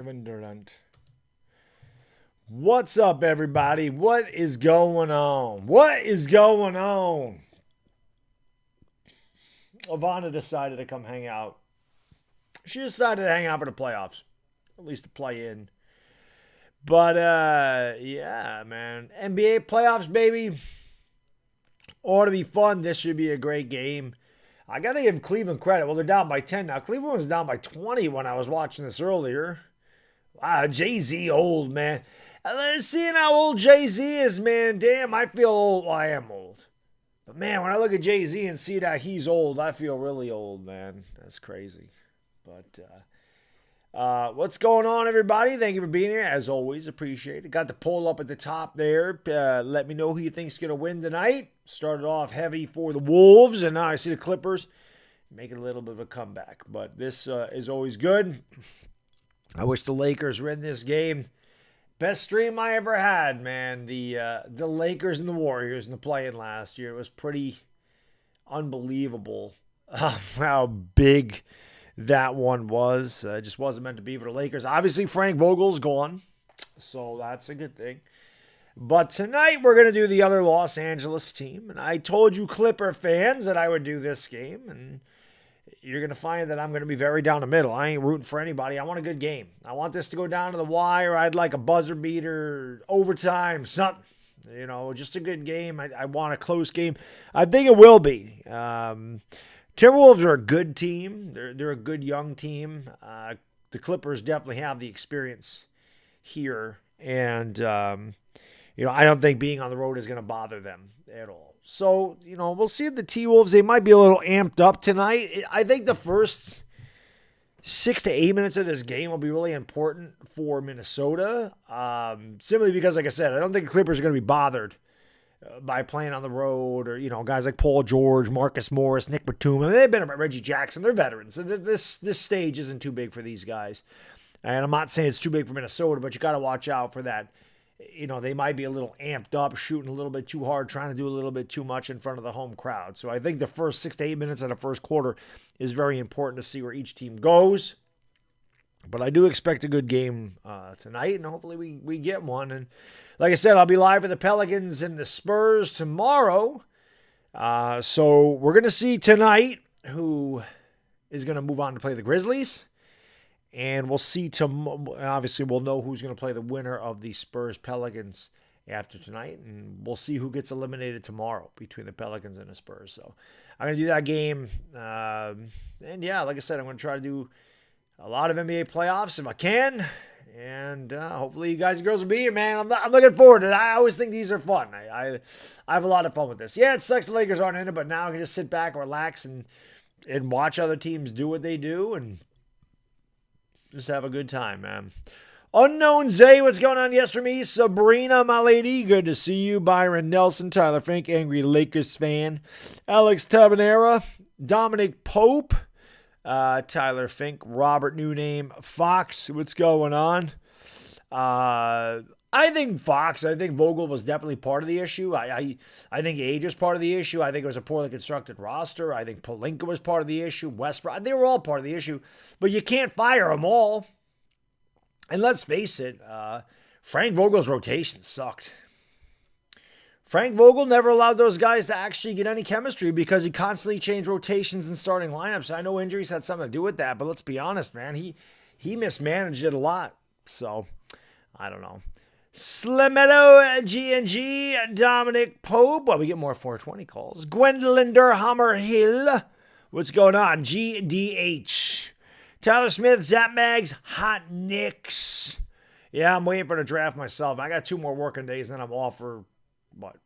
Durant. What's up, everybody? What is going on? What is going on? Ivana decided to come hang out. She decided to hang out for the playoffs, at least to play in. But yeah, man, NBA playoffs, baby, ought to be fun. This should be a great game. I gotta give Cleveland credit. Well, they're down by 10 now. Cleveland was down by 20 when I was watching this earlier. Wow, Jay-Z old, man. Seeing how old Jay-Z is, man, damn, I feel old. Well, I am old. But, man, when I look at Jay-Z and see that he's old, I feel really old, man. That's crazy. But what's going on, everybody? Thank you for being here. As always, appreciate it. Got the poll up at the top there. Let me know who you think's going to win tonight. Started off heavy for the Wolves, and now I see the Clippers making a little bit of a comeback. But this is always good. I wish the Lakers were in this game. Best stream I ever had, man. The Lakers and the Warriors in the play-in last year. It was pretty unbelievable how big that one was. It just wasn't meant to be for the Lakers. Obviously, Frank Vogel's gone, so that's a good thing. But tonight we're going to do the other Los Angeles team. And I told you Clipper fans that I would do this game, and you're going to find that I'm going to be very down the middle. I ain't rooting for anybody. I want a good game. I want this to go down to the wire. I'd like a buzzer beater, overtime, something. You know, just a good game. I want a close game. I think it will be. Timberwolves are a good team. They're a good young team. The Clippers definitely have the experience here. And, you know, I don't think being on the road is going to bother them at all. So, you know, we'll see the T-Wolves. They might be a little amped up tonight. I think the first 6 to 8 minutes of this game will be really important for Minnesota. Simply because, like I said, I don't think the Clippers are going to be bothered by playing on the road, or, you know, guys like Paul George, Marcus Morris, Nick Batum. I mean, they've been about Reggie Jackson. They're veterans. So this stage isn't too big for these guys. And I'm not saying it's too big for Minnesota, but you got to watch out for that. You know, they might be a little amped up, shooting a little bit too hard, trying to do a little bit too much in front of the home crowd. So I think the first 6 to 8 minutes of the first quarter is very important to see where each team goes. But I do expect a good game tonight, and hopefully we get one. And like I said, I'll be live for the Pelicans and the Spurs tomorrow. So we're going to see tonight who is going to move on to play the Grizzlies. And we'll see obviously we'll know who's going to play the winner of the Spurs-Pelicans after tonight. And we'll see who gets eliminated tomorrow between the Pelicans and the Spurs. So I'm going to do that game. And yeah, like I said, I'm going to try to do a lot of NBA playoffs if I can. And hopefully you guys and girls will be here, man. I'm looking forward to it. I always think these are fun. I have a lot of fun with this. Yeah, it sucks the Lakers aren't in it, but now I can just sit back, relax, and watch other teams do what they do and just have a good time, man. Unknown Zay, what's going on? Yes, for me. Sabrina, my lady, good to see you. Byron Nelson, Tyler Fink, angry Lakers fan. Alex Tabanera, Dominic Pope, Tyler Fink, Robert New Name, Fox, what's going on? I think Vogel was definitely part of the issue. I think age is part of the issue. I think it was a poorly constructed roster. I think Pelinka was part of the issue. Westbrook, they were all part of the issue. But you can't fire them all. And let's face it, Frank Vogel's rotation sucked. Frank Vogel never allowed those guys to actually get any chemistry because he constantly changed rotations and starting lineups. I know injuries had something to do with that, but let's be honest, man. He mismanaged it a lot. So, I don't know. Slimetto, G&G, Dominic Pope. Well, we get more 420 calls. Gwendolyn Durhammer Hill. What's going on? GDH. Tyler Smith, Zap Mags, Hot Knicks. Yeah, I'm waiting for the draft myself. I got 2 more working days, and then I'm off for,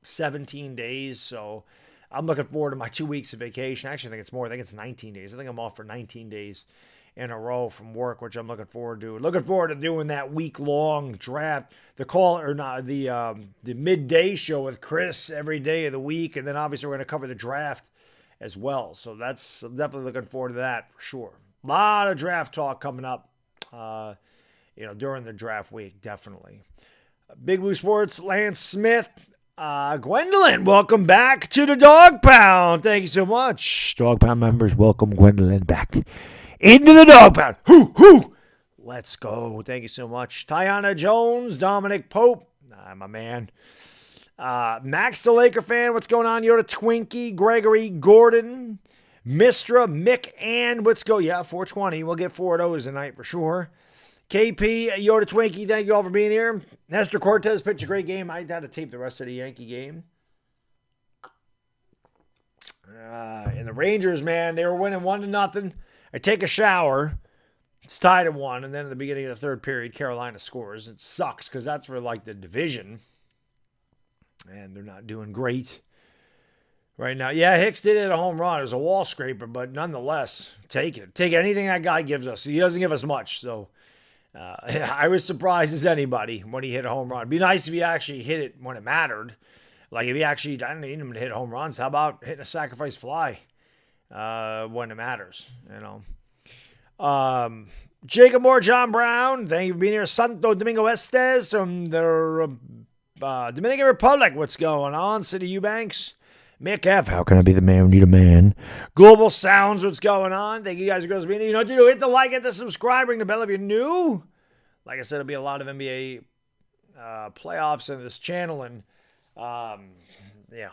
17 days. So I'm looking forward to my 2 weeks of vacation. Actually, I think it's more. I think it's 19 days. I think I'm off for 19 days in a row from work, which I'm looking forward to. Looking forward to doing that week-long draft, the midday show with Chris every day of the week, and then obviously we're going to cover the draft as well. So I'm definitely looking forward to that for sure. A lot of draft talk coming up, during the draft week, definitely. Big Blue Sports, Lance Smith, Gwendolyn, welcome back to the Dog Pound. Thank you so much. Dog Pound members, welcome Gwendolyn back into the Dog Pound. Hoo, hoo. Let's go. Thank you so much. Tiana Jones, Dominic Pope. My man. Max the Laker fan. What's going on? Yoda Twinkie, Gregory Gordon, Mistra, Mick, and let's go. Yeah, 420. We'll get 4 of those tonight for sure. KP, Yoda Twinkie, thank you all for being here. Nestor Cortez pitched a great game. I had to tape the rest of the Yankee game. And the Rangers, man, they were winning 1-0. I take a shower. It's tied at 1, and then at the beginning of the third period, Carolina scores. It sucks because that's for like the division, and they're not doing great right now. Yeah, Hicks did hit a home run. It was a wall scraper, but nonetheless, take it. Take anything that guy gives us. He doesn't give us much, so I was surprised as anybody when he hit a home run. It'd be nice if he actually hit it when it mattered. Like if he actually, I didn't need him to hit home runs. How about hitting a sacrifice fly when it matters, you know? Jacob Moore, John Brown, thank you for being here. Santo Domingo Estes from the Dominican Republic. What's going on? City Eubanks. Mick F. How can I be the man who need a man? Global Sounds. What's going on? Thank you guys for being here. You know what to do? Hit the like, hit the subscribe, ring the bell if you're new. Like I said, it'll be a lot of NBA playoffs in this channel, and yeah,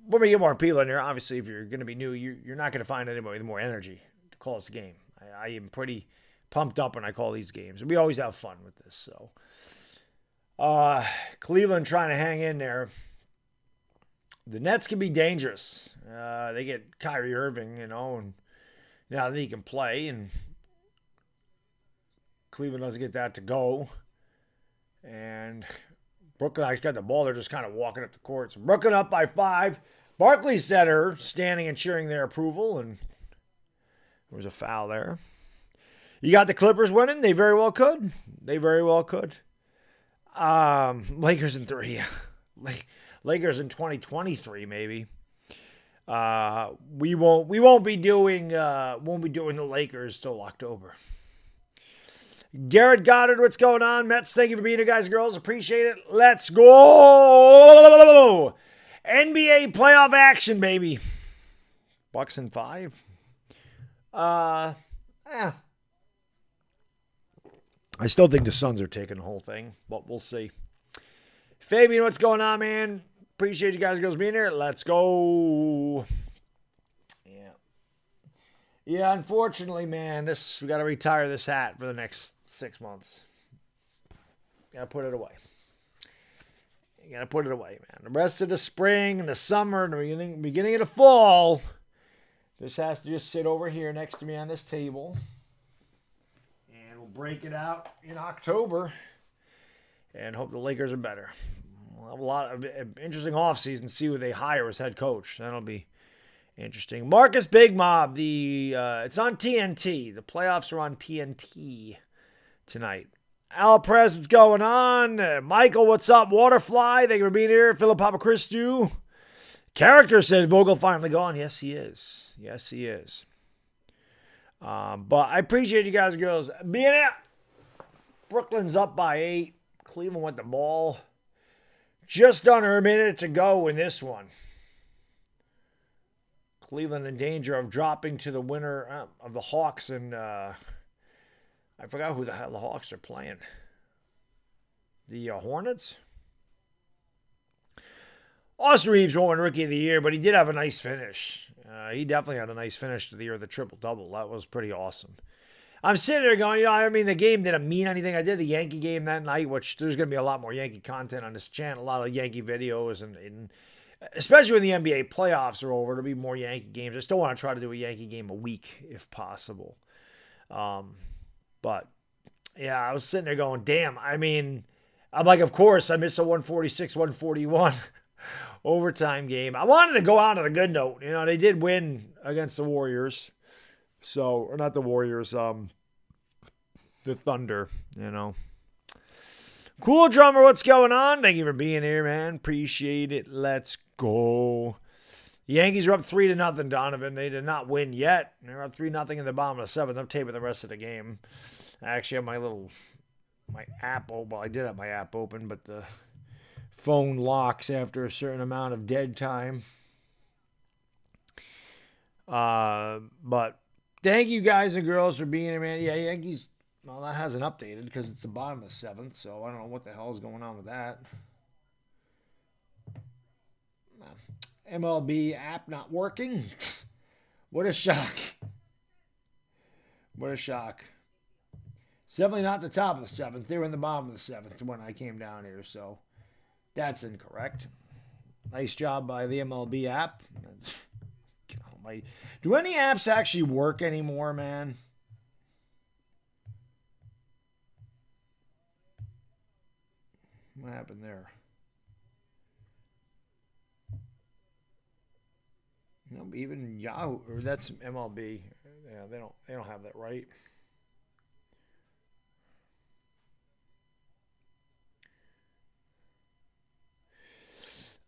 when we get more people in here, obviously, if you're going to be new, you're not going to find anybody with more energy to call us the game. I am pretty pumped up when I call these games. We always have fun with this. So, Cleveland trying to hang in there. The Nets can be dangerous. They get Kyrie Irving, you know, and now that he can play, and Cleveland doesn't get that to go. And Brooklyn actually got the ball. They're just kind of walking up the court. So Brooklyn up by 5. Barclays Center standing and cheering their approval, and there was a foul there. You got the Clippers winning. They very well could. They very well could. Lakers in 3. Lakers in 2023 maybe. We won't be doing the Lakers till October. Garrett Goddard, what's going on? Mets, thank you for being here, guys and girls. Appreciate it. Let's go. NBA playoff action, baby. Bucks in 5. I still think the Suns are taking the whole thing, but we'll see. Fabian, what's going on, man? Appreciate you guys and girls being here. Let's go. Yeah, unfortunately, man, we got to retire this hat for the next 6 months. Got to put it away. You got to put it away, man. The rest of the spring and the summer and the beginning of the fall, this has to just sit over here next to me on this table. And we'll break it out in October and hope the Lakers are better. We'll have a lot of interesting offseason, see who they hire as head coach. That'll be interesting. Marcus Big Mob, it's on TNT. The playoffs are on TNT tonight. Al Press, what's going on? Michael, what's up? Waterfly, thank you for being here. Philip Papachristou. Character said Vogel finally gone. Yes, he is. Yes, he is. But I appreciate you guys and girls being here. Brooklyn's up by 8. Cleveland with the ball. Just under a minute to go in this one. Cleveland in danger of dropping to the winner of the Hawks, and I forgot who the hell the Hawks are playing. The Hornets? Austin Reeves won Rookie of the Year, but he did have a nice finish. He definitely had a nice finish to the year of the triple-double. That was pretty awesome. I'm sitting there going, the game didn't mean anything. I did the Yankee game that night, which there's going to be a lot more Yankee content on this channel, a lot of Yankee videos, and especially when the NBA playoffs are over, there'll be more Yankee games. I still want to try to do a Yankee game a week if possible. But, yeah, I was sitting there going, damn. I'm like, of course, I missed a 146-141 overtime game. I wanted to go out on a good note. They did win against the Warriors. Or not the Warriors, the Thunder, Cool Drummer, what's going on? Thank you for being here, man. Appreciate it. Let's go. The Yankees are up 3-0, Donovan. They did not win yet. They're up 3-0 in the bottom of the 7th. I'm taping the rest of the game. I actually have my app open. Well, I did have my app open, but the phone locks after a certain amount of dead time. But thank you guys and girls for being here, man. Yeah, Yankees Well, that hasn't updated because it's the bottom of the 7th, so I don't know what the hell is going on with that. MLB app not working. What a shock. What a shock. It's definitely not the top of the 7th. They were in the bottom of the 7th when I came down here, so that's incorrect. Nice job by the MLB app. Do any apps actually work anymore, man? What happened there? No, even Yahoo, or that's MLB. Yeah, they don't have that right.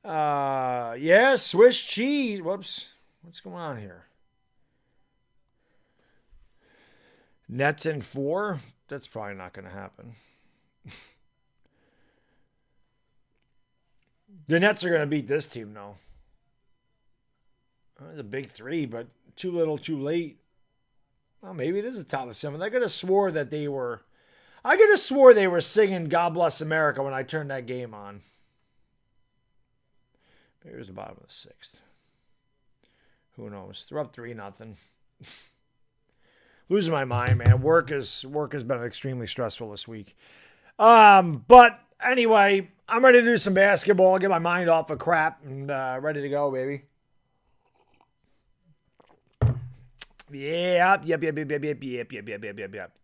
Yeah, Swiss cheese. Whoops. What's going on here? Nets in 4? That's probably not going to happen. The Nets are going to beat this team, though. It's a big 3, but too little, too late. Well, maybe it is the top of the 7th. I could have swore that they were. I could have swore they were singing "God Bless America" when I turned that game on. Maybe it was the bottom of the 6th. Who knows? They're up 3-0. Losing my mind, man. Work has been extremely stressful this week. But anyway, I'm ready to do some basketball. Get my mind off of crap and ready to go, baby. Yep.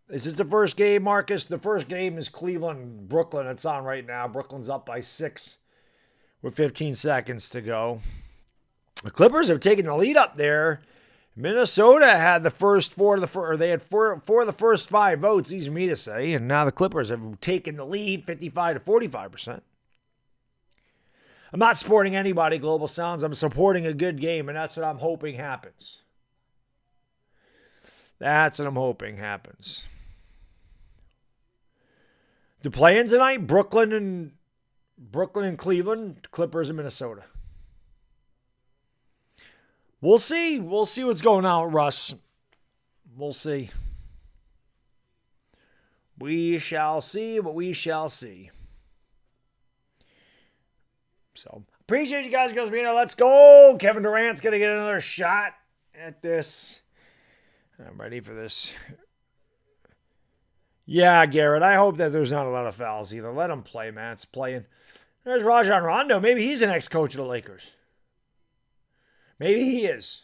Is this the first game, Marcus? The first game is Cleveland, Brooklyn. It's on right now. Brooklyn's up by 6 with 15 seconds to go. The Clippers have taken the lead up there. Minnesota had the first 4 of the first, or they had four of the first 5 votes, easy for me to say, and now the Clippers have taken the lead 55 to 45%. I'm not supporting anybody, Global Sounds. I'm supporting a good game, and that's what I'm hoping happens. That's what I'm hoping happens. The play-in tonight, Brooklyn and Cleveland, Clippers and Minnesota. We'll see. We'll see what's going on with Russ. We'll see. We shall see what we shall see. So, appreciate you guys being here. Let's go. Kevin Durant's going to get another shot at this. I'm ready for this. Yeah, Garrett, I hope that there's not a lot of fouls either. Let him play, man. It's playing. There's Rajon Rondo. Maybe he's the next coach of the Lakers. Maybe he is.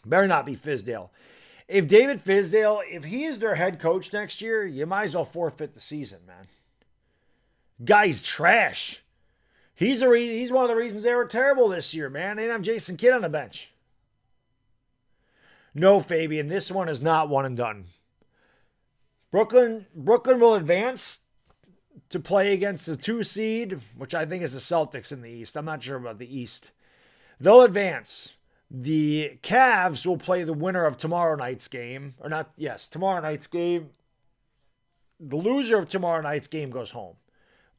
Better not be Fizdale. If David Fizdale, if he is their head coach next year, you might as well forfeit the season, man. Guy's trash. He's one of the reasons they were terrible this year, man. They didn't have Jason Kidd on the bench. No, Fabian, this one is not one and done. Brooklyn will advance to play against the 2 seed, which I think is the Celtics in the East. I'm not sure about the East. They'll advance. The Cavs will play the winner of tomorrow night's game. Tomorrow night's game. The loser of tomorrow night's game goes home.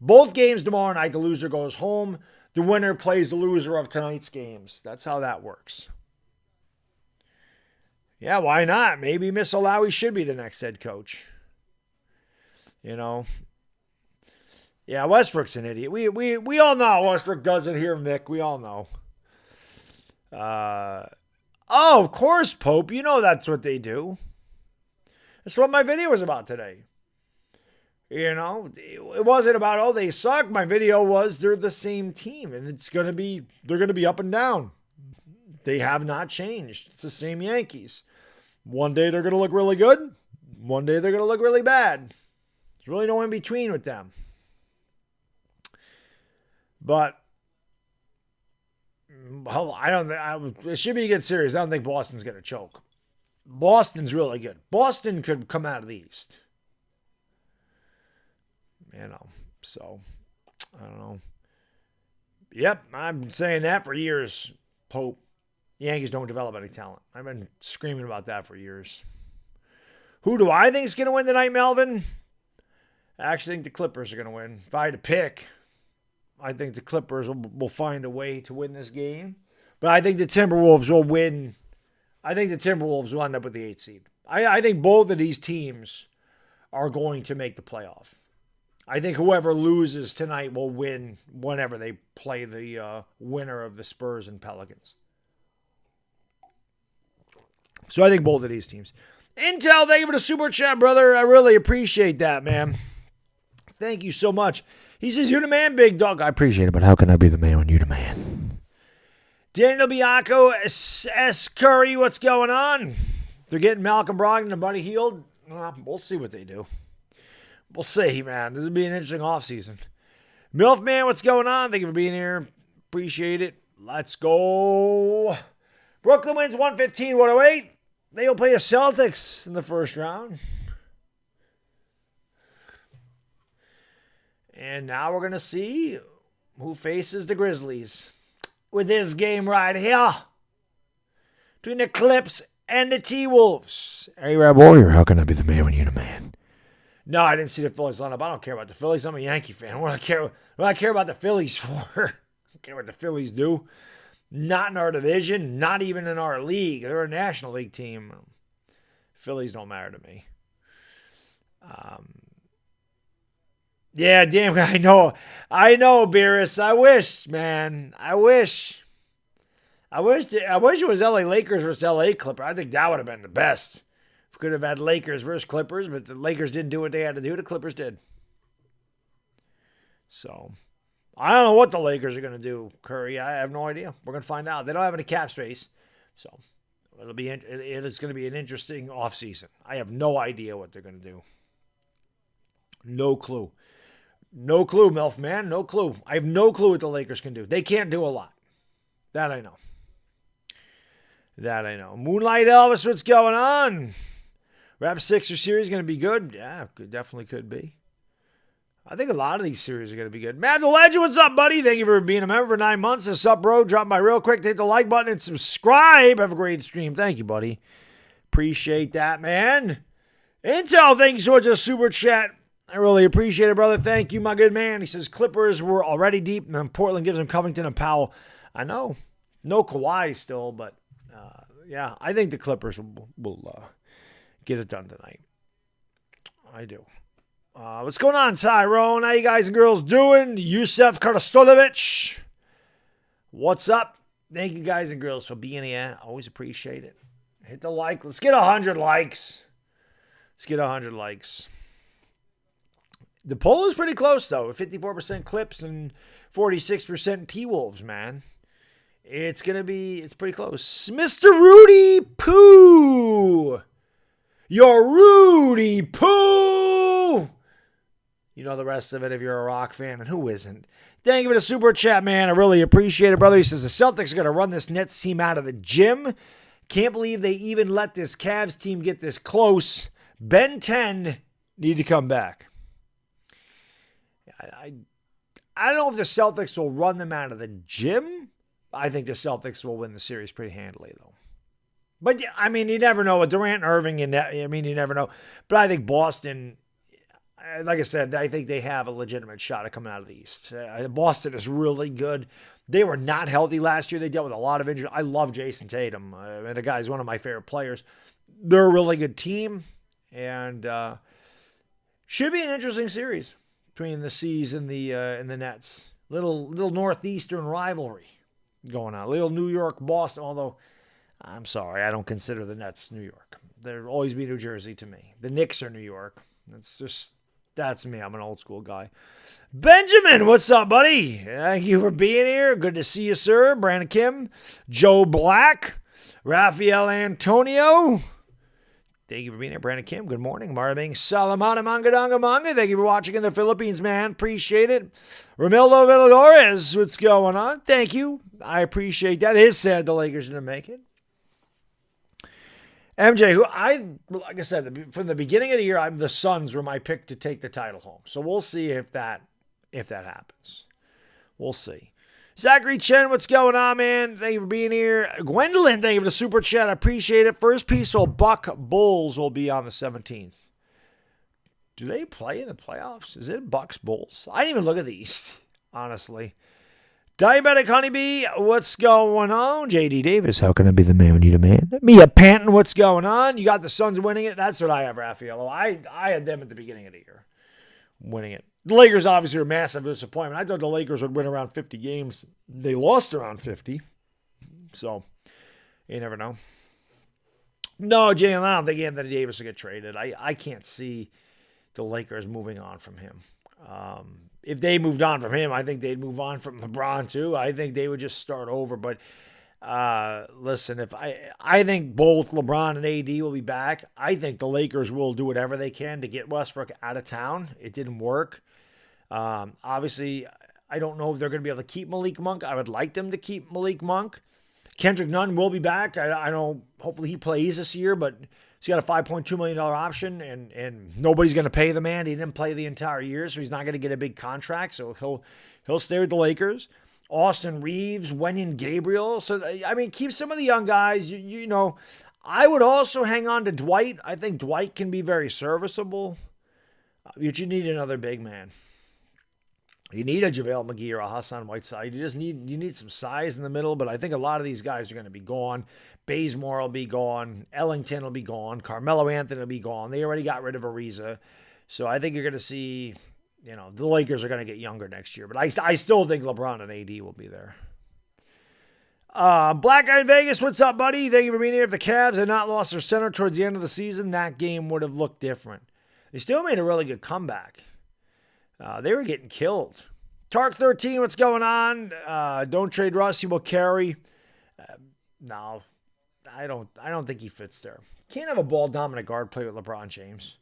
Both games tomorrow night, the loser goes home. The winner plays the loser of tonight's games. That's how that works. Yeah, why not? Maybe Miss Alawi should be the next head coach. You know. Yeah, Westbrook's an idiot. We all know Westbrook does it here, Mick. We all know. Of course, Pope. You know that's what they do. That's what my video was about today. You know, it wasn't about, they suck. My video was they're the same team, and they're going to be up and down. They have not changed. It's the same Yankees. One day they're going to look really good. One day they're going to look really bad. There's really no in between with them. But it should be a good series. I don't think Boston's going to choke. Boston's really good. Boston could come out of the East. You know, so I don't know. Yep, I've been saying that for years, Pope. Yankees don't develop any talent. I've been screaming about that for years. Who do I think is going to win tonight, Melvin? I actually think the Clippers are going to win. If I had to pick, I think the Clippers will find a way to win this game. But I think the Timberwolves will win. I think the Timberwolves will end up with the 8th seed. I think both of these teams are going to make the playoff. I think whoever loses tonight will win whenever they play the winner of the Spurs and Pelicans. So I think both of these teams. Intel, thank you for the super chat, brother. I really appreciate that, man. Thank you so much. He says, you're the man, big dog. I appreciate it, but how can I be the man when you're the man? Daniel Bianco, S. Curry, what's going on? They're getting Malcolm Brogdon and Buddy Hield. We'll see what they do. We'll see, man. This will be an interesting offseason. MILF Man, what's going on? Thank you for being here. Appreciate it. Let's go. Brooklyn wins 115-108. They'll play the Celtics in the first round. And now we're going to see who faces the Grizzlies with this game right here between the Clips and the T-Wolves. A-Rab Warrior, how can I be the man when you're the man? No, I didn't see the Phillies lineup. I don't care about the Phillies. I'm a Yankee fan. What do I care about the Phillies for? I don't care what the Phillies do. Not in our division. Not even in our league. They're a National League team. Phillies don't matter to me. Yeah, damn. I know, Beerus. I wish, man. I wish it was LA Lakers versus LA Clippers. I think that would have been the best. We could have had Lakers versus Clippers, but the Lakers didn't do what they had to do. The Clippers did. So, I don't know what the Lakers are going to do, Curry. I have no idea. We're going to find out. They don't have any cap space. So, it is going to be an interesting offseason. I have no idea what they're going to do. No clue. No clue, MILF man. No clue. I have no clue what the Lakers can do. They can't do a lot. That I know. Moonlight Elvis, what's going on? Rap Sixer series going to be good? Yeah, definitely could be. I think a lot of these series are going to be good. Matt the Legend, what's up, buddy? Thank you for being a member for 9 months. What's up, bro? Drop by real quick. Hit the like button and subscribe. Have a great stream. Thank you, buddy. Appreciate that, man. Intel, thank you so much for the super chat. I really appreciate it, brother. Thank you, my good man. He says Clippers were already deep, and then Portland gives them Covington and Powell. I know. No Kawhi still, but yeah, I think the Clippers will get it done tonight. I do. What's going on, Tyrone? How you guys and girls doing? Yusef Karastolovic. What's up? Thank you guys and girls for being here. Always appreciate it. Hit the like. Let's get 100 likes. The poll is pretty close, though. 54% Clips and 46% T-Wolves, man. It's pretty close. Mr. Rudy Poo. You're Rudy Poo. You know the rest of it if you're a Rock fan, and who isn't? Thank you for the super chat, man. I really appreciate it, brother. He says the Celtics are going to run this Nets team out of the gym. Can't believe they even let this Cavs team get this close. Ben 10 need to come back. I don't know if the Celtics will run them out of the gym. I think the Celtics will win the series pretty handily, though. But, I mean, you never know. With Durant, Irving, you never know. But I think Boston, like I said, I think they have a legitimate shot at coming out of the East. Boston is really good. They were not healthy last year. They dealt with a lot of injuries. I love Jason Tatum. And the guy's one of my favorite players. They're a really good team. And should be an interesting series between the C's and the Nets. Little Northeastern rivalry going on. Little New York, Boston, although I'm sorry, I don't consider the Nets New York. They'll always be New Jersey to me. The Knicks are New York. That's me. I'm an old school guy. Benjamin, what's up, buddy? Thank you for being here. Good to see you, sir. Brandon Kim, Joe Black, Rafael Antonio. Thank you for being here, Brandon Kim. Good morning. Marabing Salamana Mangadanga Manga. Thank you for watching in the Philippines, man. Appreciate it. Romildo Villadores, what's going on? Thank you. I appreciate that. It is sad the Lakers didn't make it. MJ, like I said, from the beginning of the year, the Suns were my pick to take the title home. So we'll see if that happens. We'll see. Zachary Chen, what's going on, man? Thank you for being here. Gwendolyn, thank you for the super chat. I appreciate it. First Peaceful Buck Bulls will be on the 17th. Do they play in the playoffs? Is it Bucks Bulls? I didn't even look at the East, honestly. Diabetic Honeybee, what's going on? JD Davis, how can I be the man when you demand? Mia Panton, what's going on? You got the Suns winning it? That's what I have, Raffaello. I had them at the beginning of the year winning it. The Lakers obviously are a massive disappointment. I thought the Lakers would win around 50 games. They lost around 50. So, you never know. No, Jalen, I don't think Anthony Davis will get traded. I can't see the Lakers moving on from him. If they moved on from him, I think they'd move on from LeBron too. I think they would just start over. But listen, if I think both LeBron and AD will be back. I think the Lakers will do whatever they can to get Westbrook out of town. It didn't work. Obviously, I don't know if they're going to be able to keep Malik Monk. I would like them to keep Malik Monk. Kendrick Nunn will be back. I know hopefully he plays this year, but he's got a $5.2 million option, and nobody's going to pay the man. He didn't play the entire year, so he's not going to get a big contract, so he'll stay with the Lakers. Austin Reeves, Wenyen Gabriel. So, I mean, keep some of the young guys. You know, I would also hang on to Dwight. I think Dwight can be very serviceable, but you need another big man. You need a JaVale McGee or a Hassan Whiteside. You need some size in the middle, but I think a lot of these guys are going to be gone. Bazemore will be gone. Ellington will be gone. Carmelo Anthony will be gone. They already got rid of Ariza. So I think you're going to see, the Lakers are going to get younger next year. But I still think LeBron and AD will be there. Black Guy in Vegas, what's up, buddy? Thank you for being here. If the Cavs had not lost their center towards the end of the season, that game would have looked different. They still made a really good comeback. They were getting killed. Tark 13, what's going on? Don't trade Russ. He will carry. No, I don't think he fits there. Can't have a ball dominant guard play with LeBron James.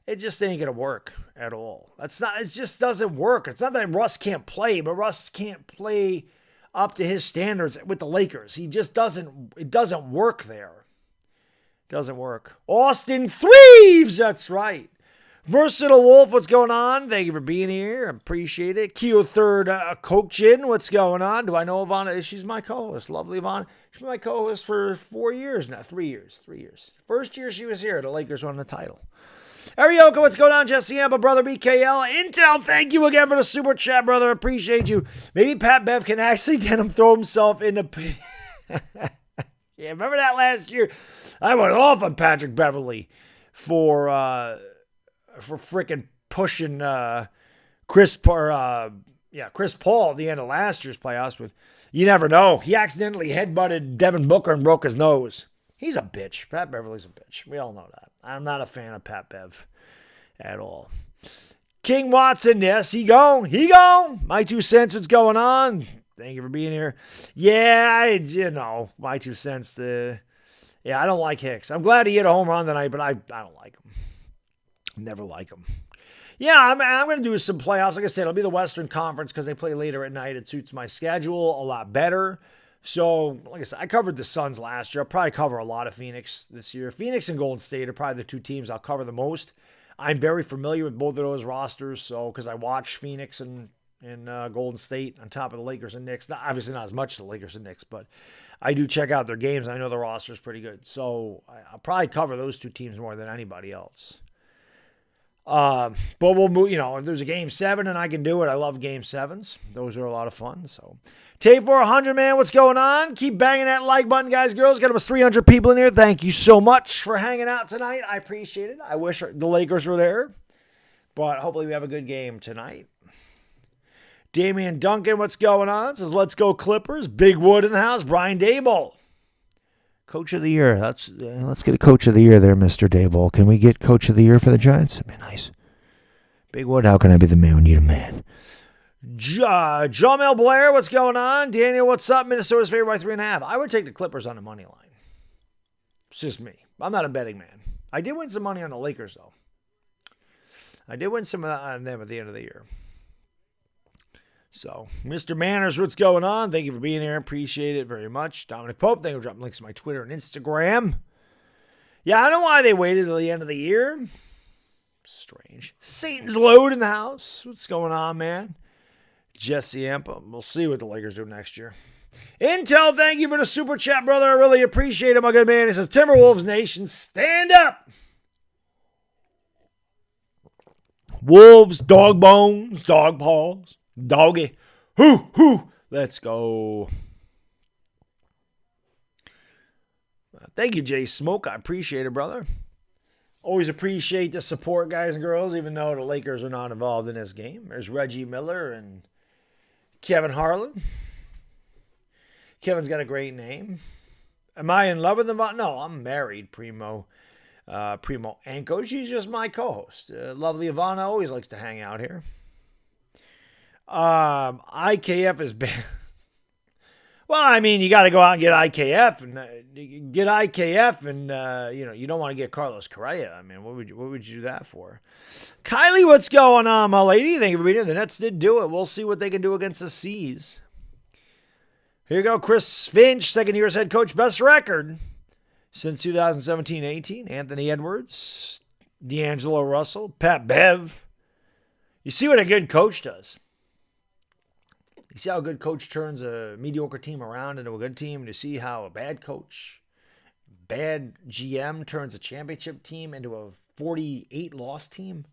It just ain't gonna work at all. It just doesn't work. It's not that Russ can't play, but Russ can't play up to his standards with the Lakers. He just doesn't. It doesn't work there. It doesn't work. Austin Threeves, that's right. Versatile Wolf, what's going on? Thank you for being here. I appreciate it. Keo Third Coachin, what's going on? Do I know Ivana? She's my co-host. Lovely Ivana. She's my co-host for 4 years now. 3 years. 3 years. First year she was here, the Lakers won the title. Arioka, what's going on? Jesse Ampa, brother BKL. Intel, thank you again for the super chat, brother. Appreciate you. Maybe Pat Bev can actually let him throw himself in the... Yeah, remember that last year? I went off on Patrick Beverley for freaking pushing Chris Paul at the end of last year's playoffs. But you never know. He accidentally headbutted Devin Booker and broke his nose. He's a bitch. Pat Beverly's a bitch. We all know that. I'm not a fan of Pat Bev at all. King Watson, yes, he gone. My 2 cents, what's going on? Thank you for being here. Yeah, my 2 cents. I don't like Hicks. I'm glad he hit a home run tonight, but I don't like him. Never like him. Yeah, I'm going to do some playoffs. Like I said, it'll be the Western Conference because they play later at night. It suits my schedule a lot better. So, like I said, I covered the Suns last year. I'll probably cover a lot of Phoenix this year. Phoenix and Golden State are probably the 2 teams I'll cover the most. I'm very familiar with both of those rosters, so because I watch Phoenix and Golden State on top of the Lakers and Knicks. Obviously not as much as the Lakers and Knicks, but I do check out their games. I know the roster is pretty good. So I'll probably cover those 2 teams more than anybody else. But we'll move, if there's a game 7 and I can do it, I love game 7s. Those are a lot of fun. So Tape 400, man, what's going on? Keep banging that like button, guys, girls. Got almost 300 people in here. Thank you so much for hanging out tonight. I appreciate it. I wish the Lakers were there, but hopefully we have a good game tonight. Damian Duncan, what's going on? Says, let's go Clippers. Big Wood in the house. Brian Daboll. Coach of the year. Let's get a coach of the year there, Mr. Daboll. Can we get coach of the year for the Giants? That'd be nice. Big Wood, how can I be the man when you're the man? Jamel Blair, what's going on? Daniel, what's up? Minnesota's favored by 3.5. I would take the Clippers on the money line. It's just me. I'm not a betting man. I did win some money on the Lakers, though. I did win some on them at the end of the year. So, Mr. Manners, what's going on? Thank you for being here. Appreciate it very much. Dominic Pope, thank you for dropping links to my Twitter and Instagram. Yeah, I don't know why they waited till the end of the year. Strange. Satan's Load in the house. What's going on, man? Jesse Ampa. We'll see what the Lakers do next year. Intel, thank you for the super chat, brother. I really appreciate it, my good man. He says, Timberwolves Nation, stand up. Wolves, dog bones, dog paws, doggy. Hoo, Let's go. Thank you, Jay Smoke. I appreciate it, brother. Always appreciate the support, guys and girls, even though the Lakers are not involved in this game. There's Reggie Miller and Kevin Harlan. Kevin's got a great name. Am I in love with him? No, I'm married, Primo Anko. She's just my co-host. Lovely Ivana always likes to hang out here. IKF is bad. Well, I mean, you got to go out and get IKF and you don't want to get Carlos Correa. I mean, what would you do that for? Kylie, what's going on, my lady? Thank you for being here. The Nets did do it. We'll see what they can do against the C's. Here you go, Chris Finch, second year as head coach, best record since 2017-18. Anthony Edwards, D'Angelo Russell, Pat Bev. You see what a good coach does. You see how a good coach turns a mediocre team around into a good team. And you see how a bad coach, bad GM turns a championship team into a 48-loss team.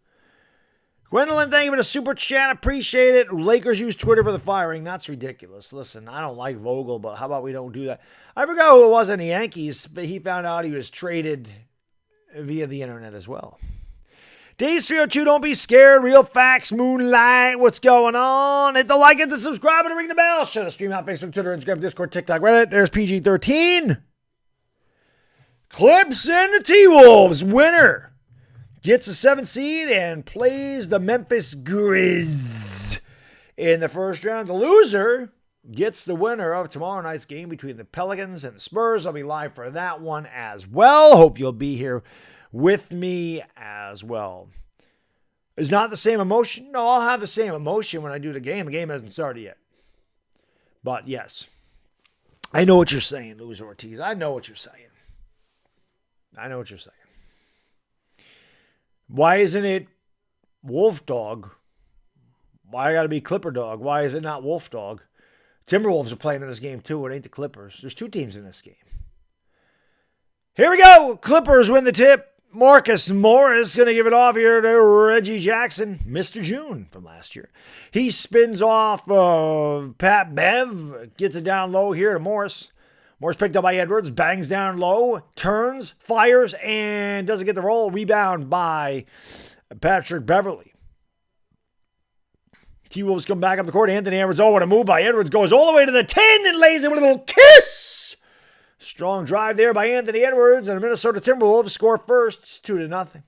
Gwendolyn, thank you for the super chat. Appreciate it. Lakers use Twitter for the firing. That's ridiculous. Listen, I don't like Vogel, but how about we don't do that? I forgot who it was in the Yankees, but he found out he was traded via the internet as well. Days 302, don't be scared. Real facts, Moonlight. What's going on? Hit the like, hit the subscribe, and ring the bell. Share the stream out Facebook, Twitter, Instagram, Discord, TikTok, Reddit. There's PG-13. Clips and the T-Wolves. Winner gets a 7th seed and plays the Memphis Grizz in the first round. The loser gets the winner of tomorrow night's game between the Pelicans and the Spurs. I'll be live for that one as well. Hope you'll be here with me as well. Is not the same emotion? No, I'll have the same emotion when I do the game. The game hasn't started yet. But yes, I know what you're saying, Luis Ortiz. I know what you're saying. Why isn't it Wolf Dog? Why I got to be Clipper Dog? Why is it not Wolf Dog? Timberwolves are playing in this game too. It ain't the Clippers. There's 2 teams in this game. Here we go. Clippers win the tip. Marcus Morris going to give it off here to Reggie Jackson, Mr. June from last year. He spins off Pat Bev, gets it down low here to Morris. Morris picked up by Edwards, bangs down low, turns, fires, and doesn't get the roll. Rebound by Patrick Beverly. T-Wolves come back up the court. Anthony Edwards, what a move by Edwards. Goes all the way to the 10 and lays it with a little kiss. Strong drive there by Anthony Edwards, and the Minnesota Timberwolves score first. It's 2-0.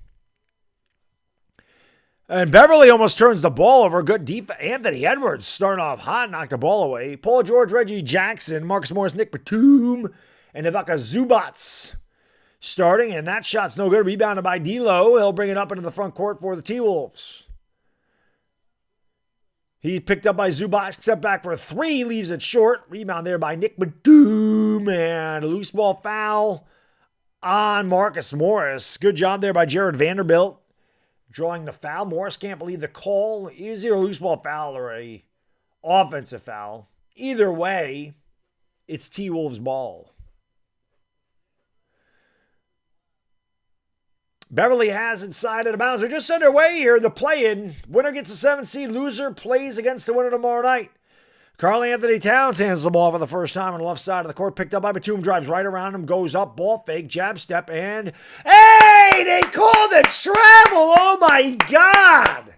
And Beverly almost turns the ball over. Good defense. Anthony Edwards starting off hot, knocked the ball away. Paul George, Reggie Jackson, Marcus Morris, Nick Batum, and Ivica Zubac starting. And that shot's no good. Rebounded by D'Lo. He'll bring it up into the front court for the T-Wolves. He picked up by Zubac, step back for a 3, leaves it short. Rebound there by Nick Batum, and a loose ball foul on Marcus Morris. Good job there by Jared Vanderbilt, drawing the foul. Morris can't believe the call. Is it a loose ball foul or a offensive foul? Either way, it's T-Wolves ball. Beverly has it side of the bounds. We're just underway here. The play-in. Winner gets a 7th seed. Loser plays against the winner tomorrow night. Karl Anthony Towns hands the ball for the first time on the left side of the court. Picked up by Batum. Drives right around him. Goes up. Ball fake. Jab step. And hey! They called the travel. Oh my God.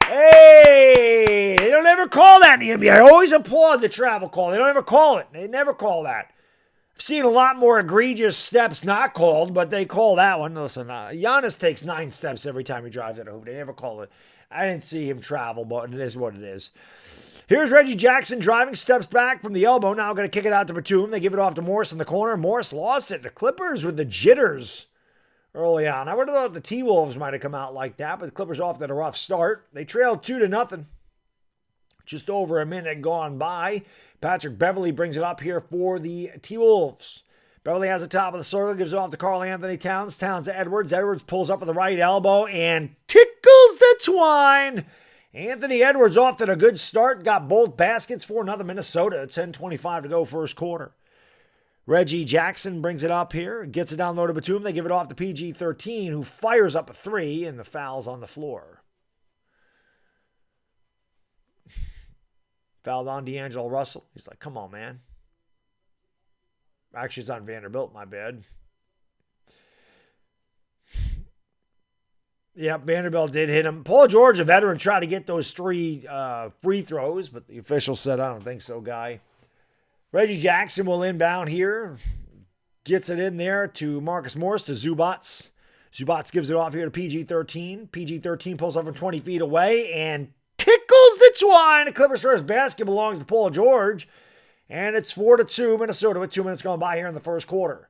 Hey! They don't ever call that in the NBA. I always applaud the travel call. They don't ever call it. They never call that. Seen a lot more egregious steps not called, but they call that one. Listen, Giannis takes 9 steps every time he drives at a hoop. They never call it. I didn't see him travel, but it is what it is. Here's Reggie Jackson driving, steps back from the elbow. Now going to kick it out to Batum. They give it off to Morris in the corner. Morris lost it. The Clippers with the jitters early on. I would have thought the T-Wolves might have come out like that, but the Clippers off to a rough start. They trailed 2-0. Just over a minute gone by. Patrick Beverly brings it up here for the T-Wolves. Beverly has the top of the circle, gives it off to Karl Anthony Towns. Towns to Edwards. Edwards pulls up with the right elbow and tickles the twine. Anthony Edwards off to a good start. Got both baskets for another Minnesota. 10:25 to go first quarter. Reggie Jackson brings it up here. Gets it down low to Batum. They give it off to PG-13, who fires up a 3, and the foul's on the floor. Fouled on D'Angelo Russell. He's like, come on, man. Actually, it's on Vanderbilt. My bad. Yep, Vanderbilt did hit him. Paul George, a veteran, tried to get those 3 free throws, but the official said, I don't think so, guy. Reggie Jackson will inbound here. Gets it in there to Marcus Morris, to Zubats. Zubats gives it off here to PG-13. PG-13 pulls up from 20 feet away and tickles the twine. The Clippers' first basket belongs to Paul George. And it's 4-2 Minnesota with 2 minutes gone by here in the first quarter.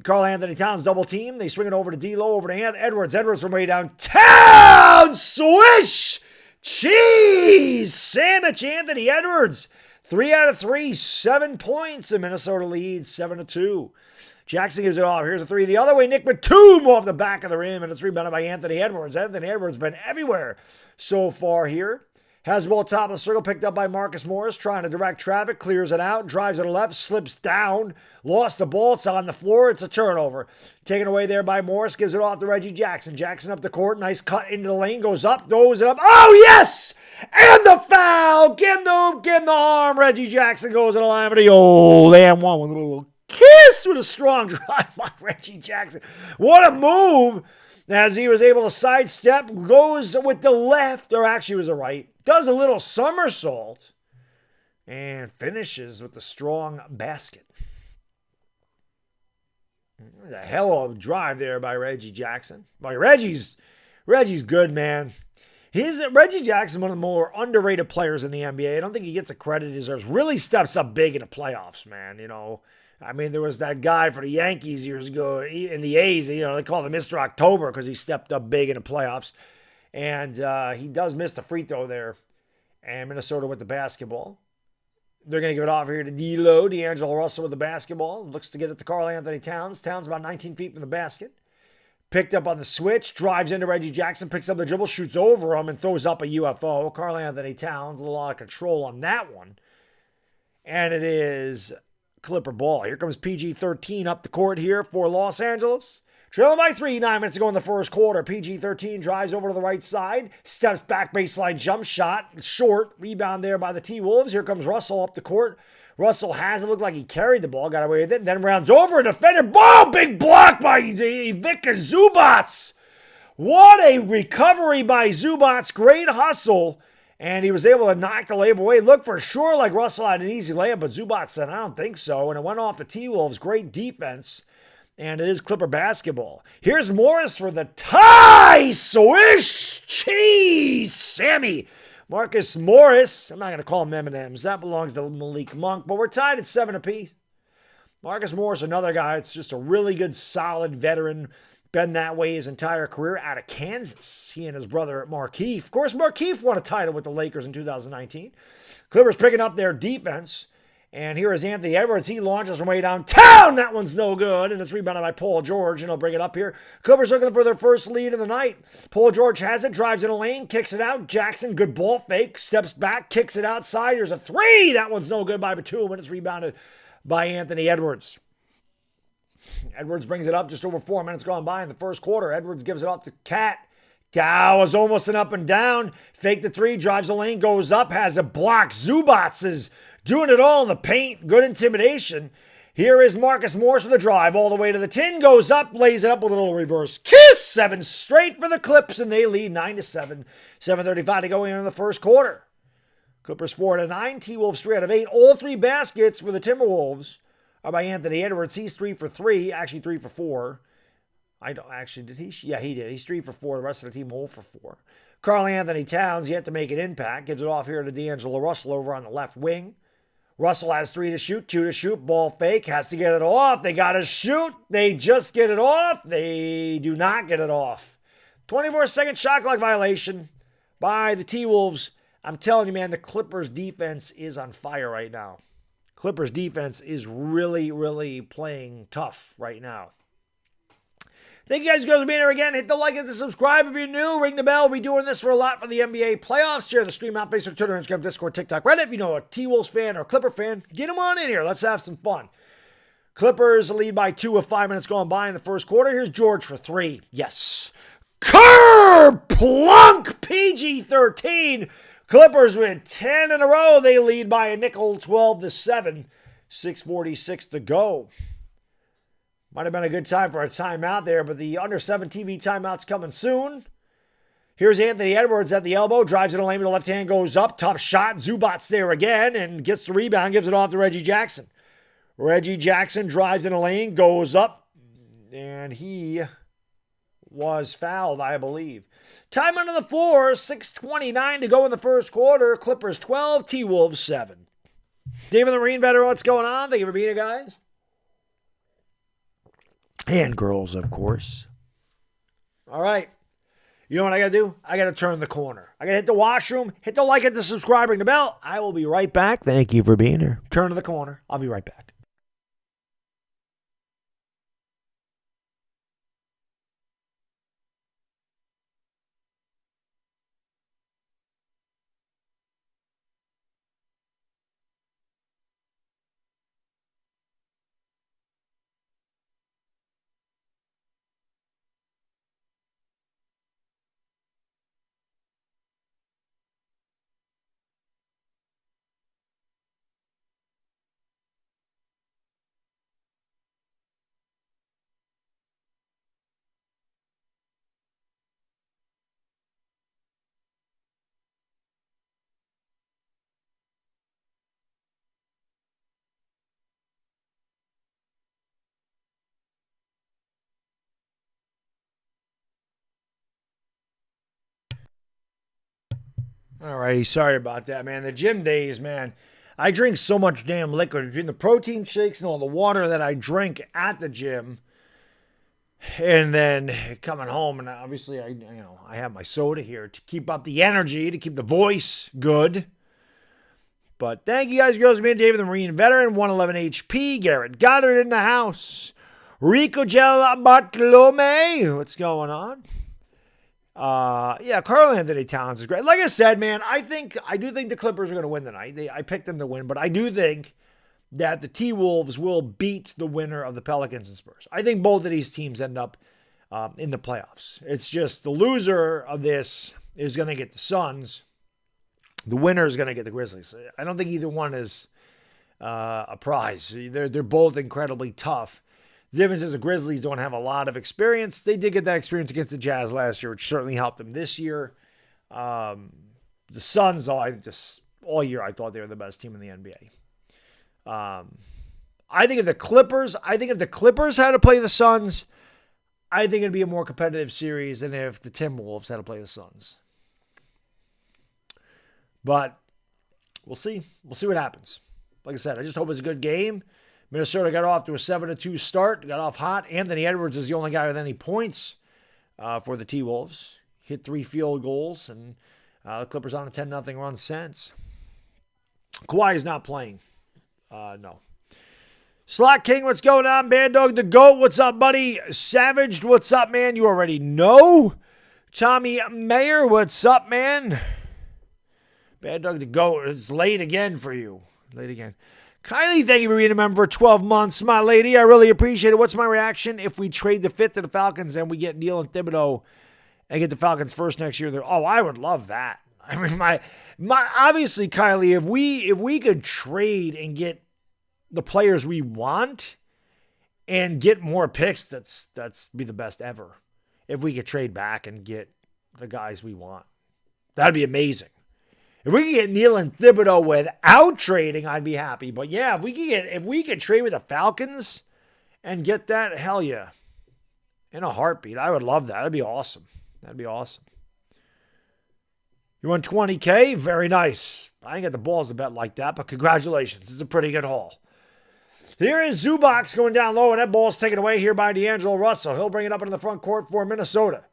Karl Anthony Towns double team. They swing it over to D'Lo, over to Edwards. Edwards from way downtown. Swish! Cheese! Sandwich Anthony Edwards. 3 out of 3. 7 points. And Minnesota leads 7-2. Jackson gives it off. Here's a 3 the other way. Nick Batum off the back of the rim. And it's rebounded by Anthony Edwards. Anthony Edwards been everywhere so far here. Has the ball top of the circle, picked up by Marcus Morris, trying to direct traffic, clears it out, drives to the left, slips down, lost the ball, it's on the floor, it's a turnover. Taken away there by Morris, gives it off to Reggie Jackson. Jackson up the court, nice cut into the lane, goes up, throws it up. Oh, yes! And the foul! Give him the arm. Reggie Jackson goes to the line for the old and one with a little kiss with a strong drive by Reggie Jackson. What a move! As he was able to sidestep, goes with the left, or actually it was the right, does a little somersault, and finishes with the strong basket. A hell of a drive there by Reggie Jackson. Like Reggie's good, man. Reggie Jackson, one of the more underrated players in the NBA. I don't think he gets the credit he deserves. Really steps up big in the playoffs, man. You know, I mean, there was that guy for the Yankees years ago in the A's. You know, they called him Mr. October because he stepped up big in the playoffs. And he does miss the free throw there. And Minnesota with the basketball. They're going to give it off here to D'Angelo Russell with the basketball. Looks to get it to Karl Anthony Towns. Towns about 19 feet from the basket. Picked up on the switch. Drives into Reggie Jackson. Picks up the dribble. Shoots over him and throws up a UFO. Karl Anthony Towns. A lot of control on that one. And it is Clipper ball. Here comes PG-13 up the court here for Los Angeles. Trailing by 3, 9 minutes to go in the first quarter. PG-13 drives over to the right side. Steps back, baseline jump shot. Short. Rebound there by the T-Wolves. Here comes Russell up the court. Russell has it. Looked like he carried the ball. Got away with it. And then rounds over. Defender. Boom! Big block by Ivica Zubats. What a recovery by Zubats. Great hustle. And he was able to knock the layup away. Looked for sure like Russell had an easy layup, but Zubats said, I don't think so. And it went off the T-Wolves. Great defense. And it is Clipper basketball. Here's Morris for the tie. Swish. Cheese. Sammy. Marcus Morris. I'm not going to call him M&M's. That belongs to Malik Monk. But we're tied at 7 apiece. Marcus Morris, another guy. It's just a really good, solid veteran. Been that way his entire career out of Kansas. He and his brother Markieff. Of course, Markieff won a title with the Lakers in 2019. Clippers picking up their defense. And here is Anthony Edwards. He launches from way downtown. That one's no good. And it's rebounded by Paul George. And he'll bring it up here. Clippers looking for their first lead of the night. Paul George has it. Drives in a lane. Kicks it out. Jackson, good ball fake. Steps back. Kicks it outside. Here's a 3. That one's no good by Batum. And it's rebounded by Anthony Edwards. Edwards brings it up just over 4 minutes gone by in the first quarter. Edwards gives it off to Cat. Dow was almost an up and down. Fake the 3. Drives the lane. Goes up. Has a block. Zubats is doing it all in the paint. Good intimidation. Here is Marcus Morris with the drive all the way to the tin. Goes up, lays it up with a little reverse kiss. 7 straight for the Clips, and they lead 9-7. 7:35 to go in the first quarter. Clippers 4-9. T-Wolves 3 out of 8. All 3 baskets for the Timberwolves are by Anthony Edwards. He's 3 for 3. Actually 3 for 4. I don't actually, did he? Yeah, he did. He's 3 for 4. The rest of the team 0 for 4. Karl Anthony Towns yet to make an impact. Gives it off here to D'Angelo Russell over on the left wing. Russell has 3 to shoot, 2 to shoot. Ball fake, has to get it off. They got to shoot. They just get it off. They do not get it off. 24-second shot clock violation by the T-Wolves. I'm telling you, man, the Clippers defense is on fire right now. Clippers defense is really, really playing tough right now. Thank you guys for being here again. Hit the like and the subscribe if you're new. Ring the bell. We'll be doing this for a lot for the NBA playoffs. Share the stream out, Facebook, Twitter, Instagram, Discord, TikTok, Reddit. If you know a T-Wolves fan or a Clipper fan, get them on in here. Let's have some fun. Clippers lead by 2 with 5 minutes gone by in the first quarter. Here's George for 3. Yes. Plunk! PG-13. Clippers with 10 in a row. They lead by a nickel, 12-7. 6:46 to go. Might have been a good time for a timeout there, but the under 7 TV timeout's coming soon. Here's Anthony Edwards at the elbow, drives in a lane with the left hand, goes up, tough shot. Zubac's there again and gets the rebound, gives it off to Reggie Jackson. Reggie Jackson drives in a lane, goes up, and he was fouled, I believe. Time under the floor, 6:29 to go in the first quarter. Clippers 12, T-Wolves 7. David the Marine veteran, what's going on? Thank you for being here, guys. And girls, of course. All right. You know what I got to do? I got to turn the corner. I got to hit the washroom, hit the like, hit the subscribe, ring the bell. I will be right back. Thank you for being here. Turn to the corner. I'll be right back. All righty, sorry about that, man. The gym days, man. I drink so much damn liquid between the protein shakes and all the water that I drink at the gym, and then coming home, and obviously I have my soda here to keep up the energy, to keep the voice good. But thank you guys, girls, for being David the Marine veteran, 111 HP, Garrett Goddard in the house, Rico Gel Bartolome, what's going on? Karl Anthony Towns is great. Like I said, man, I do think the Clippers are going to win tonight. I picked them to win, but I do think that the T-Wolves will beat the winner of the Pelicans and Spurs. I think both of these teams end up in the playoffs. It's just the loser of this is going to get the Suns. The winner is going to get the Grizzlies. I don't think either one is a prize. They're both incredibly tough. The difference is the Grizzlies don't have a lot of experience. They did get that experience against the Jazz last year, which certainly helped them this year. The Suns, all year I thought they were the best team in the NBA. I think if the Clippers had to play the Suns, I think it'd be a more competitive series than if the Timberwolves had to play the Suns. But we'll see. We'll see what happens. Like I said, I just hope it's a good game. Minnesota got off to a 7-2 start, got off hot. Anthony Edwards is the only guy with any points for the T-Wolves. Hit 3 field goals, and the Clippers on a 10-0 run since. Kawhi is not playing. No. Slot King, what's going on? Baddog the GOAT, what's up, buddy? Savaged, what's up, man? You already know. Tommy Mayer, what's up, man? Baddog the GOAT, it's late again for you. Late again. Kylie, thank you for being a member for 12 months, my lady. I really appreciate it. What's my reaction if we trade the 5th to the Falcons and we get Neal and Thibodeau and get the Falcons first next year? Oh, I would love that. I mean, my obviously, Kylie, if we could trade and get the players we want and get more picks, that's be the best ever. If we could trade back and get the guys we want, that'd be amazing. If we could get Neal and Thibodeau without trading, I'd be happy. But yeah, if we could trade with the Falcons and get that, hell yeah. In a heartbeat. I would love that. That'd be awesome. That'd be awesome. You won $20K? Very nice. I ain't got the balls to bet like that, but congratulations. It's a pretty good haul. Here is Zubac going down low, and that ball's taken away here by D'Angelo Russell. He'll bring it up into the front court for Minnesota.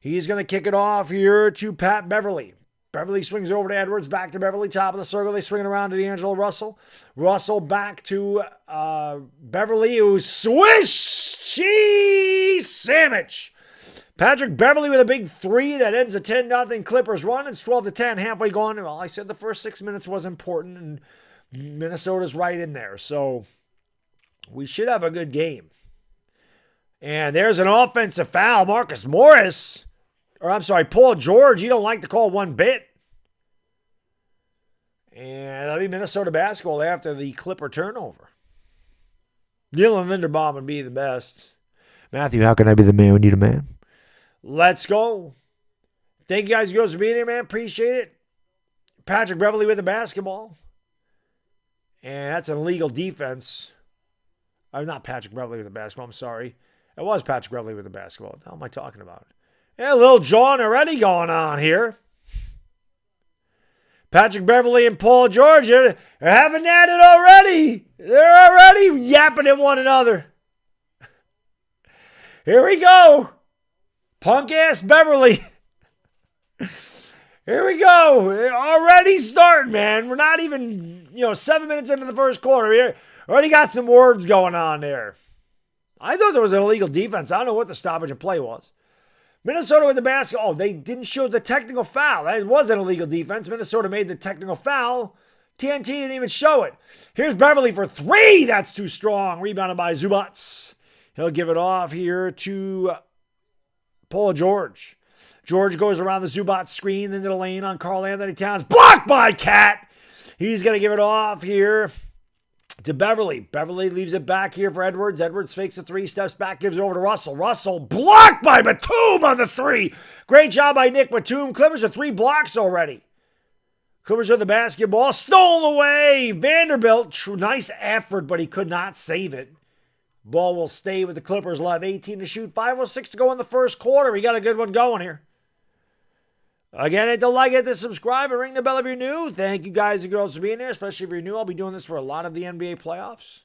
He's going to kick it off here to Pat Beverly. Beverly swings over to Edwards, back to Beverly, top of the circle. They swing it around to D'Angelo Russell. Russell back to Beverly, who swish cheese sandwich. Patrick Beverly with a big 3 that ends a 10-0 Clippers run. It's 12-10, halfway gone. Well, I said the first 6 minutes was important, and Minnesota's right in there. So we should have a good game. And there's an offensive foul. Paul George, you don't like to call one bit. And that'll be Minnesota basketball after the Clipper turnover. Dylan Linderbaum would be the best. Matthew, how can I be the man when you need a man? Let's go. Thank you guys and girls for being here, man. Appreciate it. Patrick Beverley with the basketball. And that's an illegal defense. I'm not Patrick Beverley with the basketball. I'm sorry. It was Patrick Beverley with the basketball. What the hell am I talking about? Yeah, a little John already going on here. Patrick Beverley and Paul George are having at it already. They're already yapping at one another. Here we go. Punk-ass Beverley. Here we go. They're already starting, man. We're not even, 7 minutes into the first quarter here. Already got some words going on there. I thought there was an illegal defense. I don't know what the stoppage of play was. Minnesota with the basketball. Oh, they didn't show the technical foul. That was an illegal defense. Minnesota made the technical foul. TNT didn't even show it. Here's Beverley for three. That's too strong. Rebounded by Zubats. He'll give it off here to Paul George. George goes around the Zubats screen into the lane on Karl Anthony Towns. Blocked by Cat. He's going to give it off here to Beverley. Beverley leaves it back here for Edwards. Edwards fakes a three, steps back, gives it over to Russell. Russell blocked by Batum on the three. Great job by Nick Batum. Clippers are 3 blocks already. Clippers with the basketball. Stolen away. Vanderbilt. Nice effort, but he could not save it. Ball will stay with the Clippers. We'll have 18 to shoot. 5:06 to go in the first quarter. We got a good one going here. Again, hit the like, hit the subscribe, and ring the bell if you're new. Thank you guys and girls for being here, especially if you're new. I'll be doing this for a lot of the NBA playoffs.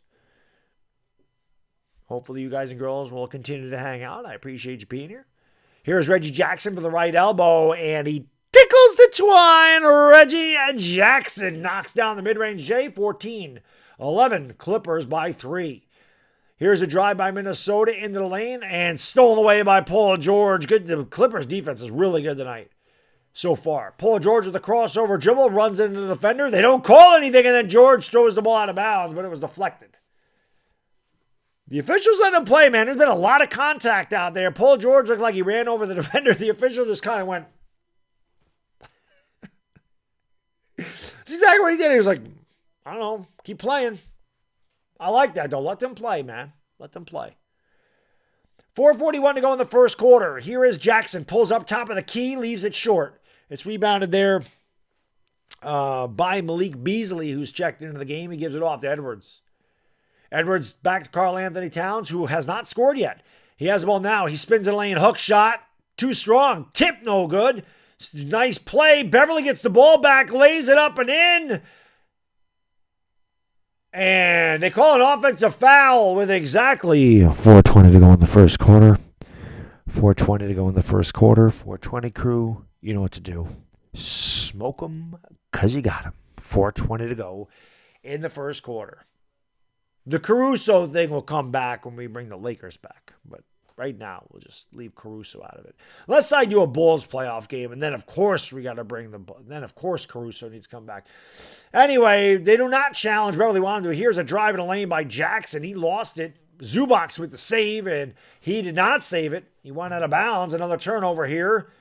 Hopefully you guys and girls will continue to hang out. I appreciate you being here. Here's Reggie Jackson for the right elbow, and he tickles the twine. Reggie Jackson knocks down the mid-range J. 14-11, Clippers by 3. Here's a drive by Minnesota into the lane, and stolen away by Paul George. Good. The Clippers defense is really good tonight so far. Paul George with the crossover dribble, runs into the defender. They don't call anything, and then George throws the ball out of bounds, but it was deflected. The officials let him play, man. There's been a lot of contact out there. Paul George looked like he ran over the defender. The official just kind of went. That's exactly what he did. He was like, I don't know, keep playing. I like that, though. Let them play, man. Let them play. 4:41 to go in the first quarter. Here is Jackson. Pulls up top of the key, leaves it short. It's rebounded there by Malik Beasley, who's checked into the game. He gives it off to Edwards. Edwards back to Karl Anthony Towns, who has not scored yet. He has the ball now. He spins the lane. Hook shot. Too strong. Tip no good. Nice play. Beverley gets the ball back, lays it up and in. And they call an offensive foul with exactly 4:20 to go in the first quarter. 4:20 to go in the first quarter. 4:20 crew, you know what to do. Smoke them because you got them. 4:20 to go in the first quarter. The Caruso thing will come back when we bring the Lakers back. But right now, we'll just leave Caruso out of it. Unless I do a Bulls playoff game, and then, of course, we got to bring the... Then, of course, Caruso needs to come back. Anyway, they do not challenge Beverly wanted to. Here's a drive in the lane by Jackson. He lost it. Zubac with the save, and he did not save it. He went out of bounds. Another turnover here.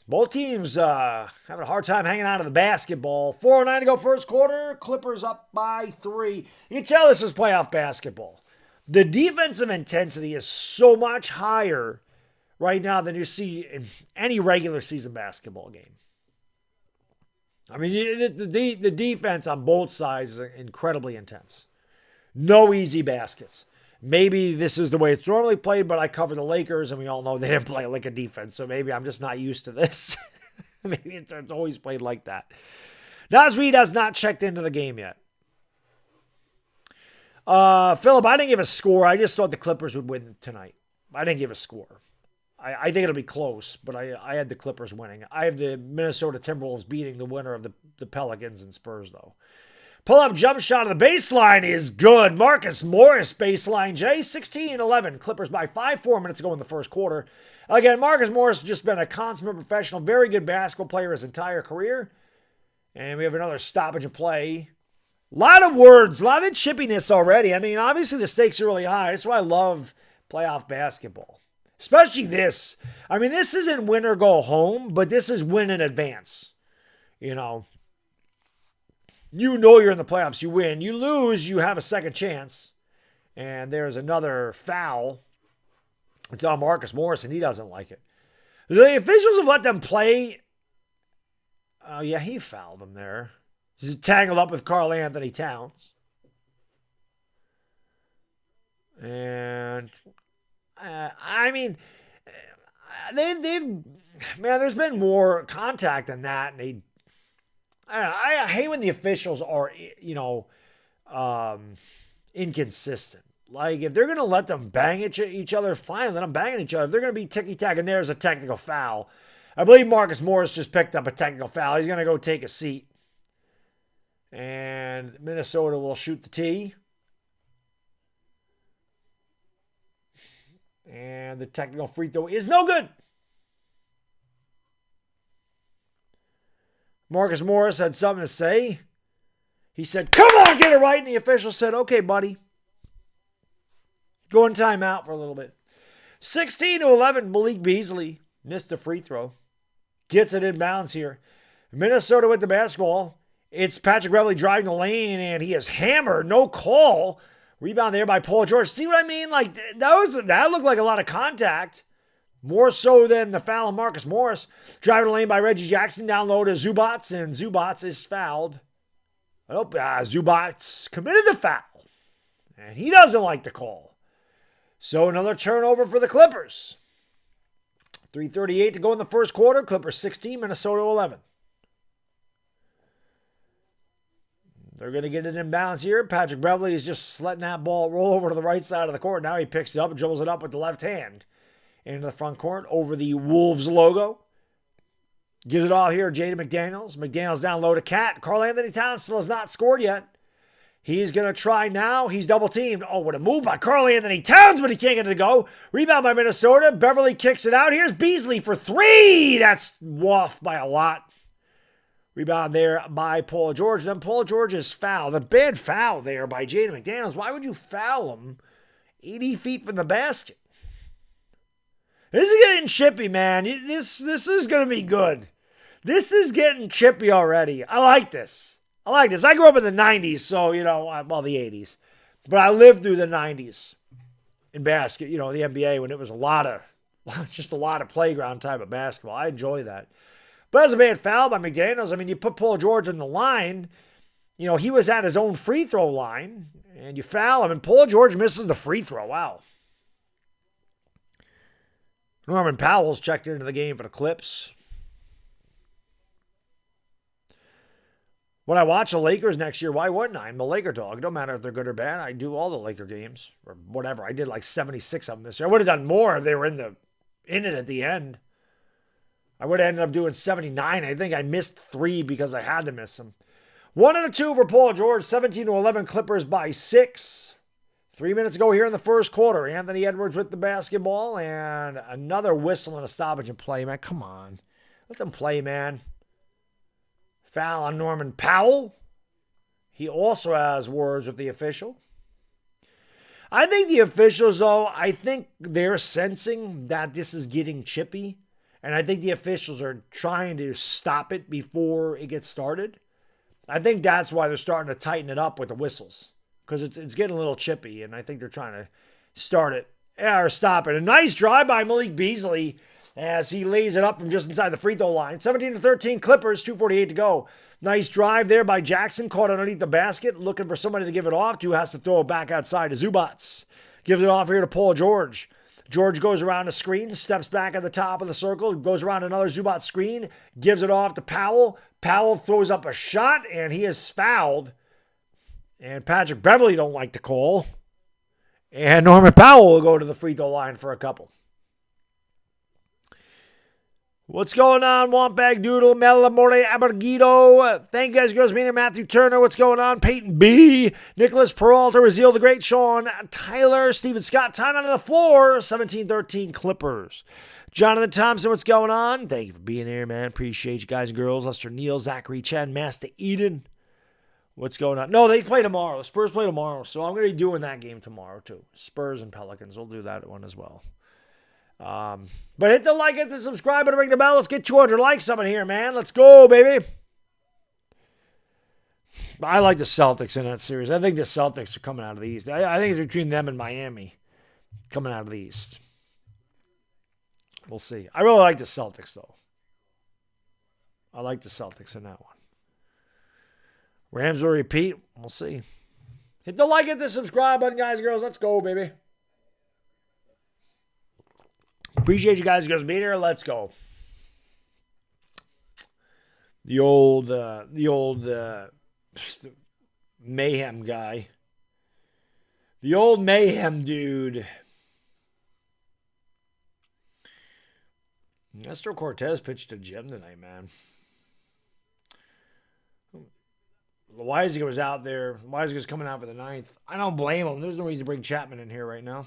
Both teams having a hard time hanging out of the basketball. 4:09 to go first quarter. Clippers up by 3. You can tell this is playoff basketball. The defensive intensity is so much higher right now than you see in any regular season basketball game. I mean, the defense on both sides is incredibly intense. No easy baskets. Maybe this is the way it's normally played, but I cover the Lakers, and we all know they didn't play like a defense, so maybe I'm just not used to this. Maybe it's always played like that. Naz Reid has not checked into the game yet. Philip, I didn't give a score. I just thought the Clippers would win tonight. I didn't give a score. I think it'll be close, but I had the Clippers winning. I have the Minnesota Timberwolves beating the winner of the Pelicans and Spurs, though. Pull-up jump shot of the baseline is good. Marcus Morris baseline, Jay, 16-11. Clippers by 5, 4 minutes ago in the first quarter. Again, Marcus Morris has just been a consummate professional, very good basketball player his entire career. And we have another stoppage of play. A lot of words, a lot of chippiness already. I mean, obviously the stakes are really high. That's why I love playoff basketball. Especially this. I mean, this isn't win or go home, but this is win in advance. You know. You know you're in the playoffs. You win. You lose, you have a second chance. And there's another foul. It's on Marcus Morris, and he doesn't like it. The officials have let them play. Oh, yeah, he fouled him there. He's tangled up with Karl Anthony Towns. And, I mean, man, there's been more contact than that. And I hate when the officials are, inconsistent. Like, if they're going to let them bang at each other, fine, let them bang at each other. If they're going to be ticky-tack and there's a technical foul, I believe Marcus Morris just picked up a technical foul. He's going to go take a seat. And Minnesota will shoot the tee. And the technical free throw is no good. Marcus Morris had something to say. He said, "Come on, get it right." And the official said, "Okay, buddy. Go in timeout for a little bit." 16-11, Malik Beasley missed a free throw. Gets it in bounds here. Minnesota with the basketball. It's Patrick Beverley driving the lane, and he is hammered. No call. Rebound there by Paul George. See what I mean? Like, that looked like a lot of contact. More so than the foul on Marcus Morris. Driving the lane by Reggie Jackson. Down low to Zubats, and Zubats is fouled. I hope Zubats committed the foul. And he doesn't like the call. So another turnover for the Clippers. 3:38 to go in the first quarter. Clippers 16, Minnesota 11. They're going to get it in bounds here. Patrick Beverley is just letting that ball roll over to the right side of the court. Now he picks it up and dribbles it up with the left hand into the front court over the Wolves logo. Gives it all here, Jaden McDaniels. McDaniels down low to Cat. Karl Anthony Towns still has not scored yet. He's going to try now. He's double teamed. Oh, what a move by Karl Anthony Towns, but he can't get it to go. Rebound by Minnesota. Beverley kicks it out. Here's Beasley for three. That's off by a lot. Rebound there by Paul George. Then Paul George's foul. The bad foul there by Jaden McDaniels. Why would you foul him 80 feet from the basket? This is getting chippy, man. This is going to be good. This is getting chippy already. I like this. I grew up in the 90s, so, the 80s. But I lived through the 90s in basket, the NBA, when it was a lot of playground type of basketball. I enjoy that. But that's a bad foul by McDaniels. I mean, you put Paul George on the line. He was at his own free throw line, and you foul him, and Paul George misses the free throw. Wow. Norman Powell's checked into the game for the Clips. When I watch the Lakers next year, why wouldn't I? I'm a LakerDog. It don't matter if they're good or bad. I do all the Laker games or whatever. I did like 76 of them this year. I would have done more if they were in it at the end. I would have ended up doing 79. I think I missed 3 because I had to miss them. 1 and a 2 for Paul George. 17-11 Clippers by 6. 3 minutes ago here in the first quarter. Anthony Edwards with the basketball and another whistle and a stoppage and play, man. Come on. Let them play, man. Foul on Norman Powell. He also has words with the official. I think the officials, though, I think they're sensing that this is getting chippy. And I think the officials are trying to stop it before it gets started. I think that's why they're starting to tighten it up with the whistles. Because it's getting a little chippy, and I think they're trying to start it or stop it. A nice drive by Malik Beasley as he lays it up from just inside the free throw line. 17-13 Clippers, 2:48 to go. Nice drive there by Jackson, caught underneath the basket, looking for somebody to give it off to, has to throw it back outside to Zubats. Gives it off here to Paul George. George goes around the screen, steps back at the top of the circle, goes around another Zubats screen, gives it off to Powell. Powell throws up a shot, and he is fouled. And Patrick Beverley don't like the call. And Norman Powell will go to the free throw line for a couple. What's going on, Wampag Doodle, Melamore Abergido? Thank you guys, girls, meeting Matthew Turner. What's going on? Peyton B. Nicholas Peralta, Raziel the Great, Sean Tyler, Stephen Scott. Time out of the floor. 17-13 Clippers. Jonathan Thompson, what's going on? Thank you for being here, man. Appreciate you guys and girls. Lester Neal, Zachary Chen, Master Eden. What's going on? No, they play tomorrow. The Spurs play tomorrow, so I'm going to be doing that game tomorrow, too. Spurs and Pelicans. We'll do that one as well. But hit the like, hit the subscribe, and ring the bell. Let's get 200 likes up in here, man. Let's go, baby. I like the Celtics in that series. I think the Celtics are coming out of the East. I think it's between them and Miami coming out of the East. We'll see. I really like the Celtics, though. I like the Celtics in that one. Rams will repeat. We'll see. Hit the like, hit the subscribe button, guys and girls. Let's go, baby. Appreciate you guys being here. Let's go. The old mayhem guy. The old mayhem dude. Nestor Cortez pitched a gem tonight, man. Loizaga was out there. Loizaga's coming out for the ninth. I don't blame him. There's no reason to bring Chapman in here right now.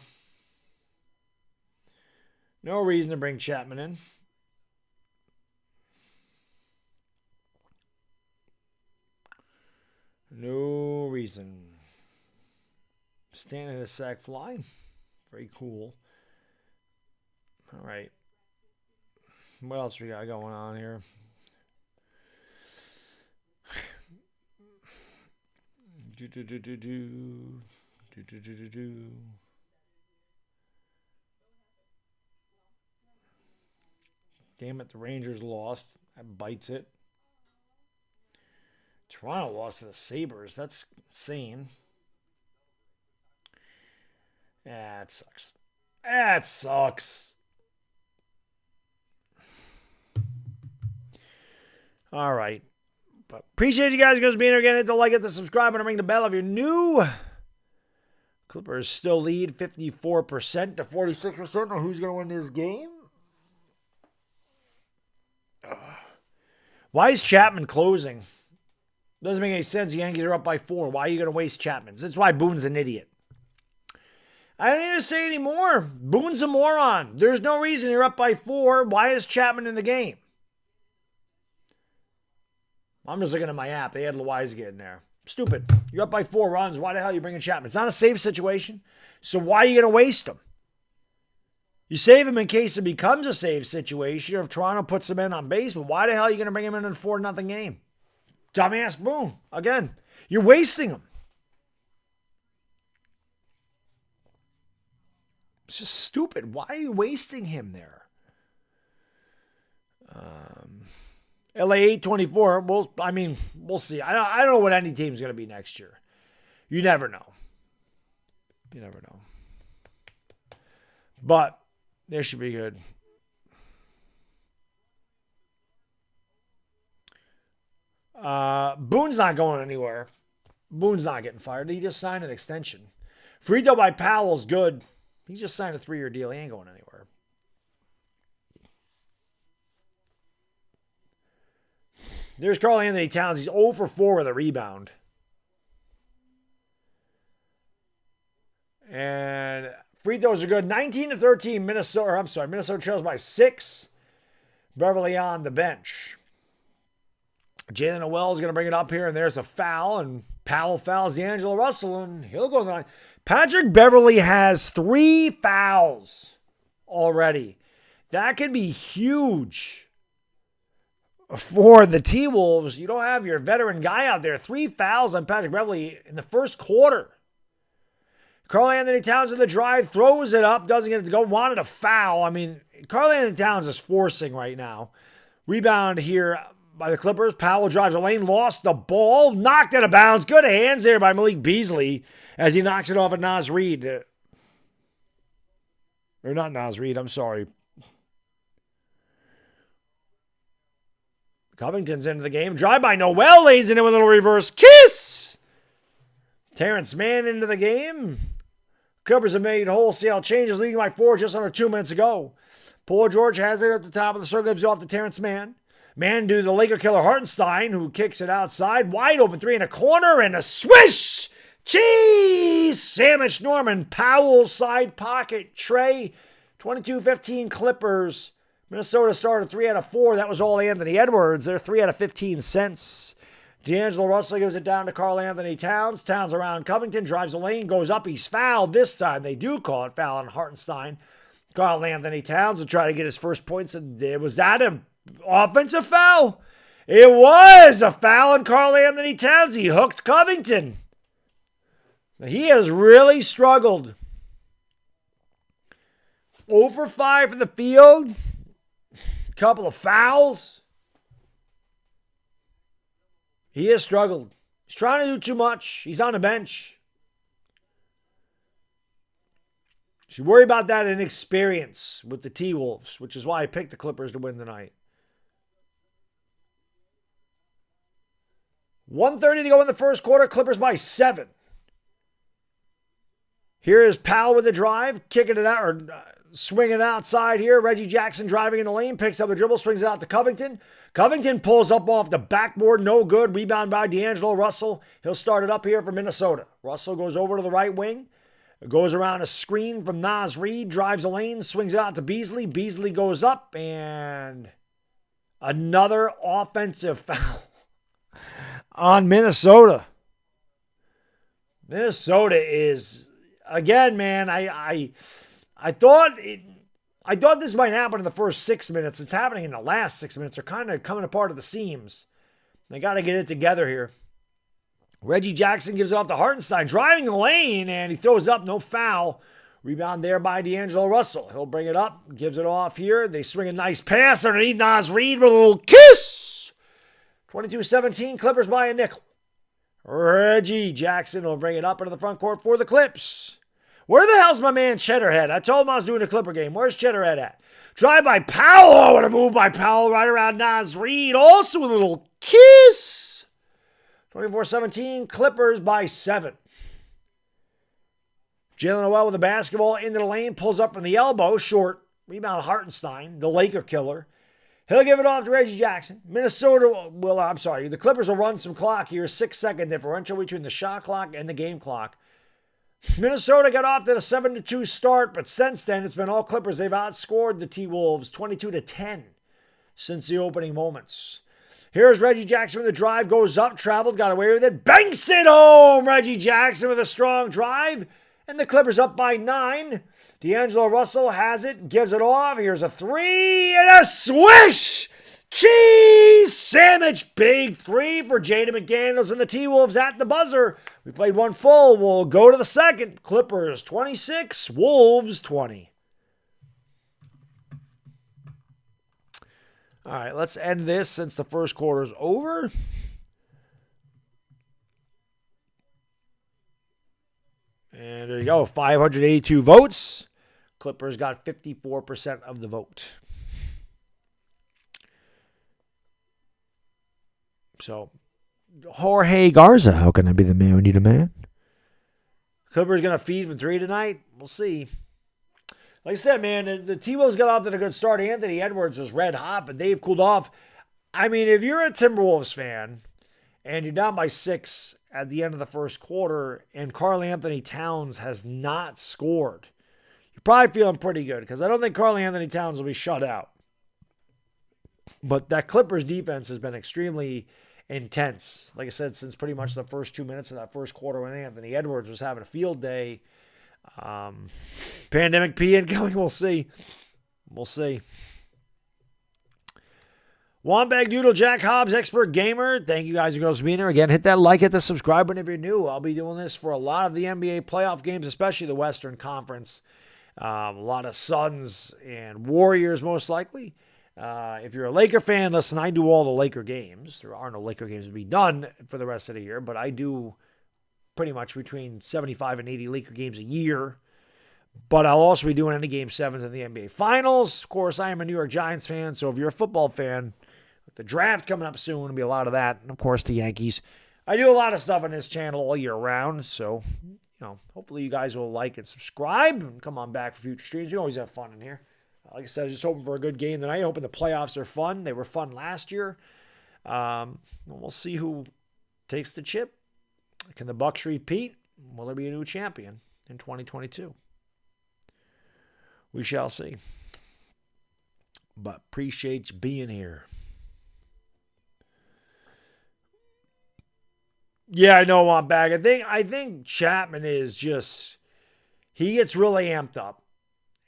No reason to bring Chapman in. No reason. Standing in a sack fly. Very cool. All right. What else we got going on here? Damn it, the Rangers lost. That bites it. Toronto lost to the Sabres. That's insane. That sucks. That sucks. All right. But appreciate you guys being here again. Hit the like, hit the subscribe, and ring the bell if you're new. Clippers still lead 54% to 46% on who's going to win this game. Why is Chapman closing? Doesn't make any sense. The Yankees are up by 4. Why are you going to waste Chapman? That's why Boone's an idiot. I don't need to say anymore. Boone's a moron. There's no reason you're up by 4. Why is Chapman in the game? I'm just looking at my app. They had Loizaga in there. Stupid. You're up by 4 runs. Why the hell are you bringing Chapman? It's not a safe situation. So why are you going to waste him? You save him in case it becomes a safe situation or if Toronto puts him in on base, but why the hell are you going to bring him in a 4-0 game? Dumbass Boone. Again, you're wasting him. It's just stupid. Why are you wasting him there? LA 824. We'll see. I don't know what any team's going to be next year. You never know. You never know. But they should be good. Boone's not going anywhere. Boone's not getting fired. He just signed an extension. Free throw by Powell's good. He just signed a 3-year deal. He ain't going anywhere. There's Karl-Anthony Towns. He's 0 for 4 with a rebound. And free throws are good. 19-13 Minnesota. Minnesota trails by 6. Beverly on the bench. Jalen Noel is going to bring it up here, and there's a foul, and Powell fouls D'Angelo Russell, and he'll go on. Patrick Beverly has 3 fouls already. That could be huge for the T-Wolves. You don't have your veteran guy out there. 3 fouls on Patrick Beverly in the first quarter. Karl-Anthony Towns in the drive, throws it up, doesn't get it to go, wanted a foul. Karl-Anthony Towns is forcing right now. Rebound here by the Clippers. Powell drives the lane, lost the ball, knocked it out of bounds. Good hands there by Malik Beasley as he knocks it off at Naz Reid. Or not Naz Reid, I'm sorry. Covington's into the game. Drive by Noel, lays in it with a little reverse kiss. Terrence Mann into the game. Clippers have made wholesale changes, leading by 4 just under 2 minutes ago. Paul George has it at the top of the circle, gives it off to Terrence Mann. Mann to the Laker killer Hartenstein, who kicks it outside. Wide open 3 in a corner, and a swish! Cheese! Sandwich Norman. Powell side pocket. Trey. 22-15 Clippers. Minnesota started 3 out of 4. That was all Anthony Edwards. They're 3 out of 15 cents. D'Angelo Russell gives it down to Karl-Anthony Towns. Towns around Covington, drives the lane, goes up. He's fouled this time. They do call it foul on Hartenstein. Karl-Anthony Towns will try to get his first points. Was that an offensive foul? It was a foul on Karl-Anthony Towns. He hooked Covington. He has really struggled. 0 for 5 from the field. Couple of fouls. He has struggled. He's trying to do too much. He's on the bench. Should worry about that inexperience with the T-Wolves, which is why I picked the Clippers to win tonight. 1:30 to go in the first quarter. Clippers by 7. Here is Powell with the drive, kicking it out, or swinging it outside here. Reggie Jackson driving in the lane, picks up the dribble, swings it out to Covington. Covington pulls up off the backboard, no good. Rebound by D'Angelo Russell. He'll start it up here for Minnesota. Russell goes over to the right wing. Goes around a screen from Naz Reid, drives the lane, swings it out to Beasley. Beasley goes up, and another offensive foul on Minnesota. Minnesota is, again, man, I thought this might happen in the first 6 minutes. It's happening in the last 6 minutes. They're kind of coming apart at the seams. They got to get it together here. Reggie Jackson gives it off to Hartenstein, driving the lane, and he throws up, no foul. Rebound there by D'Angelo Russell. He'll bring it up, gives it off here. They swing a nice pass underneath Naz Reid with a little kiss. 22-17, Clippers by a nickel. Reggie Jackson will bring it up into the front court for the Clips. Where the hell's my man Cheddarhead? I told him I was doing a Clipper game. Where's Cheddarhead at? Drive by Powell. Oh, what a move by Powell right around Naz Reid. Also with a little kiss. 24-17, Clippers by 7. Jalen Noel with the basketball into the lane, pulls up from the elbow, short. Rebound Hartenstein, the Laker killer. He'll give it off to Reggie Jackson. The Clippers will run some clock here. 6-second differential between the shot clock and the game clock. Minnesota got off to the 7-2 start, but since then it's been all Clippers. They've outscored the T-Wolves 22-10 since the opening moments. Here's Reggie Jackson with the drive, goes up, traveled, got away with it, banks it home! Reggie Jackson with a strong drive, and the Clippers up by 9. D'Angelo Russell has it, gives it off. Here's a 3 and a swish! Cheese sandwich, big 3 for Jaden McDaniels and the T-Wolves at the buzzer. We played one full. We'll go to the second. Clippers 26, Wolves 20. All right, let's end this since the first quarter's over. And there you go, 582 votes. Clippers got 54% of the vote. So, Jorge Garza, how can I be the man when you need a man? Clippers going to feed from 3 tonight? We'll see. Like I said, man, the T-Wolves got off to a good start. Anthony Edwards was red hot, but they've cooled off. I mean, if you're a Timberwolves fan and you're down by 6 at the end of the first quarter and Karl-Anthony Towns has not scored, you're probably feeling pretty good because I don't think Karl-Anthony Towns will be shut out. But that Clippers defense has been extremely intense. Like I said, since pretty much the first 2 minutes of that first quarter when Anthony Edwards was having a field day. Pandemic P incoming, we'll see. We'll see. Wambag Doodle, Jack Hobbs, Expert Gamer. Thank you guys and girls for being here. Again, hit that like, hit the subscribe button if you're new. I'll be doing this for a lot of the NBA playoff games, especially the Western Conference. A lot of Suns and Warriors, most likely. If you're a Laker fan, listen, I do all the Laker games. There are no Laker games to be done for the rest of the year, but I do pretty much between 75 and 80 Laker games a year. But I'll also be doing any Game 7s in the NBA Finals. Of course, I am a New York Giants fan, so if you're a football fan, with the draft coming up soon, there'll be a lot of that. And, of course, the Yankees. I do a lot of stuff on this channel all year round, so, hopefully you guys will like and subscribe and come on back for future streams. We always have fun in here. Like I said, just hoping for a good game tonight. Hoping the playoffs are fun. They were fun last year. We'll see who takes the chip. Can the Bucks repeat? Will there be a new champion in 2022? We shall see. But appreciate you being here. Yeah, I know I'm back. I think Chapman is just, he gets really amped up.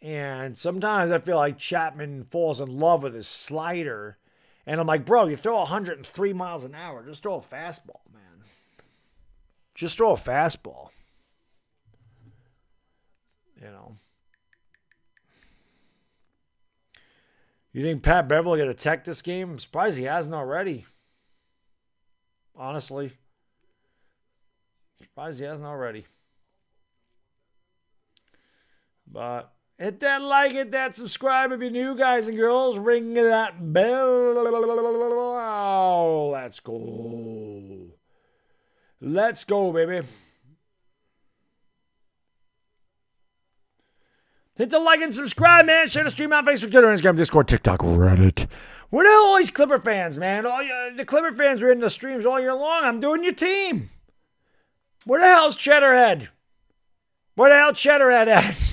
And sometimes I feel like Chapman falls in love with his slider And I'm like, bro, you throw 103 miles an hour. Just throw a fastball, man. Just throw a fastball. You know. You think Pat Beverly going to tech this game? I'm surprised he hasn't already. Honestly. Surprised he hasn't already. But hit that like, hit that subscribe if you're new, guys and girls. Ring that bell. Oh, let's go. Let's go, baby. Hit the like and subscribe, man. Share the stream on Facebook, Twitter, Instagram, Discord, TikTok, Reddit. Where the hell are all these Clipper fans, man? The Clipper fans are in the streams all year long. I'm doing your team. Where the hell's Cheddarhead? Where the hell Cheddarhead at?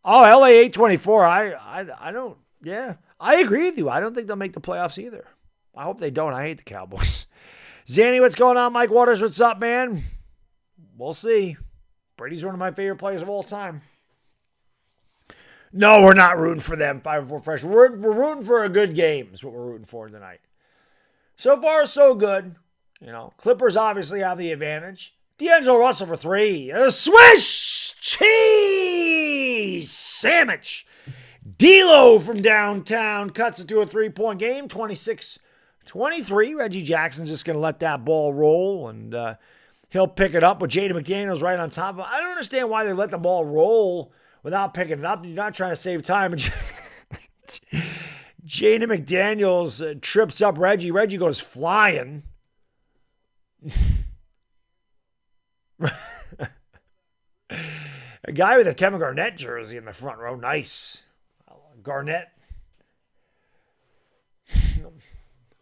LA 824. I don't. Yeah, I agree with you. I don't think they'll make the playoffs either. I hope they don't. I hate the Cowboys. Zanny, what's going on? Mike Waters, what's up, man? We'll see. Brady's one of my favorite players of all time. No, we're not rooting for them. 5-4 fresh. We're rooting for a good game is what we're rooting for tonight. So far, so good. You know, Clippers obviously have the advantage. D'Angelo Russell for 3. A Swiss cheese sandwich. D'Lo from downtown cuts it to a 3-point game. 26-23. Reggie Jackson's just going to let that ball roll, and he'll pick it up with Jaden McDaniels right on top of it. I don't understand why they let the ball roll without picking it up. You're not trying to save time. Jaden McDaniels trips up Reggie. Reggie goes flying. A guy with a Kevin Garnett jersey in the front row. Nice. Garnett.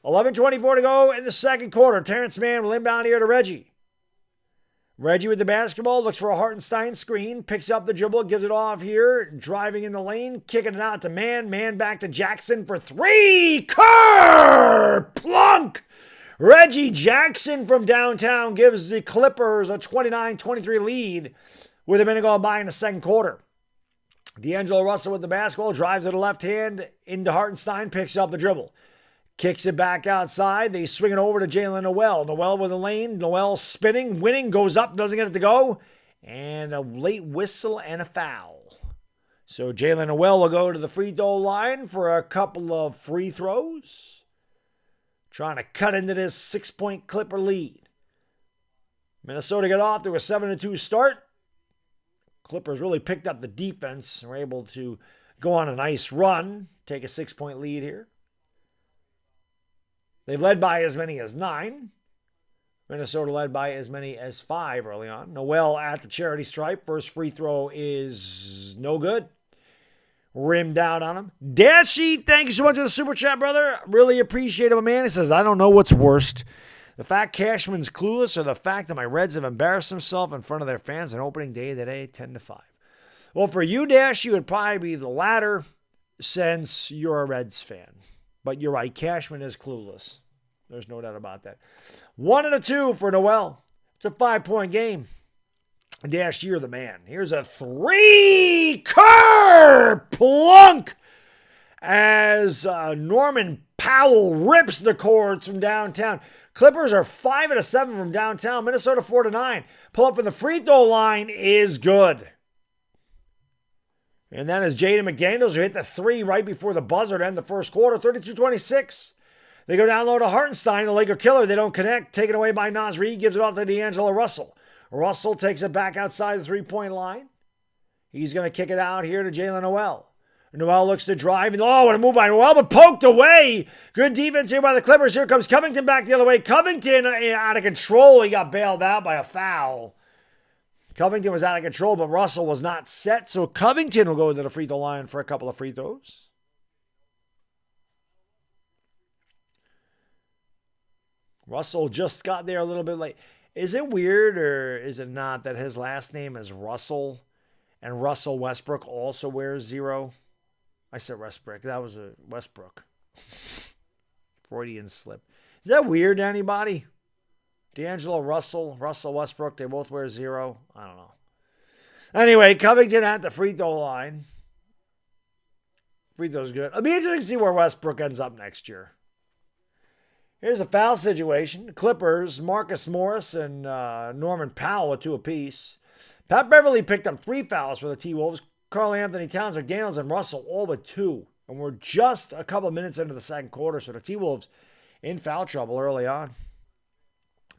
11:24 to go in the second quarter. Terrence Mann will inbound here to Reggie. Reggie with the basketball, looks for a Hartenstein screen, picks up the dribble, gives it off here, driving in the lane, kicking it out to Mann. Mann back to Jackson for 3. Plunk! Reggie Jackson from downtown gives the Clippers a 29-23 lead with a minute gone by in the second quarter. D'Angelo Russell with the basketball, drives to the left hand into Hartenstein, picks up the dribble. Kicks it back outside. They swing it over to Jalen Noel. Noel with the lane. Noel spinning, winning, goes up, doesn't get it to go. And a late whistle and a foul. So Jalen Noel will go to the free throw line for a couple of free throws. Trying to cut into this 6-point Clipper lead. Minnesota get off to a 7-2 start. Clippers really picked up the defense and were able to go on a nice run. Take a 6-point lead here. They've led by as many as 9. Minnesota led by as many as 5 early on. Noel at the charity stripe. First free throw is no good. Rimmed out on him. Dashy, thank you so much for the super chat, brother. Really appreciate it, my man. He says, I don't know what's worst. The fact Cashman's clueless or the fact that my Reds have embarrassed themselves in front of their fans on opening day today, 10-5. Well, for you, Dash, you would probably be the latter since you're a Reds fan. But you're right, Cashman is clueless. There's no doubt about that. 1 and a 2 for Noel. It's a 5-point game. Dash, you're the man. Here's a 3 plunk as Norman Powell rips the cords from downtown. Clippers are 5 out of 7 from downtown. Minnesota 4-9. Pull up from the free throw line is good. And that is Jaden McDaniels who hit the 3 right before the buzzer to end the first quarter, 32-26. They go down low to Hartenstein, the Laker killer. They don't connect. Taken away by Naz Reid. Gives it off to D'Angelo Russell. Russell takes it back outside the 3-point line. He's going to kick it out here to Jalen Noel. Noel looks to drive. And what a move by Noel, but poked away. Good defense here by the Clippers. Here comes Covington back the other way. Covington out of control. He got bailed out by a foul. Covington was out of control, but Russell was not set. So Covington will go to the free throw line for a couple of free throws. Russell just got there a little bit late. Is it weird or is it not that his last name is Russell and Russell Westbrook also wears 0? I said Westbrook. That was a Westbrook. Freudian slip. Is that weird to anybody? D'Angelo Russell Westbrook, they both wear 0. I don't know. Anyway, Covington at the free throw line. Free throw's good. It'll be interesting to see where Westbrook ends up next year. Here's a foul situation. Clippers, Marcus Morris and Norman Powell with 2 apiece. Pat Beverly picked up 3 fouls for the T-Wolves. Karl Anthony Towns, McDaniels, and Russell all but 2. And we're just a couple of minutes into the second quarter, so the T-Wolves in foul trouble early on.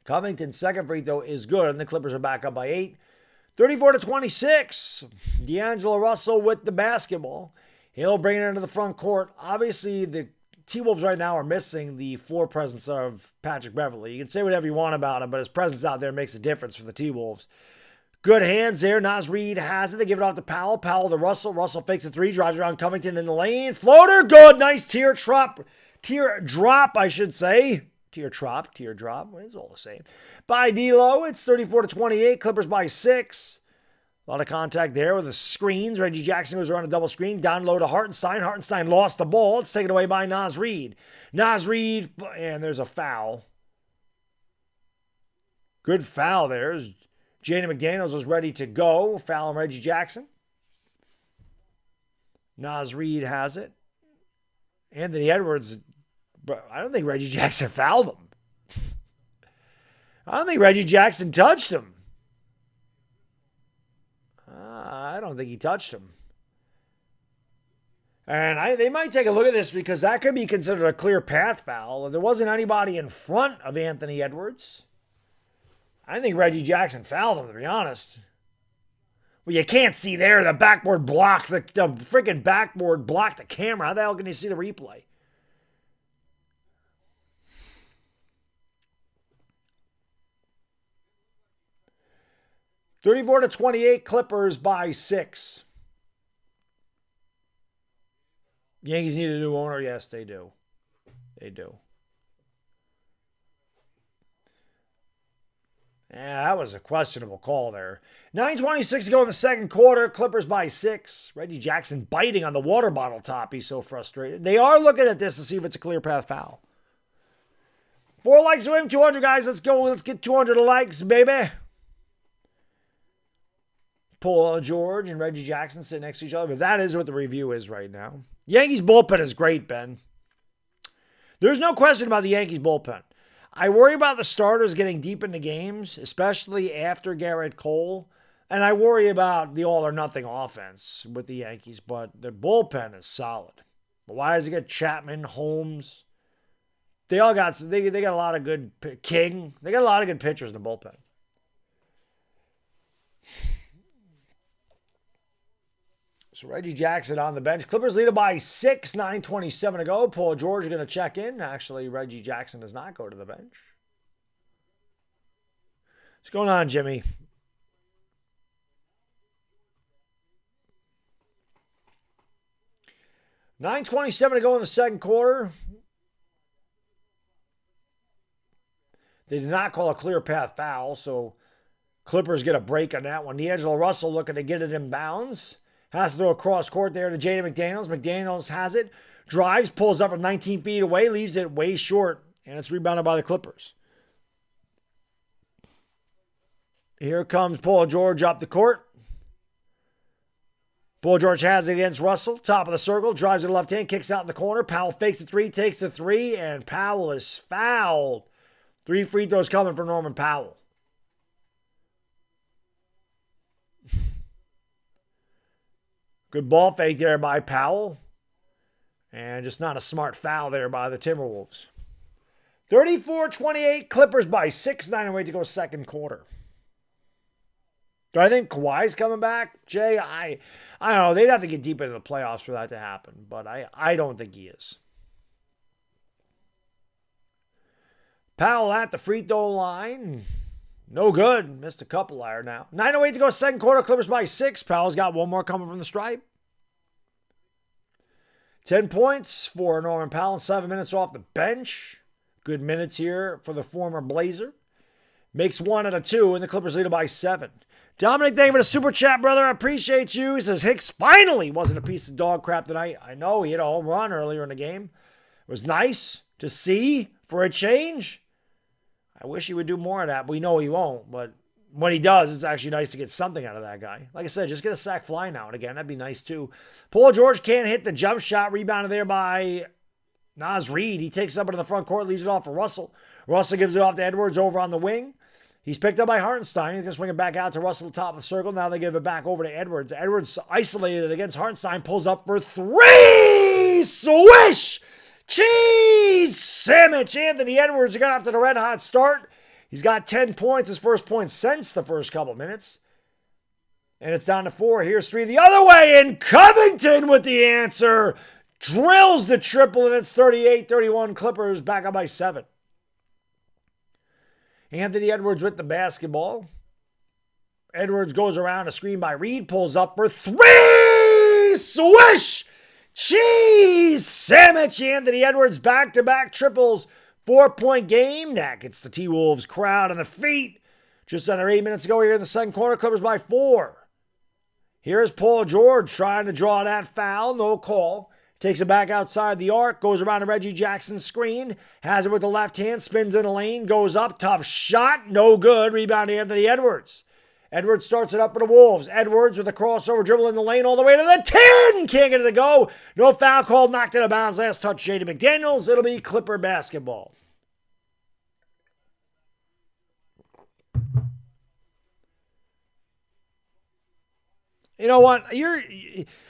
Covington's second free throw is good, and the Clippers are back up by 8. 34-26. D'Angelo Russell with the basketball. He'll bring it into the front court. Obviously, the T-Wolves right now are missing the floor presence of Patrick Beverly. You can say whatever you want about him, but his presence out there makes a difference for the T-Wolves. Good hands there. Naz Reid has it. They give it off to Powell. Powell to Russell. Russell fakes a 3, drives around Covington in the lane. Floater, good. Nice teardrop, I should say. Teardrop. It's all the same. By D'Lo, it's 34-28. Clippers by 6. A lot of contact there with the screens. Reggie Jackson goes around a double screen. Down low to Hartenstein. Hartenstein lost the ball. It's taken away by Naz Reid. Naz Reid, and there's a foul. Good foul there. Jaden McDaniels was ready to go. Foul on Reggie Jackson. Naz Reid has it. Anthony Edwards, I don't think Reggie Jackson fouled him. I don't think Reggie Jackson touched him. I don't think he touched him. And they might take a look at this because that could be considered a clear path foul. There wasn't anybody in front of Anthony Edwards. I think Reggie Jackson fouled him, to be honest. Well, you can't see there. The backboard blocked. The freaking backboard blocked the camera. How the hell can you see the replay? $34-28, Clippers by 6. Yankees need a new owner. Yes, they do. They do. Yeah, that was a questionable call there. 9:26 to go in the second quarter. Clippers by 6. Reggie Jackson biting on the water bottle top. He's so frustrated. They are looking at this to see if it's a clear path foul. 4 likes to him. 200 guys. Let's go. Let's get 200 likes, baby. Paul George and Reggie Jackson sit next to each other. But that is what the review is right now. Yankees bullpen is great, Ben. There's no question about the Yankees bullpen. I worry about the starters getting deep into games, especially after Garrett Cole. And I worry about the all-or-nothing offense with the Yankees. But their bullpen is solid. Why does it get Chapman, Holmes? They got a lot of good King. They got a lot of good pitchers in the bullpen. So Reggie Jackson on the bench. Clippers lead it by 6, 9:27 to go. Paul George is going to check in. Actually, Reggie Jackson does not go to the bench. What's going on, Jimmy? $9:27 to go in the second quarter. They did not call a clear path foul, so Clippers get a break on that one. D'Angelo Russell looking to get it in bounds. Has to throw a cross court there to Jaden McDaniels. McDaniels has it. Drives, pulls up from 19 feet away, leaves it way short, and it's rebounded by the Clippers. Here comes Paul George up the court. Paul George has it against Russell. Top of the circle. Drives to the left hand. Kicks out in the corner. Powell fakes the 3. Takes the 3. And Powell is fouled. 3 free throws coming for Norman Powell. Good ball fake there by Powell. And just not a smart foul there by the Timberwolves. 34-28, Clippers by 6, 9:08 to go second quarter. Do I think Kawhi's coming back? Jay, I don't know. They'd have to get deep into the playoffs for that to happen. But I don't think he is. Powell at the free throw line. No good. Missed a couple there now. 9:08 to go second quarter. Clippers by 6. Powell's got one more coming from the stripe. 10 points for Norman Powell. 7 minutes off the bench. Good minutes here for the former Blazer. Makes 1 out of 2, and the Clippers lead it by 7. Dominic, thank you for the super chat, brother. I appreciate you. He says, Hicks finally wasn't a piece of dog crap tonight. I know he hit a home run earlier in the game. It was nice to see for a change. I wish he would do more of that. We know he won't, but when he does, it's actually nice to get something out of that guy. Like I said, just get a sack fly now and again. That'd be nice too. Paul George can't hit the jump shot. Rebounded there by Naz Reid. He takes it up into the front court, leaves it off for Russell. Russell gives it off to Edwards over on the wing. He's picked up by Hartenstein. He's going to swing it back out to Russell at the top of the circle. Now they give it back over to Edwards. Edwards isolated against Hartenstein. Pulls up for three. Swish! Cheese sandwich. Anthony Edwards got off to the red hot start. He's got 10 points. His first point since the first couple minutes. And it's down to 4. Here's 3 the other way. And Covington with the answer. Drills the triple. And it's 38-31. Clippers back up by 7. Anthony Edwards with the basketball. Edwards goes around a screen by Reed. Pulls up for 3. Swish! Cheese sandwich. Anthony Edwards back-to-back triples. 4-point game. That gets the T-Wolves crowd on the feet. Just under 8 minutes ago here in the second quarter. Clippers by 4. Here's Paul George trying to draw that foul. No call. Takes it back outside the arc. Goes around to Reggie Jackson's screen. Has it with the left hand. Spins in the lane. Goes up. Tough shot. No good. Rebound to Anthony Edwards. Edwards starts it up for the Wolves. Edwards with a crossover dribble in the lane all the way to the 10. Can't get it to go. No foul called. Knocked out of bounds. Last touch, J.D. McDaniels. It'll be Clipper basketball. You know what?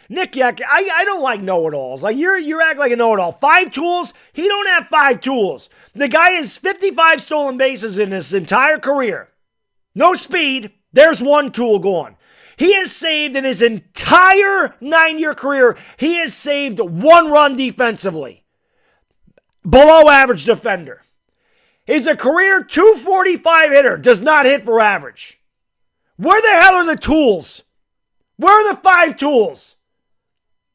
Nick Yak, I don't like know-it-alls. Like you act like a know-it-all. 5 tools? He don't have 5 tools. The guy has 55 stolen bases in his entire career. No speed. There's 1 tool gone. He has saved in his entire 9-year career, he has saved 1 run defensively. Below average defender. He's a career 245 hitter. Does not hit for average. Where the hell are the tools? Where are the 5 tools?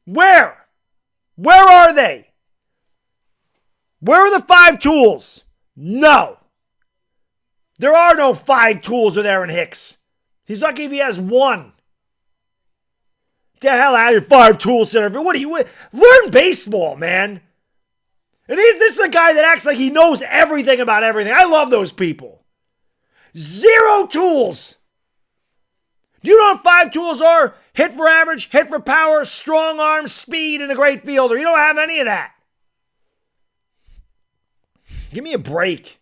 Where? Where are they? Where are the 5 tools? No. There are no 5 tools with Aaron Hicks. He's lucky if he has 1. Get the hell out of your 5 tool center. What do you learn baseball, man? And this is a guy that acts like he knows everything about everything. I love those people. 0 tools. Do you know what 5 tools are? Hit for average, hit for power, strong arm, speed, and a great fielder. You don't have any of that. Give me a break.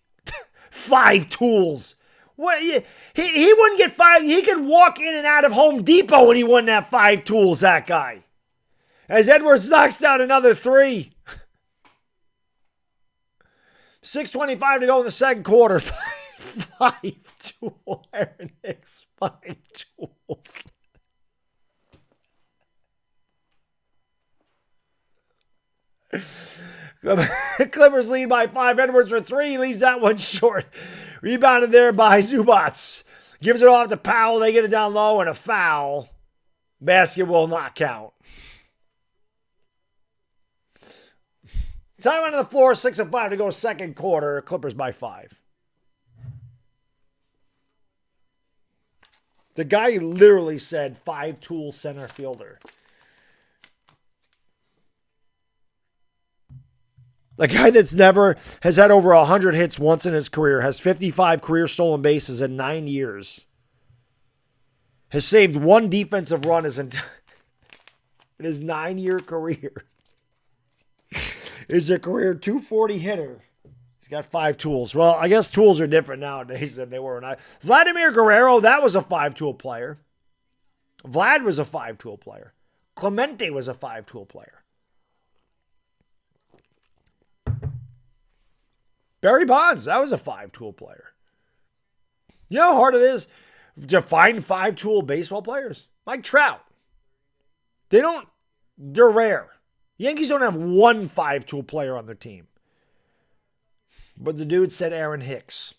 5 tools. What? He wouldn't get 5. He could walk in and out of Home Depot and he wouldn't have 5 tools, that guy. As Edwards knocks down another 3. 6:25 to go in the second quarter. 5 tool Aaron Hicks. 5 tools. Clippers lead by 5. Edwards for 3. Leaves that one short. Rebounded there by Zubats. Gives it off to Powell. They get it down low and a foul. Basket will not count. Time on the floor. 6:05 to go second quarter. Clippers by 5. The guy literally said 5 tool center fielder. The guy that's never has had over 100 hits once in his career, has 55 career stolen bases in 9 years, has saved 1 defensive run in his 9-year career, is a career 240 hitter. He's got 5 tools. Well, I guess tools are different nowadays than they were when Vladimir Guerrero, that was a 5-tool player. Vlad was a 5-tool player. Clemente was a 5-tool player. Barry Bonds, that was a 5-tool player. You know how hard it is to find 5-tool baseball players? Mike Trout. They're rare. Yankees don't have 1 5-tool player on their team. But the dude said Aaron Hicks.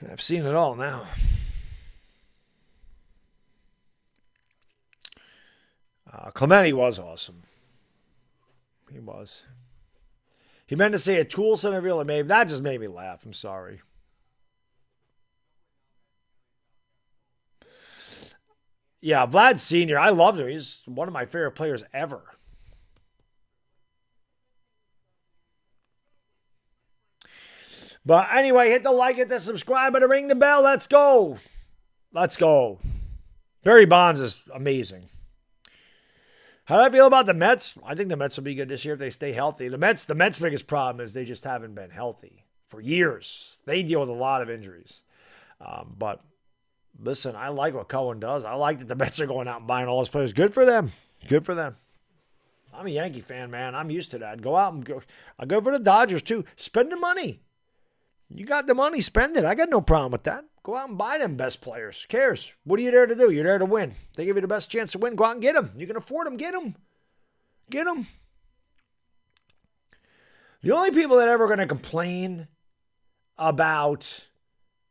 I've seen it all now. Clemente was awesome. He was. He meant to say a tool center fielder. Maybe that just made me laugh. I'm sorry. Yeah, Vlad Sr. I loved him. He's one of my favorite players ever. But anyway, hit the like, hit the subscribe, and ring the bell. Let's go. Let's go. Barry Bonds is amazing. How do I feel about the Mets? I think the Mets will be good this year if they stay healthy. The Mets' biggest problem is they just haven't been healthy for years. They deal with a lot of injuries. But listen, I like what Cohen does. I like that the Mets are going out and buying all those players. Good for them. Good for them. I'm a Yankee fan, man. I'm used to that. Go out and go. I go for the Dodgers too. Spend the money. You got the money, spend it. I got no problem with that. Go out and buy them best players. Who cares? What are you there to do? You're there to win. They give you the best chance to win. Go out and get them. You can afford them. Get them. Get them. The only people that are ever going to complain about,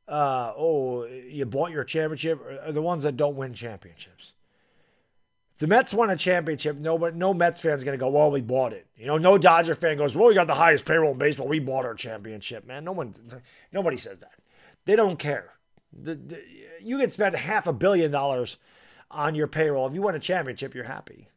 you bought your championship are the ones that don't win championships. If the Mets won a championship, no Mets fan's going to go, well, we bought it. No Dodger fan goes, well, we got the highest payroll in baseball. We bought our championship, man. Nobody says that. They don't care. You can spend $500 million on your payroll. If you win a championship, you're happy.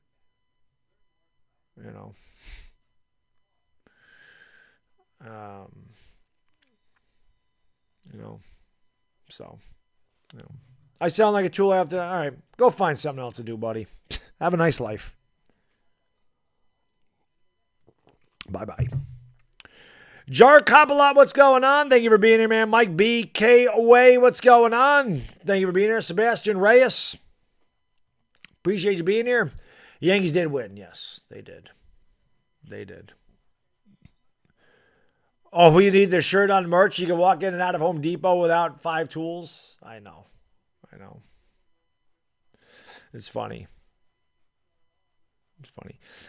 I sound like a tool after that. All right, go find something else to do, buddy. Have a nice life. Bye-bye. Jar Coppola, what's going on? Thank you for being here, man. Mike B. K. Away, what's going on? Thank you for being here. Sebastian Reyes. Appreciate you being here. The Yankees did win. Yes, they did. They did. Oh, we need their shirt on merch. You can walk in and out of Home Depot without 5 tools. I know. It's funny.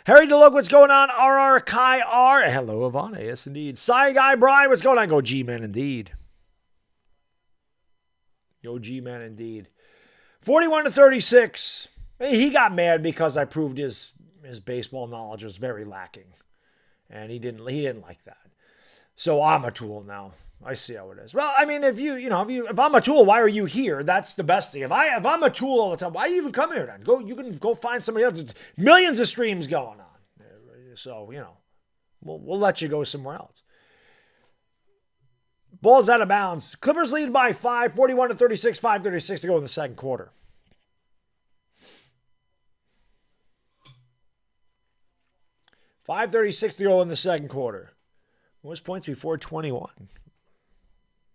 Harry DeLook, what's going on? RR Kai R. Hello, Ivana. Yes, indeed. Cy Guy Brian, what's going on? Go G-Man, indeed. Go G-Man, indeed. 41-36. He got mad because I proved his baseball knowledge was very lacking. And he didn't like that. So I'm a tool now. I see how it is. Well, I mean, if I'm a tool, why are you here? That's the best thing. If I'm a tool all the time, why do you even come here then? You can go find somebody else. There's millions of streams going on. So, we'll let you go somewhere else. Ball's out of bounds. Clippers lead by 5, 41-36, 5:36 to go in the second quarter. $5:36 to go in the second quarter. Most points before 21.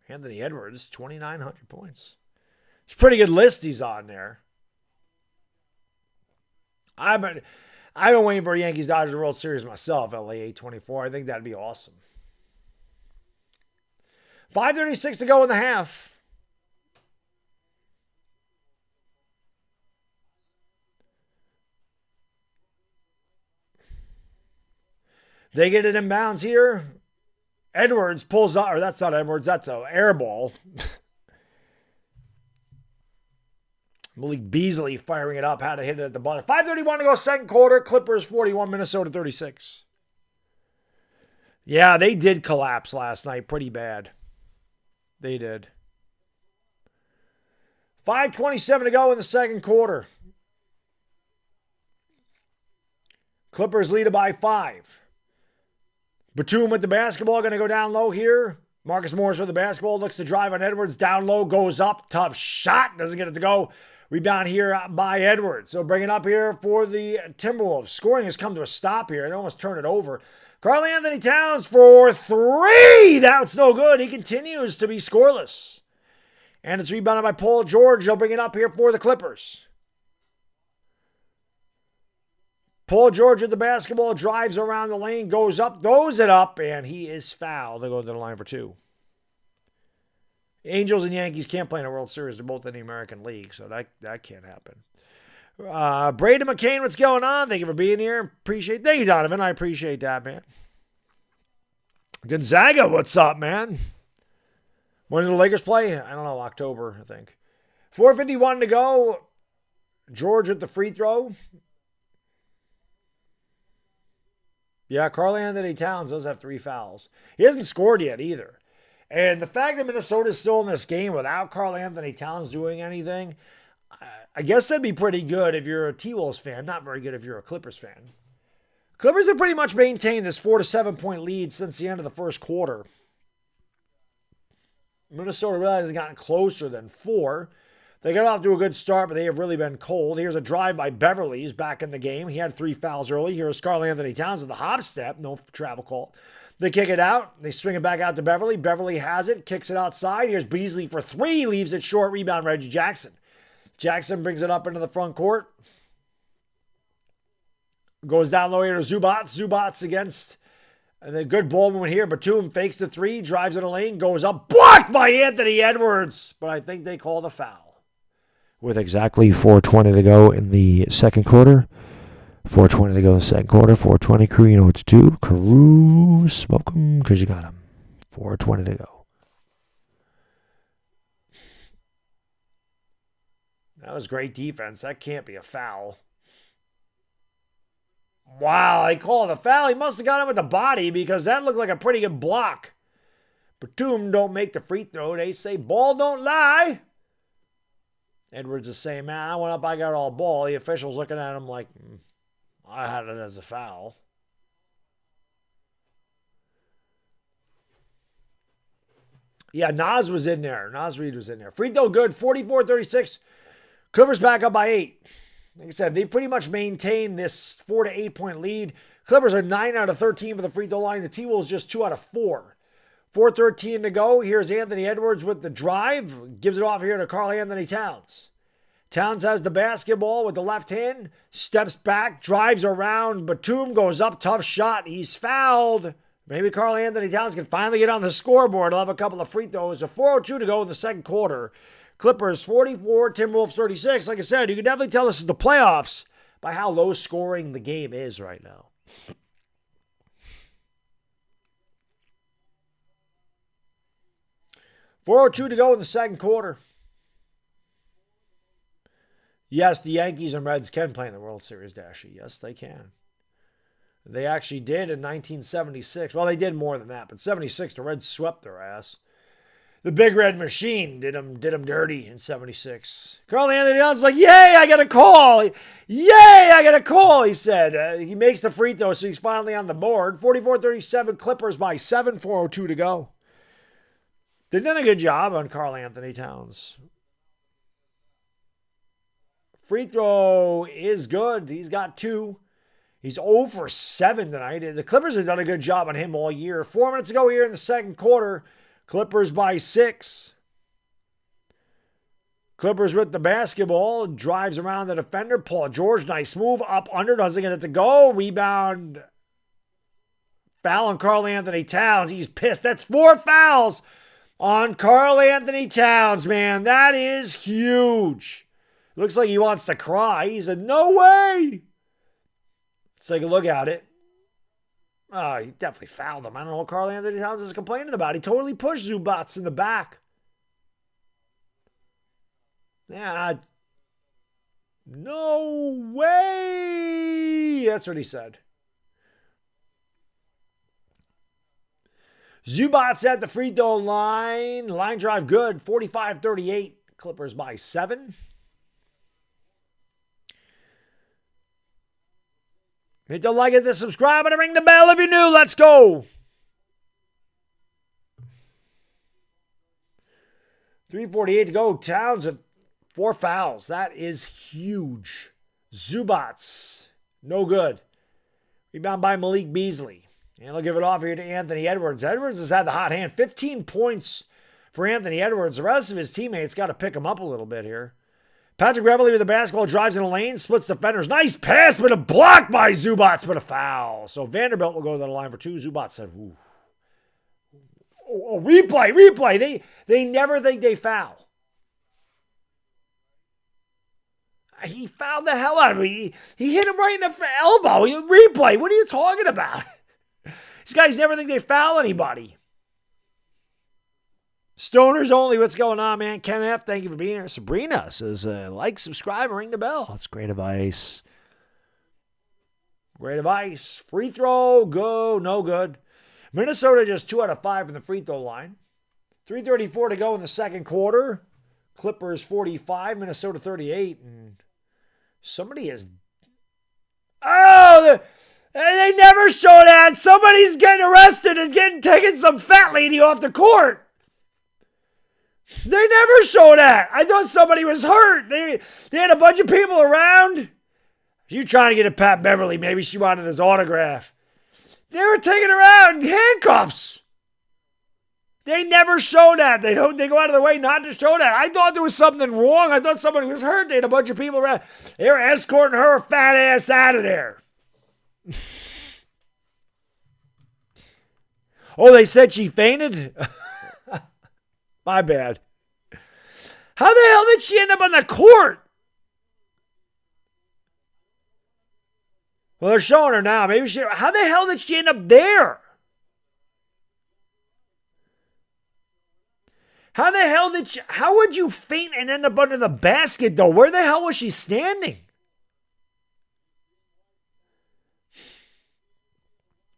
Anthony Edwards, 2,900 points. It's a pretty good list he's on there. I've been waiting for a Yankees-Dodgers World Series myself, LA 824. I think that'd be awesome. 5:36 to go in the half. They get it in bounds here. Edwards pulls up, or that's not Edwards, that's an air ball. Malik Beasley firing it up, had to hit it at the buzzer. 5:31 to go second quarter. Clippers 41, Minnesota 36. Yeah, they did collapse last night pretty bad. They did. 5:27 to go in the second quarter. Clippers lead it by 5. Batum with the basketball, going to go down low here. Marcus Morris with the basketball, looks to drive on Edwards. Down low, goes up. Tough shot, doesn't get it to go. Rebound here by Edwards. So bring it up here for the Timberwolves. Scoring has come to a stop here. It almost turned it over. Karl Anthony Towns for 3. That's no good. He continues to be scoreless. And it's rebounded by Paul George. They'll bring it up here for the Clippers. Paul George with the basketball, drives around the lane, goes up, throws it up, and he is fouled. They go to the line for 2. Angels and Yankees can't play in a World Series. They're both in the American League, so that can't happen. Braden McCain, what's going on? Thank you for being here. Thank you, Donovan. I appreciate that, man. Gonzaga, what's up, man? When did the Lakers play? I don't know, October, I think. 4:51 to go. George with the free throw. Yeah, Karl Anthony Towns does have 3 fouls. He hasn't scored yet either. And the fact that Minnesota's still in this game without Karl Anthony Towns doing anything, I guess that'd be pretty good if you're a T-Wolves fan. Not very good if you're a Clippers fan. Clippers have pretty much maintained this 4 to 7 point lead since the end of the first quarter. Minnesota really hasn't gotten closer than 4. They got off to a good start, but they have really been cold. Here's a drive by Beverly. He's back in the game. He had 3 fouls early. Here's Karl-Anthony Towns with a hop step. No travel call. They kick it out. They swing it back out to Beverly. Beverly has it. Kicks it outside. Here's Beasley for 3. Leaves it short. Rebound, Reggie Jackson. Jackson brings it up into the front court. Goes down low here to Zubats. Zubats against... And a good ball movement here. Batum fakes the 3, drives in the lane, goes up. Blocked by Anthony Edwards. But I think they called a foul. With exactly 4:20 to go in the second quarter. 4:20 to go in the second quarter. 4:20 crew, you know what to do. Carew, smoke him because you got him. 4:20 to go. That was great defense. That can't be a foul. Wow, they called a foul. He must have got him with the body because that looked like a pretty good block. Batum don't make the free throw. They say ball don't lie. Edwards is saying, man, I went up, I got all ball. The official's looking at him like, I had it as a foul. Yeah, Nas was in there. Nas Reed was in there. Free throw good, 44-36. Clippers back up by 8. Like I said, they pretty much maintained this 4 to 8 point lead. Clippers are 9 out of 13 for the free throw line. The T-Wolves just 2 out of 4. 4:13 to go. Here's Anthony Edwards with the drive. Gives it off here to Karl-Anthony Towns. Towns has the basketball with the left hand. Steps back, drives around. Batum goes up, tough shot. He's fouled. Maybe Karl-Anthony Towns can finally get on the scoreboard. He'll have a couple of free throws. A 4:02 to go in the second quarter. Clippers 44, Timberwolves 36. Like I said, you can definitely tell this is the playoffs by how low scoring the game is right now. .402 to go in the second quarter. Yes, the Yankees and Reds can play in the World Series, Dashy. Yes, they can. They actually did in 1976. Well, they did more than that, but 76, the Reds swept their ass. The Big Red Machine did them dirty in 76. Karl-Anthony Towns is like, yay, I got a call. Yay, I got a call, he said. He makes the free throw, so he's finally on the board. 44-37, Clippers by 7, 4:02 to go. They've done a good job on Karl-Anthony Towns. Free throw is good. He's got 2. He's 0 for 7 tonight. The Clippers have done a good job on him all year. 4 minutes to go here in the second quarter. Clippers by 6. Clippers with the basketball. Drives around the defender. Paul George, nice move. Up under. Doesn't get it to go. Rebound. Foul on Karl-Anthony Towns. He's pissed. That's 4 fouls on Karl-Anthony Towns, man. That is huge. Looks like he wants to cry. He said, no way. Let's take a look at it. Oh, he definitely fouled him. I don't know what Karl-Anthony Towns is complaining about. He totally pushed Zubats in the back. Yeah. No way. That's what he said. Zubats at the free throw line. Line drive good. 45-38. Clippers by 7. Hit the like, hit the subscribe, and ring the bell if you're new. Let's go. 3:48 to go. Towns with 4 fouls. That is huge. Zubats, no good. Rebound by Malik Beasley. And he'll give it off here to Anthony Edwards. Edwards has had the hot hand. 15 points for Anthony Edwards. The rest of his teammates got to pick him up a little bit here. Patrick Beverly with the basketball, drives in a lane, splits defenders. Nice pass, but a block by Zubats, but a foul. So Vanderbilt will go to the line for 2. Zubats said, ooh. Oh, replay. They never think they foul. He fouled the hell out of me. He hit him right in the elbow. Replay. What are you talking about? These guys never think they foul anybody. Stoners only. What's going on, man? Ken F., thank you for being here. Sabrina says, like, subscribe, and ring the bell. That's great advice. Great advice. Free throw, go, no good. Minnesota just 2 out of 5 from the free throw line. 3:34 to go in the second quarter. Clippers 45, Minnesota 38. And somebody is... Oh, they never show that. Somebody's getting arrested and taking some fat lady off the court. They never show that. I thought somebody was hurt. They had a bunch of people around. You trying to get a Pat Beverly? Maybe she wanted his autograph. They were taking her out in handcuffs. They never show that. They go out of their way not to show that. I thought there was something wrong. I thought somebody was hurt. They had a bunch of people around. They were escorting her fat ass out of there. Oh, they said she fainted? My bad. How the hell did she end up on the court? Well, they're showing her now. How the hell did she end up there? How would you faint and end up under the basket, though? Where the hell was she standing?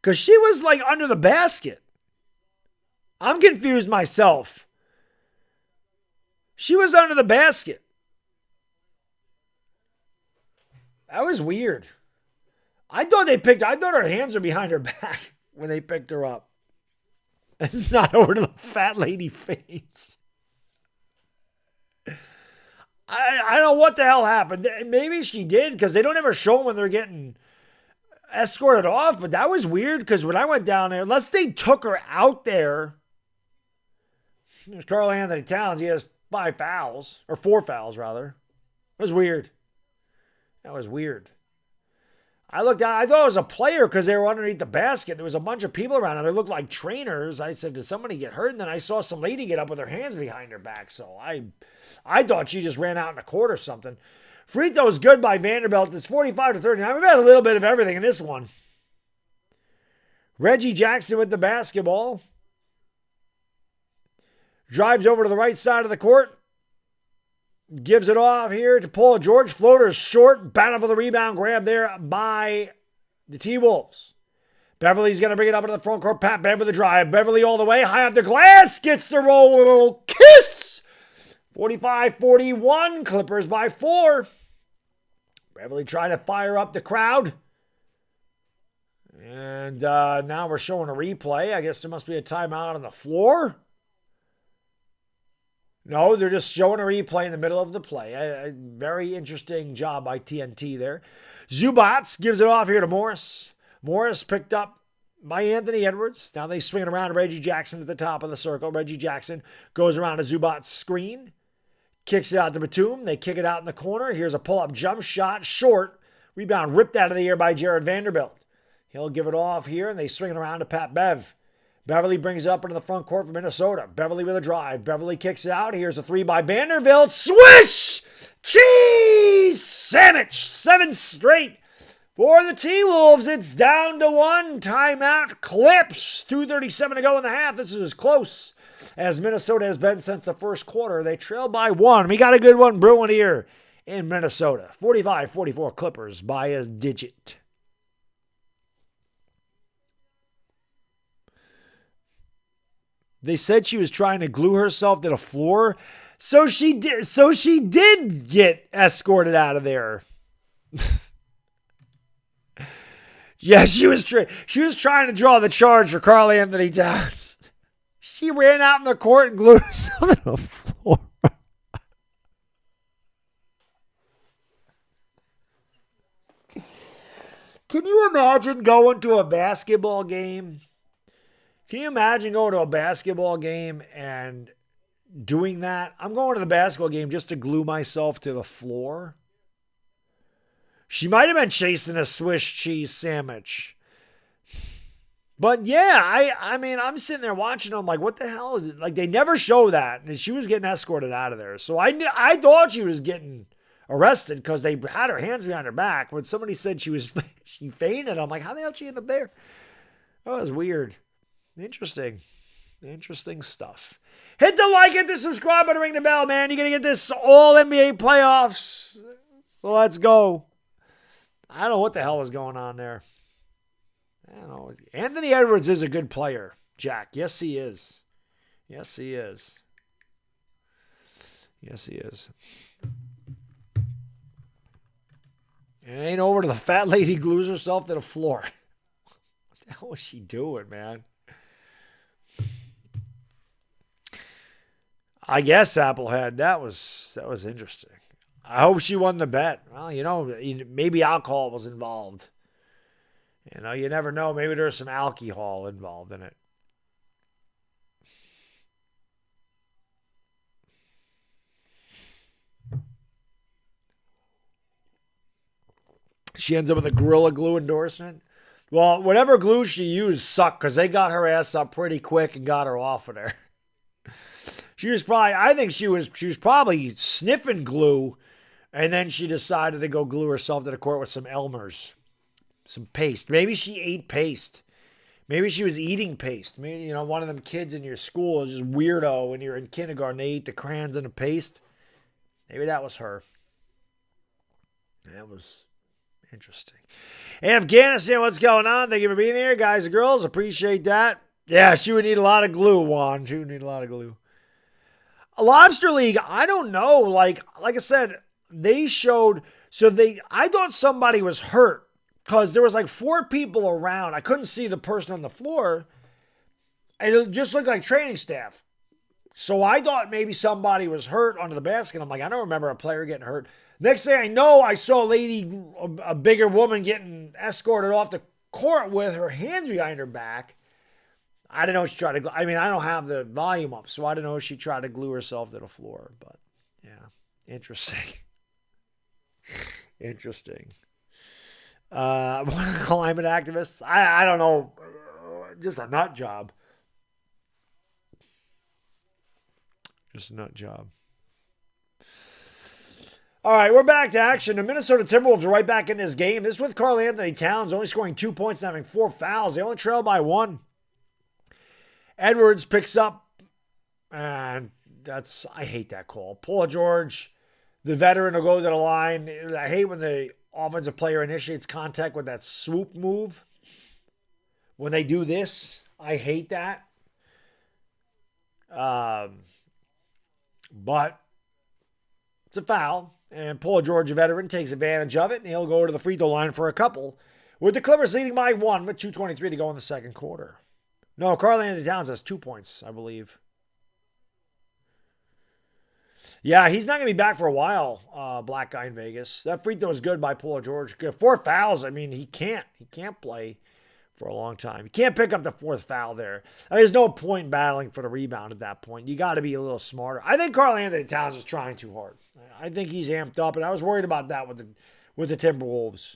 Because she was like under the basket. I'm confused myself. She was under the basket. That was weird. I thought her hands were behind her back when they picked her up. It's not over to the fat lady face. I don't know what the hell happened. Maybe she did, because they don't ever show them when they're getting escorted off. But that was weird, because when I went down there, unless they took her out there, there's Karl Anthony Towns. He has 5 fouls, or 4 fouls rather. It was weird. That was weird. I looked out. I thought it was a player because they were underneath the basket. There was a bunch of people around, and they looked like trainers. I said, did somebody get hurt? And then I saw some lady get up with her hands behind her back. So I thought she just ran out in the court or something. Free throw's good by Vanderbilt. It's 45-39. We've had a little bit of everything in this one. Reggie Jackson with the basketball. Drives over to the right side of the court. Gives it off here to Paul George. Floater short. Battle for the rebound. Grab there by the T-Wolves. Beverly's going to bring it up into the front court. Pat Bev with the drive. Beverly all the way. High off the glass. Gets the roll. Kiss. 45-41. Clippers by 4. Beverly trying to fire up the crowd. And now we're showing a replay. I guess there must be a timeout on the floor. No, they're just showing a replay in the middle of the play. A very interesting job by TNT there. Zubats gives it off here to Morris. Morris picked up by Anthony Edwards. Now they swing it around to Reggie Jackson at the top of the circle. Reggie Jackson goes around to Zubats' screen. Kicks it out to Batum. They kick it out in the corner. Here's a pull-up jump shot. Short. Rebound ripped out of the air by Jared Vanderbilt. He'll give it off here, and they swing it around to Pat Bev. Beverly brings it up into the front court for Minnesota. Beverly with a drive. Beverly kicks it out. Here's a 3 by Vanderbilt. Swish! Cheese! Sandwich! 7 straight for the T-Wolves. It's down to 1. Timeout. Clips. 2:37 to go in the half. This is as close as Minnesota has been since the first quarter. They trail by 1. We got a good one brewing here in Minnesota. 45-44 Clippers by a digit. They said she was trying to glue herself to the floor. So she did get escorted out of there. Yeah, she was trying to draw the charge for Karl Anthony Towns. She ran out in the court and glued herself to the floor. Can you imagine going to a basketball game? Can you imagine going to a basketball game and doing that? I'm going to the basketball game just to glue myself to the floor. She might have been chasing a Swiss cheese sandwich. But yeah, I mean, I'm sitting there watching them like, what the hell? Like, they never show that. And she was getting escorted out of there. So I thought she was getting arrested because they had her hands behind her back. When somebody said she fainted, I'm like, how the hell did she end up there? That was weird. Interesting stuff. Hit the like, hit the subscribe button, ring the bell, man. You're going to get this all NBA playoffs. So let's go. I don't know what the hell was going on there. I don't know. Anthony Edwards is a good player, Jack. Yes, he is. Yes, he is. Yes, he is. It ain't over to the fat lady glues herself to the floor. What the hell was she doing, man? I guess Applehead. That was interesting. I hope she won the bet. Well, maybe alcohol was involved. You never know. Maybe there's some alcohol involved in it. She ends up with a Gorilla Glue endorsement. Well, whatever glue she used sucked because they got her ass up pretty quick and got her off of there. I think she was probably sniffing glue, and then she decided to go glue herself to the court with some Elmer's, some paste. Maybe she ate paste. Maybe she was eating paste. Maybe, one of them kids in your school is just weirdo when you're in kindergarten. They eat the crayons and the paste. Maybe that was her. That was interesting. Hey, Afghanistan, what's going on? Thank you for being here, guys and girls. Appreciate that. Yeah, she would need a lot of glue, Juan. She would need a lot of glue. A Lobster League, I don't know. Like I said, they showed. I thought somebody was hurt because there was like 4 people around. I couldn't see the person on the floor. And it just looked like training staff. So I thought maybe somebody was hurt under the basket. I'm like, I don't remember a player getting hurt. Next thing I know, I saw a lady, a bigger woman, getting escorted off the court with her hands behind her back. I don't know if she tried to, I don't have the volume up, so I don't know if she tried to glue herself to the floor. But, yeah, interesting. Interesting. Climate activists? I don't know. Just a nut job. Just a nut job. All right, we're back to action. The Minnesota Timberwolves are right back in this game. This with Karl-Anthony Towns only scoring 2 points and having 4 fouls. They only trail by 1. Edwards picks up, and I hate that call. Paul George, the veteran, will go to the line. I hate when the offensive player initiates contact with that swoop move. When they do this, I hate that. But it's a foul. And Paul George, a veteran, takes advantage of it, and he'll go to the free throw line for a couple. With the Clippers leading by 1 with 2:23 to go in the second quarter. No, Karl-Anthony Towns has 2 points, I believe. Yeah, he's not going to be back for a while, black guy in Vegas. That free throw was good by Paul George. 4 fouls. He can't play for a long time. You can't pick up the 4th foul there. There's no point battling for the rebound at that point. You got to be a little smarter. I think Karl-Anthony Towns is trying too hard. I think he's amped up, and I was worried about that with the Timberwolves.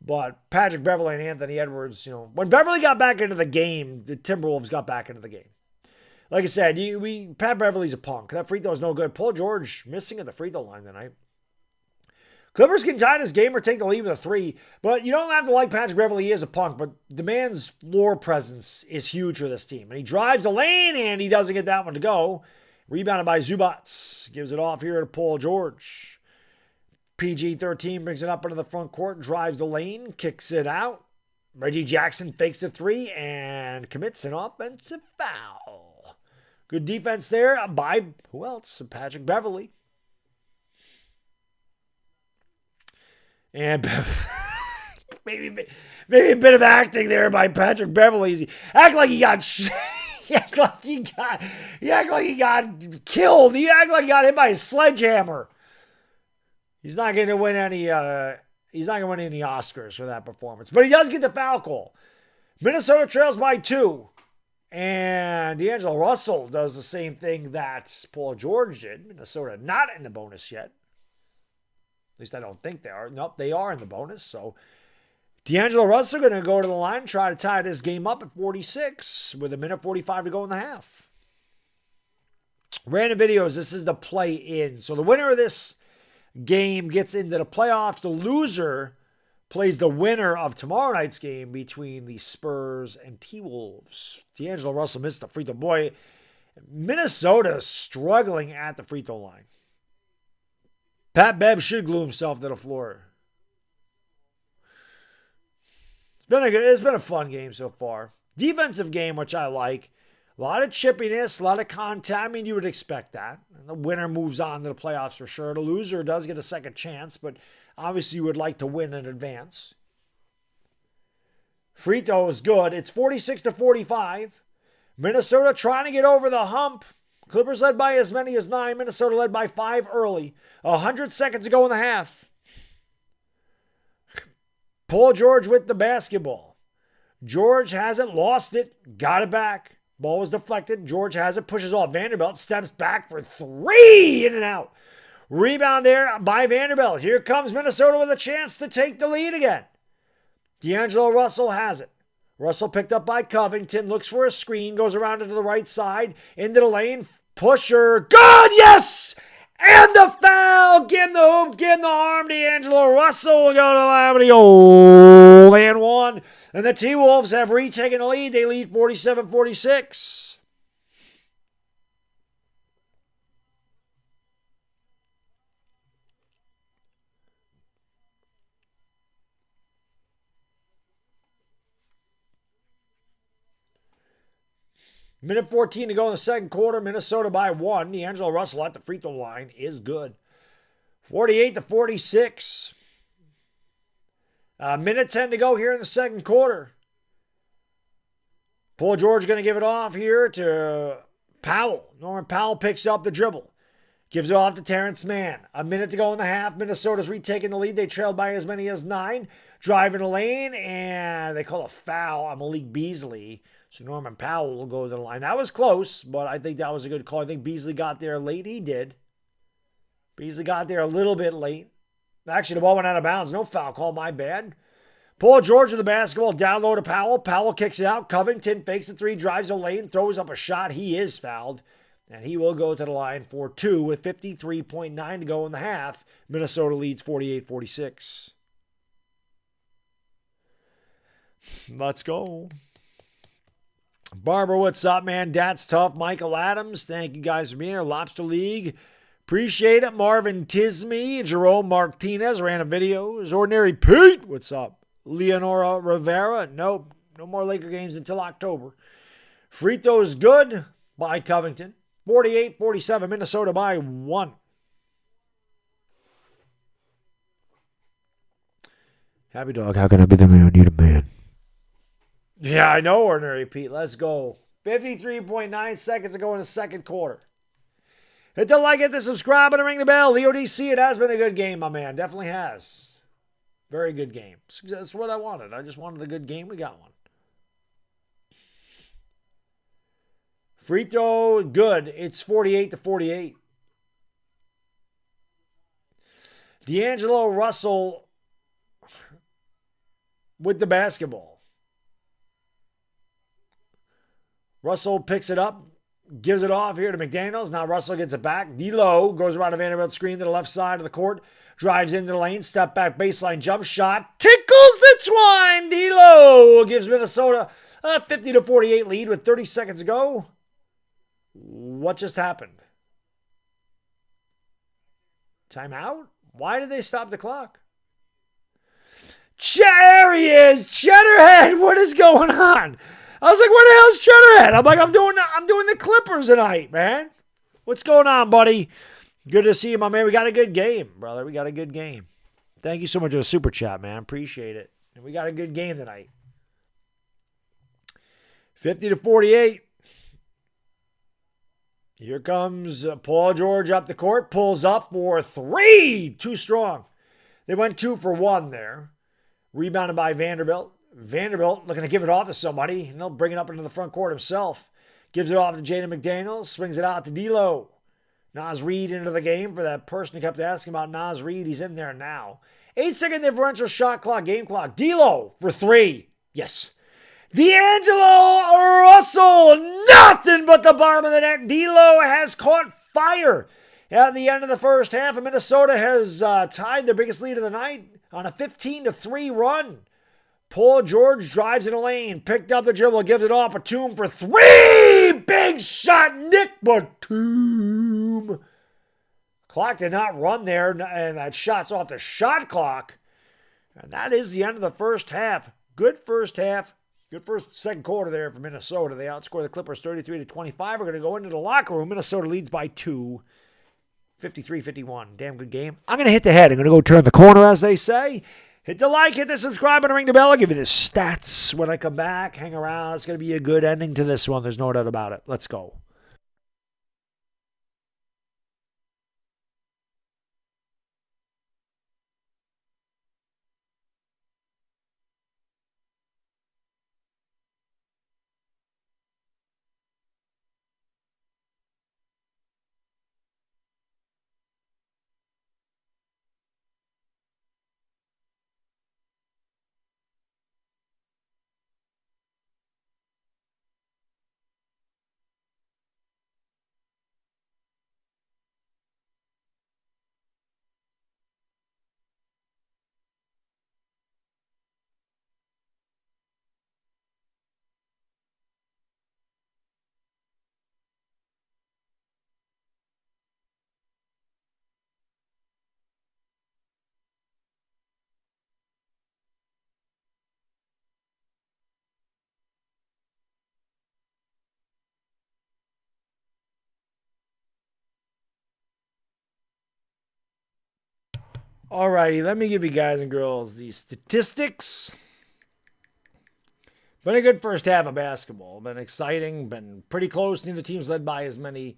But Patrick Beverley and Anthony Edwards, when Beverley got back into the game, the Timberwolves got back into the game. Like I said, Pat Beverley's a punk. That free throw is no good. Paul George missing at the free throw line tonight. Clippers can tie this game or take the lead with a 3. But you don't have to like Patrick Beverley. He is a punk, but the man's floor presence is huge for this team. And he drives the lane, and he doesn't get that one to go. Rebounded by Zubats. Gives it off here to Paul George. PG-13 brings it up into the front court, drives the lane, kicks it out. Reggie Jackson fakes a 3 and commits an offensive foul. Good defense there by, who else? Patrick Beverley. And maybe a bit of acting there by Patrick Beverley. He act like he got killed. He act like he got hit by a sledgehammer. He's not going to win any. He's not going to win any Oscars for that performance, but he does get the foul call. Minnesota trails by 2, and D'Angelo Russell does the same thing that Paul George did. Minnesota not in the bonus yet. At least I don't think they are. Nope, they are in the bonus. So D'Angelo Russell going to go to the line and try to tie this game up at 46 with 1:45 to go in the half. Random videos. This is the play-in. So the winner of this game gets into the playoffs. The loser plays the winner of tomorrow night's game between the Spurs and T-Wolves. D'Angelo Russell missed the free throw. Boy, Minnesota struggling at the free throw line. Pat Bev should glue himself to the floor. It's been a fun game so far. Defensive game, which I like. A lot of chippiness, a lot of contact. You would expect that. And the winner moves on to the playoffs for sure. The loser does get a second chance, but obviously you would like to win in advance. Free throw is good. It's 46-45. Minnesota trying to get over the hump. Clippers led by as many as 9. Minnesota led by 5 early. 100 seconds to go in the half. Paul George with the basketball. George has it, lost it, got it back. Ball was deflected. George has it, pushes off. Vanderbilt steps back for 3, in and out. Rebound there by Vanderbilt. Here comes Minnesota with a chance to take the lead again. D'Angelo Russell has it. Russell picked up by Covington, looks for a screen, goes around into the right side, into the lane, pusher, good, yes! And the foul, give him the hoop, give him the arm, D'Angelo Russell will go to Albany, and 1. And the T-Wolves have retaken the lead, they lead 47-46. Minute 14 to go in the second quarter. Minnesota by 1. D'Angelo Russell at the free throw line is good. 48-46. Minute 10 to go here in the second quarter. Paul George going to give it off here to Powell. Norman Powell picks up the dribble. Gives it off to Terrence Mann. A minute to go in the half. Minnesota's retaking the lead. They trailed by as many as 9. Driving the lane, and they call a foul on Malik Beasley. So Norman Powell will go to the line. That was close, but I think that was a good call. I think Beasley got there late. He did. Beasley got there a little bit late. Actually, the ball went out of bounds. No foul call, my bad. Paul George with the basketball, down low to Powell. Powell kicks it out. Covington fakes the 3, drives the lane, throws up a shot. He is fouled, and he will go to the line for 2 with 53.9 to go in the half. Minnesota leads 48-46. Let's go. Barber, what's up, man? That's tough. Michael Adams, thank you guys for being here. Lobster League, appreciate it. Marvin Tisme, Jerome Martinez, random videos. Ordinary Pete, what's up? Leonora Rivera, nope, no more Laker games until October. Free throws good by Covington. 48-47, Minnesota by 1. Happy Dog, how can I be the man? You the man. Yeah, I know, Ordinary Pete. Let's go. 53.9 seconds to go in the second quarter. Hit the like, hit the subscribe, and ring the bell. Leo DC, it has been a good game, my man. Definitely has. Very good game. That's what I wanted. I just wanted a good game. We got one. Free throw, good. It's 48-48. D'Angelo Russell with the basketball. Russell picks it up, gives it off here to McDaniels. Now Russell gets it back. D'Lo goes around a Vanderbilt screen to the left side of the court. Drives into the lane. Step back baseline jump shot. Tickles the twine. D'Lo gives Minnesota a 50-48 lead with 30 seconds to go. What just happened? Timeout? Why did they stop the clock? There he is. Cheddarhead. What is going on? I was like, where the hell's Cheddarhead? I'm like, I'm doing the Clippers tonight, man. What's going on, buddy? Good to see you, my man. We got a good game, brother. We got a good game. Thank you so much for the super chat, man. Appreciate it. And we got a good game tonight. 50-48. Here comes Paul George up the court. Pulls up for 3. Too strong. They went 2 for 1 there. Rebounded by Vanderbilt. Vanderbilt looking to give it off to somebody, and they'll bring it up into the front court himself. Gives it off to Jaden McDaniels. Swings it out to D'Lo. Naz Reid into the game for that person who kept asking about Naz Reid. He's in there now. 8-second differential shot clock, game clock. D'Lo for 3. Yes. D'Angelo Russell. Nothing but the bottom of the net. D'Lo has caught fire at the end of the first half. And Minnesota has tied their biggest lead of the night on a 15-3 run. Paul George drives in the lane, picked up the dribble, gives it off. Batum for 3. Big shot, Nick Batum. Clock did not run there, and that shot's off the shot clock. And that is the end of the first half. Good first half. Good second quarter there for Minnesota. They outscore the Clippers 33-25. We're going to go into the locker room. Minnesota leads by 2. 53-51. Damn good game. I'm going to hit the head. I'm going to go turn the corner, as they say. Hit the like, hit the subscribe, and ring the bell. I'll give you the stats when I come back. Hang around. It's going to be a good ending to this one. There's no doubt about it. Let's go. Alrighty, let me give you guys and girls the statistics. Been a good first half of basketball. Been exciting. Been pretty close. Neither team's led by as many.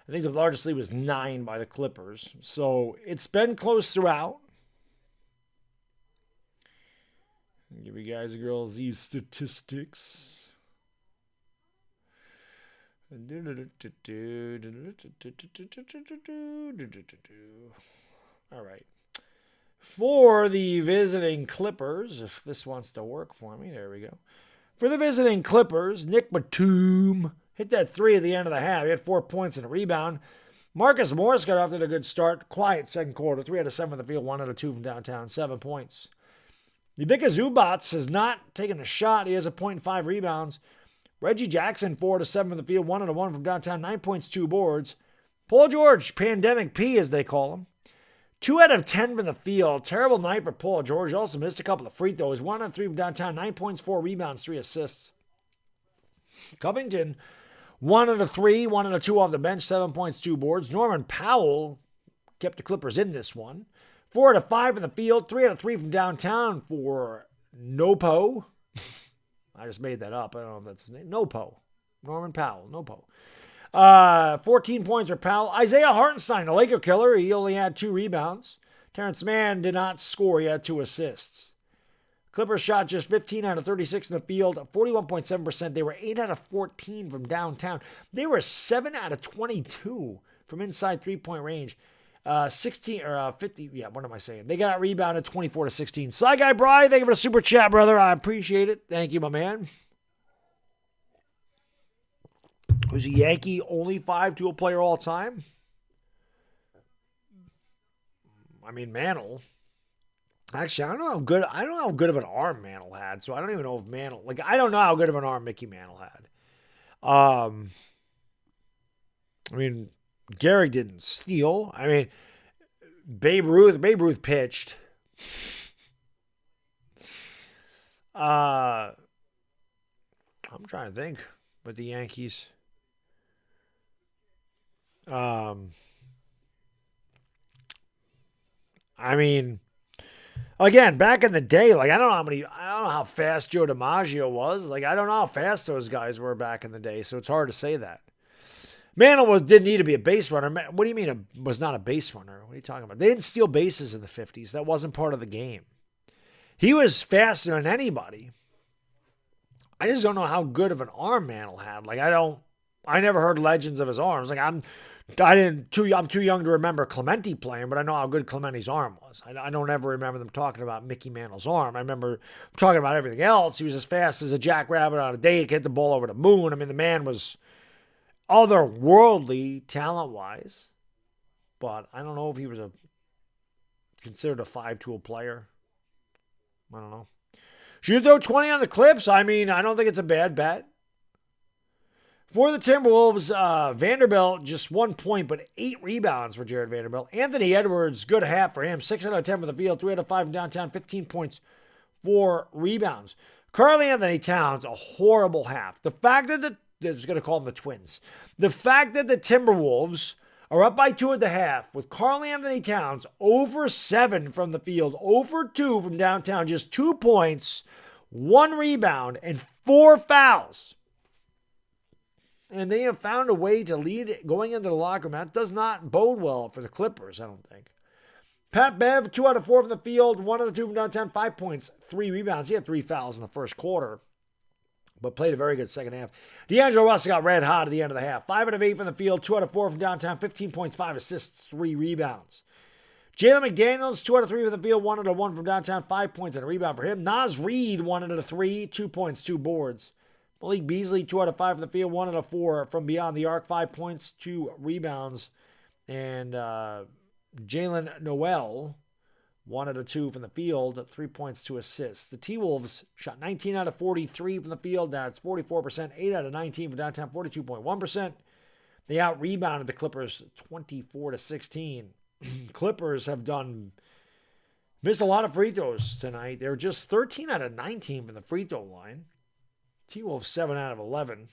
I think the largest lead was 9 by the Clippers. So it's been close throughout. Give you guys and girls these statistics. All right. For the visiting Clippers, if this wants to work for me, there we go. For the visiting Clippers, Nick Batum hit that 3 at the end of the half. He had 4 points and a rebound. Marcus Morris got off to a good start. Quiet second quarter. 3 out of 7 from the field, 1 out of 2 from downtown, 7 points. Ivica Zubac has not taken a shot. He has a point and 5 rebounds. Reggie Jackson, 4 out of 7 from the field, 1 out of 1 from downtown, 9 points, 2 boards. Paul George, Pandemic P as they call him. 2 out of 10 from the field. Terrible night for Paul George. Also missed a couple of free throws. 1 out of 3 from downtown. 9 points, 4 rebounds, 3 assists. Covington, 1 out of 3. 1 out of 2 off the bench. 7 points, 2 boards. Norman Powell kept the Clippers in this one. 4 out of 5 from the field. 3 out of 3 from downtown for Nopo. I just made that up. I don't know if that's his name. Nopo. Norman Powell. Nopo. 14 points for Powell. Isaiah Hartenstein, a Laker killer. He only had 2 rebounds. Terrence Mann did not score. He had 2 assists. Clippers shot just 15 out of 36 in the field, 41.7%. They were 8 out of 14 from downtown. They were 7 out of 22 from inside three-point range. 16 or 50. Yeah, what am I saying? They got rebounded 24 to 16. Sly Guy Bry, thank you for the super chat, brother. I appreciate it. Thank you, my man. Who's a Yankee only 5-tool player all time? I mean, Mantle. Actually, I don't know how good of an arm Mantle had. So I don't even know if Mantle, I don't know how good of an arm Mickey Mantle had. I mean, Gehrig didn't steal. I mean, Babe Ruth pitched. I'm trying to think with the Yankees. I mean, again, back in the day, I don't know how fast Joe DiMaggio was. I don't know how fast those guys were back in the day, so it's hard to say that. Mantle didn't need to be a base runner. What do you mean was not a base runner? What are you talking about? They didn't steal bases in the 50s. That wasn't part of the game. He was faster than anybody. I just don't know how good of an arm Mantle had. I never heard legends of his arms. I'm too young to remember Clemente playing, but I know how good Clemente's arm was. I don't ever remember them talking about Mickey Mantle's arm. I remember talking about everything else. He was as fast as a jackrabbit on a date, hit the ball over the moon. I mean, the man was otherworldly talent-wise, but I don't know if he was considered a 5-tool player. I don't know. Should you throw 20 on the Clips? I mean, I don't think it's a bad bet. For the Timberwolves, Vanderbilt, just 1 point, but 8 rebounds for Jared Vanderbilt. Anthony Edwards, good half for him. 6 out of 10 for the field, 3 out of 5 from downtown, 15 points, 4 rebounds. Karl-Anthony Towns, a horrible half. The fact that I was going to call them the Twins. The fact that the Timberwolves are up by 2 at the half with Karl-Anthony Towns over 7 from the field, over 2 from downtown, just 2 points, 1 rebound, and 4 fouls. And they have found a way to lead going into the locker room. That does not bode well for the Clippers, I don't think. Pat Bev, 2 out of 4 from the field, 1 out of 2 from downtown, 5 points, 3 rebounds. He had 3 fouls in the first quarter, but played a very good second half. D'Angelo Russell got red hot at the end of the half. 5 out of 8 from the field, 2 out of 4 from downtown, 15 points, 5 assists, 3 rebounds. Jalen McDaniels, 2 out of 3 from the field, 1 out of 1 from downtown, 5 points and a rebound for him. Naz Reid, 1 out of 3, 2 points, 2 boards. Malik Beasley, 2 out of 5 from the field, 1 out of 4 from beyond the arc, 5 points, 2 rebounds. And Jalen Noel, 1 out of 2 from the field, 3 points, 2 assists. The T-Wolves shot 19 out of 43 from the field. That's 44%. 8 out of 19 from downtown, 42.1%. They out-rebounded the Clippers 24 to 16. Clippers have missed a lot of free throws tonight. They're just 13 out of 19 from the free throw line. T-Wolves 7 out of 11.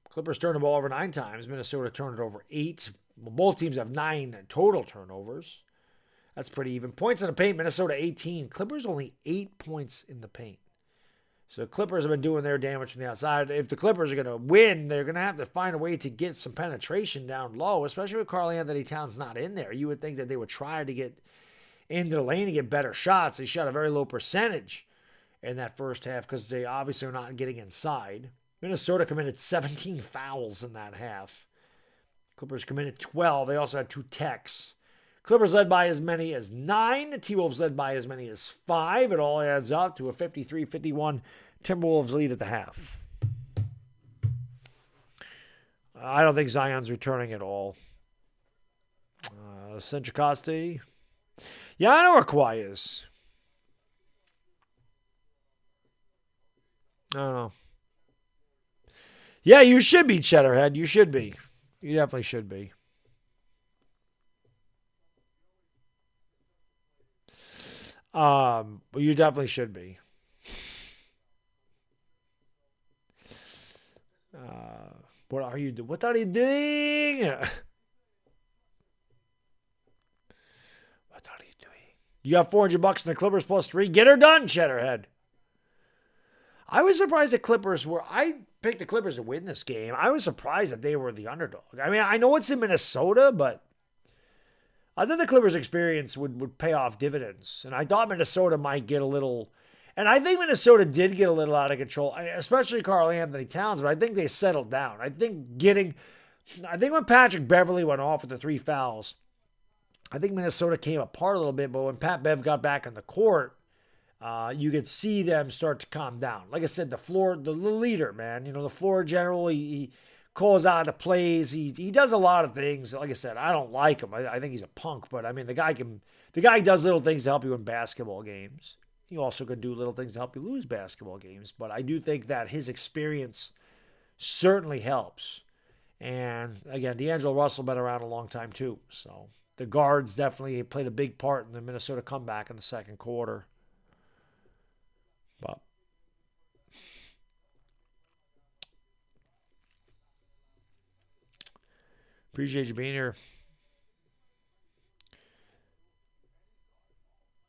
Clippers turned the ball over 9 times. Minnesota turned it over 8. Well, both teams have 9 total turnovers. That's pretty even. Points in the paint, Minnesota 18. Clippers only 8 points in the paint. So Clippers have been doing their damage from the outside. If the Clippers are going to win, they're going to have to find a way to get some penetration down low, especially with Karl-Anthony Towns not in there. You would think that they would try to get into the lane and get better shots. They shot a very low percentage in that first half because they obviously are not getting inside. Minnesota committed 17 fouls in that half. Clippers committed 12. They also had 2 techs. Clippers led by as many as 9. The T-Wolves led by as many as 5. It all adds up to a 53-51 Timberwolves lead at the half. I don't think Zion's returning at all. Centricosti. Yeah, I know where Kawhi is. I don't know. Yeah, you should be, Cheddarhead. You should be. You definitely should be. You definitely should be. What are you doing? What are you doing? What are you doing? You got $400 in the Clippers plus 3. Get her done, Cheddarhead. I was surprised the Clippers were. I picked the Clippers to win this game. I was surprised that they were the underdog. I mean, I know it's in Minnesota, but I thought the Clippers' experience would pay off dividends. And I thought Minnesota might get a little. And I think Minnesota did get a little out of control, especially Karl-Anthony Towns, but I think they settled down. I think when Patrick Beverley went off with the 3 fouls, I think Minnesota came apart a little bit, but when Pat Bev got back on the court, you could see them start to calm down. Like I said, the leader, man. The floor general, he calls out the plays. He does a lot of things. Like I said, I don't like him. I think he's a punk, but I mean, the guy does little things to help you win basketball games. He also could do little things to help you lose basketball games. But I do think that his experience certainly helps. And again, D'Angelo Russell been around a long time too. So the guards definitely played a big part in the Minnesota comeback in the second quarter. But appreciate you being here.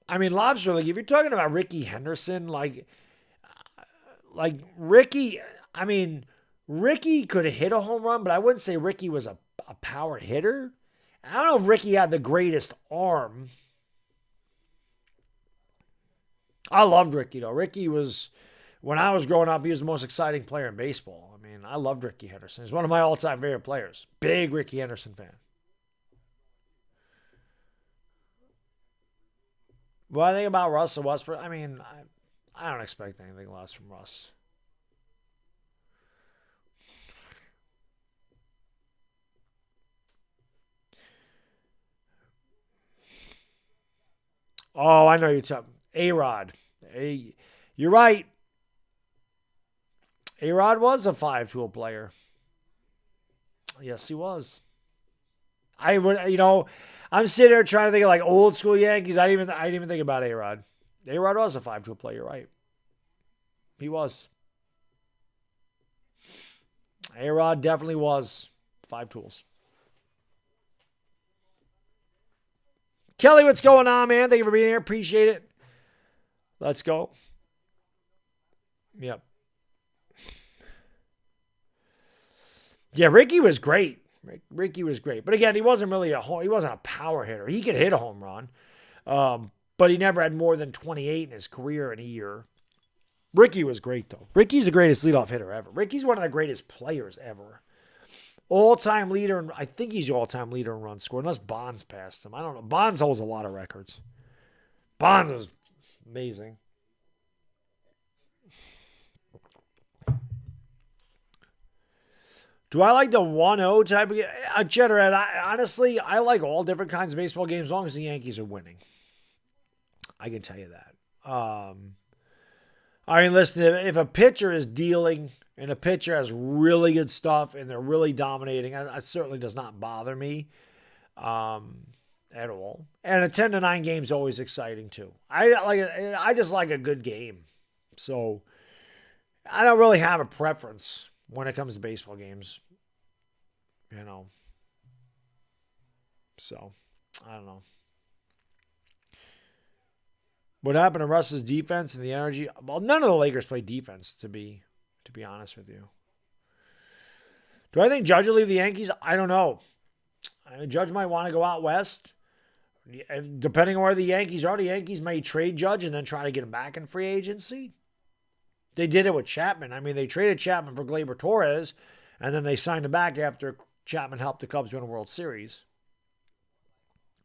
I mean, Lobster, like if you're talking about Ricky Henderson, like Ricky, I mean, Ricky could have hit a home run, but I wouldn't say Ricky was a power hitter. I don't know if Ricky had the greatest arm. I loved Ricky, though. Ricky was, when I was growing up, he was the most exciting player in baseball. I mean, I loved Ricky Henderson. He's one of my all-time favorite players. Big Ricky Henderson fan. What I think about Russell Westbrook, I mean, I don't expect anything less from Russ. Oh, I know you're talking. A-Rod. You're right. A-Rod was a 5-tool player. Yes, he was. I would, I'm sitting there trying to think of like old school Yankees. I didn't even think about A-Rod. A-Rod was a 5-tool player, you're right. He was. A-Rod definitely was 5 tools. Kelly, what's going on, man? Thank you for being here. Appreciate it. Let's go. Yep. Yeah, Ricky was great. Ricky was great. But again, he wasn't a power hitter. He could hit a home run. But he never had more than 28 in his career in a year. Ricky was great, though. Ricky's the greatest leadoff hitter ever. Ricky's one of the greatest players ever. All-time leader, and I think he's the all-time leader in runs scored, unless Bonds passed him. I don't know. Bonds holds a lot of records. Bonds was amazing. Do I like the 1-0 type of game? Cheddarhead, honestly, I like all different kinds of baseball games as long as the Yankees are winning. I can tell you that. I mean, listen, if a pitcher is dealing and a pitcher has really good stuff and they're really dominating, that certainly does not bother me at all. And a 10-9 game is always exciting too. I just like a good game. So I don't really have a preference when it comes to baseball games. So, I don't know. What happened to Russ's defense and the energy? Well, none of the Lakers play defense, to be honest with you. Do I think Judge will leave the Yankees? I don't know. Judge might want to go out west. Depending on where the Yankees are, the Yankees may trade Judge and then try to get him back in free agency. They did it with Chapman. I mean, they traded Chapman for Gleyber Torres, and then they signed him back after Chapman helped the Cubs win a World Series.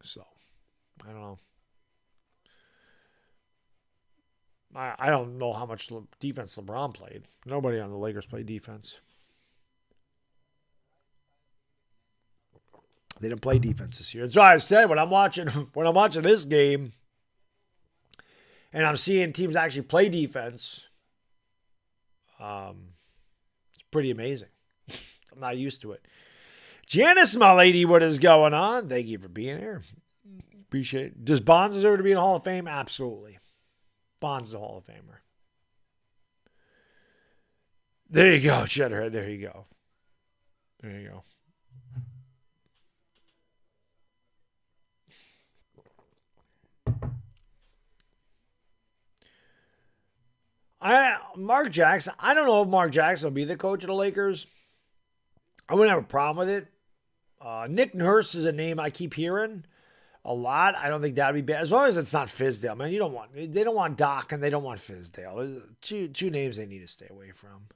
So, I don't know. I don't know how much defense LeBron played. Nobody on the Lakers played defense. They didn't play defense this year. That's why I said when I'm watching this game and I'm seeing teams actually play defense, it's pretty amazing. I'm not used to it. Janice, my lady, what is going on? Thank you for being here. Appreciate it. Does Bonds deserve to be in the Hall of Fame? Absolutely. Bonds is a Hall of Famer. There you go, Cheddarhead. There you go. There you go. Mark Jackson, I don't know if Mark Jackson will be the coach of the Lakers. I wouldn't have a problem with it. Nick Nurse is a name I keep hearing a lot. I don't think that'd be bad. As long as it's not Fizdale. Man, they don't want Doc and they don't want Fizdale. Two names they need to stay away from.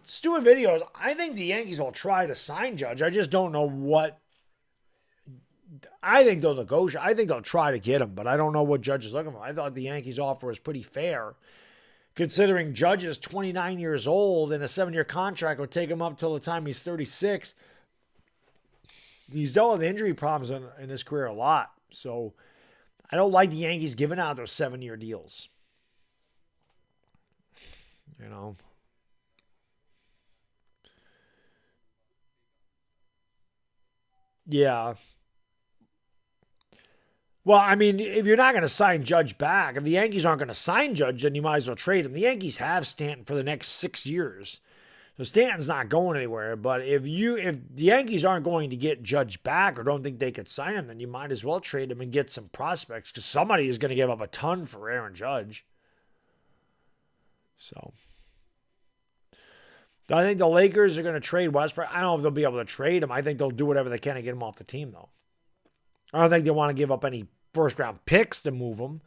Stewart Videos, I think the Yankees will try to sign Judge. I just don't know what. I think they'll negotiate. I think they'll try to get him, but I don't know what Judge is looking for. I thought the Yankees offer was pretty fair, considering Judge is 29 years old and a 7-year contract would take him up till the time he's 36. He's dealt with injury problems in his career a lot, so I don't like the Yankees giving out those 7-year deals. You know. Yeah. Well, I mean, if you're not going to sign Judge back, if the Yankees aren't going to sign Judge, then you might as well trade him. The Yankees have Stanton for the next 6 years. So Stanton's not going anywhere. But if the Yankees aren't going to get Judge back or don't think they could sign him, then you might as well trade him and get some prospects because somebody is going to give up a ton for Aaron Judge. So I think the Lakers are going to trade Westbrook. I don't know if they'll be able to trade him. I think they'll do whatever they can to get him off the team, though. I don't think they want to give up any first-round picks to move him.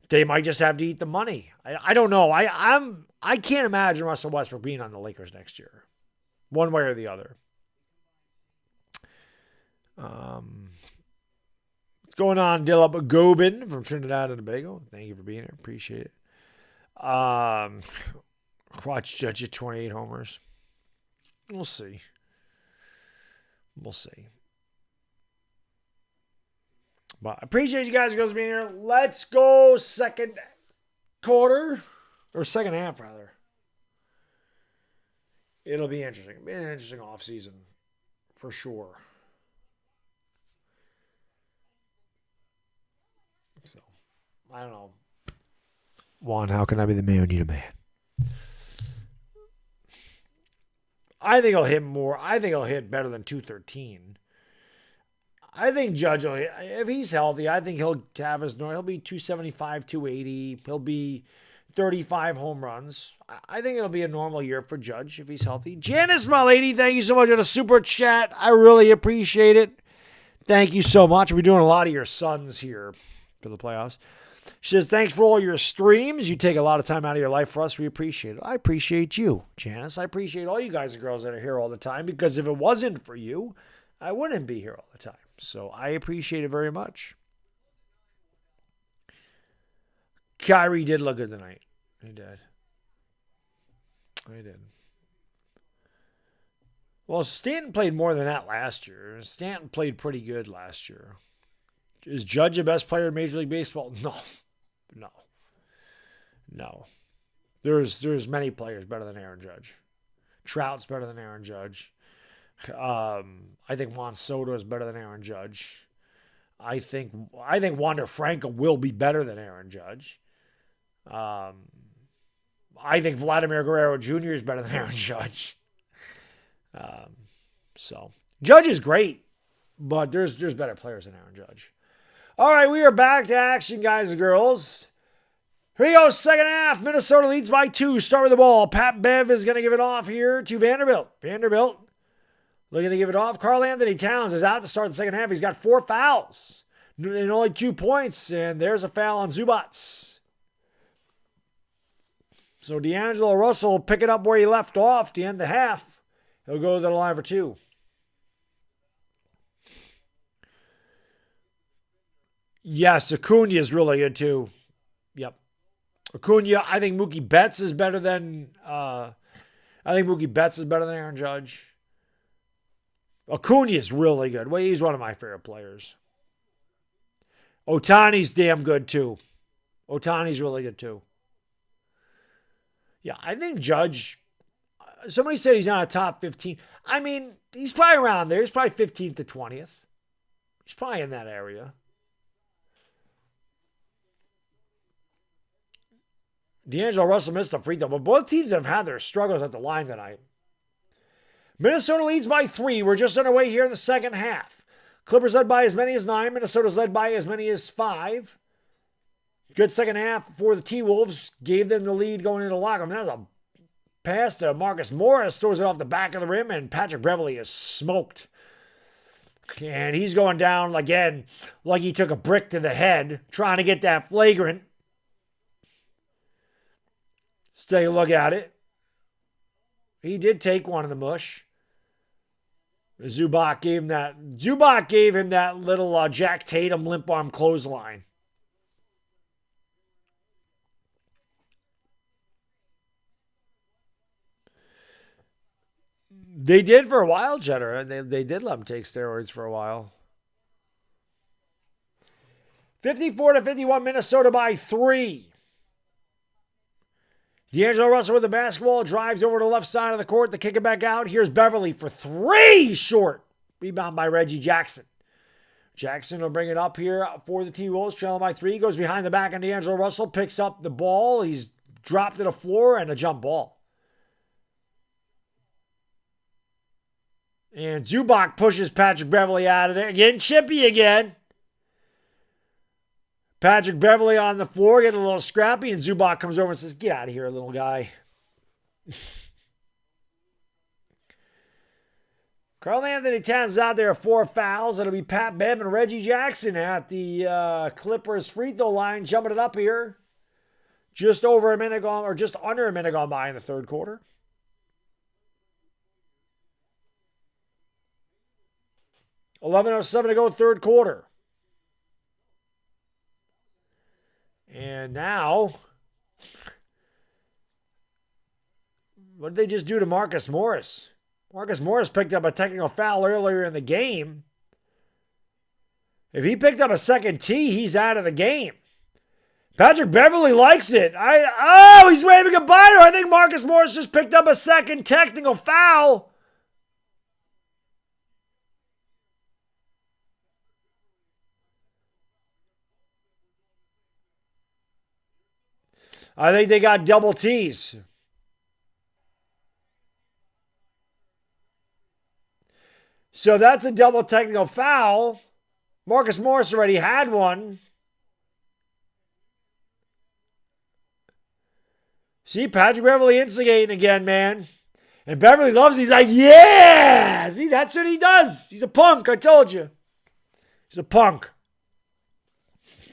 They might just have to eat the money. I don't know. I can't imagine Russell Westbrook being on the Lakers next year, one way or the other. What's going on, Dillop Gobin from Trinidad and Tobago? Thank you for being here. Appreciate it. Watch Judge at 28 homers. We'll see. But I appreciate you guys being here. Let's go second quarter, or second half, rather. It'll be interesting. It'll be an interesting offseason, for sure. So, I don't know. Juan, how can I be the man who need a man? I think he'll hit more. I think he'll hit better than 213. I think Judge, if he's healthy, I think he'll have he'll be 275, 280. He'll be 35 home runs. I think it'll be a normal year for Judge if he's healthy. Janice, my lady, thank you so much for the super chat. I really appreciate it. Thank you so much. We're doing a lot of your sons here for the playoffs. She says, thanks for all your streams. You take a lot of time out of your life for us. We appreciate it. I appreciate you, Janice. I appreciate all you guys and girls that are here all the time because if it wasn't for you, I wouldn't be here all the time. So I appreciate it very much. Kyrie did look good tonight. He did. Well, Stanton played more than that last year. Stanton played pretty good last year. Is Judge the best player in Major League Baseball? No. There's many players better than Aaron Judge. Trout's better than Aaron Judge. I think Juan Soto is better than Aaron Judge. I think Wander Franco will be better than Aaron Judge. I think Vladimir Guerrero Jr. is better than Aaron Judge. So Judge is great, but there's better players than Aaron Judge. All right, we are back to action, guys and girls. Here we go, second half. Minnesota leads by 2. Start with the ball. Pat Bev is going to give it off here to Vanderbilt. Vanderbilt looking to give it off. Karl-Anthony Towns is out to start the second half. He's got 4 fouls and only 2 points, and there's a foul on Zubats. So D'Angelo Russell will pick it up where he left off to end the half. He'll go to the line for 2. Yes, Acuna is really good too. Yep. Acuna, I think Mookie Betts is better than Aaron Judge. Acuna is really good. Well, he's one of my favorite players. Ohtani's damn good too. Ohtani's really good too. Yeah, I think Judge, somebody said he's not a top 15. I mean, he's probably around there. He's probably 15th to 20th. He's probably in that area. D'Angelo Russell missed the free throw, but both teams have had their struggles at the line tonight. Minnesota leads by 3. We're just underway here in the second half. Clippers led by as many as 9. Minnesota's led by as many as 5. Good second half for the T-Wolves. Gave them the lead going into the locker room. That was a pass to Marcus Morris. Throws it off the back of the rim, and Patrick Beverley is smoked. And he's going down again like he took a brick to the head, trying to get that flagrant. Let's take a look at it. He did take one in the mush. Zubac gave him that little Jack Tatum limp arm clothesline. They did for a while, Jenner. They did let him take steroids for a while. 54-51, Minnesota by 3. D'Angelo Russell with the basketball, drives over to the left side of the court to kick it back out. Here's Beverley for 3, short. Rebound by Reggie Jackson. Jackson will bring it up here for the T-Wolves, trailing by 3. Goes behind the back, and D'Angelo Russell picks up the ball. He's dropped to the floor, and a jump ball. And Zubac pushes Patrick Beverley out of there. Getting chippy again. Patrick Beverley on the floor, getting a little scrappy, and Zubac comes over and says, "Get out of here, little guy." Karl-Anthony Towns is out there with 4 fouls. It'll be Pat Bev and Reggie Jackson at the Clippers free throw line, jumping it up here. Just over a minute gone, or just under a minute gone by in the third quarter. 11:07 to go, third quarter. And now, what did they just do to Marcus Morris? Marcus Morris picked up a technical foul earlier in the game. If he picked up a second tee, he's out of the game. Patrick Beverley likes it. He's waving goodbye to her. I think Marcus Morris just picked up a second technical foul. I think they got double T's. So that's a double technical foul. Marcus Morris already had one. See, Patrick Beverley instigating again, man. And Beverley loves it. He's like, yeah! See, that's what he does. He's a punk, I told you. He's a punk.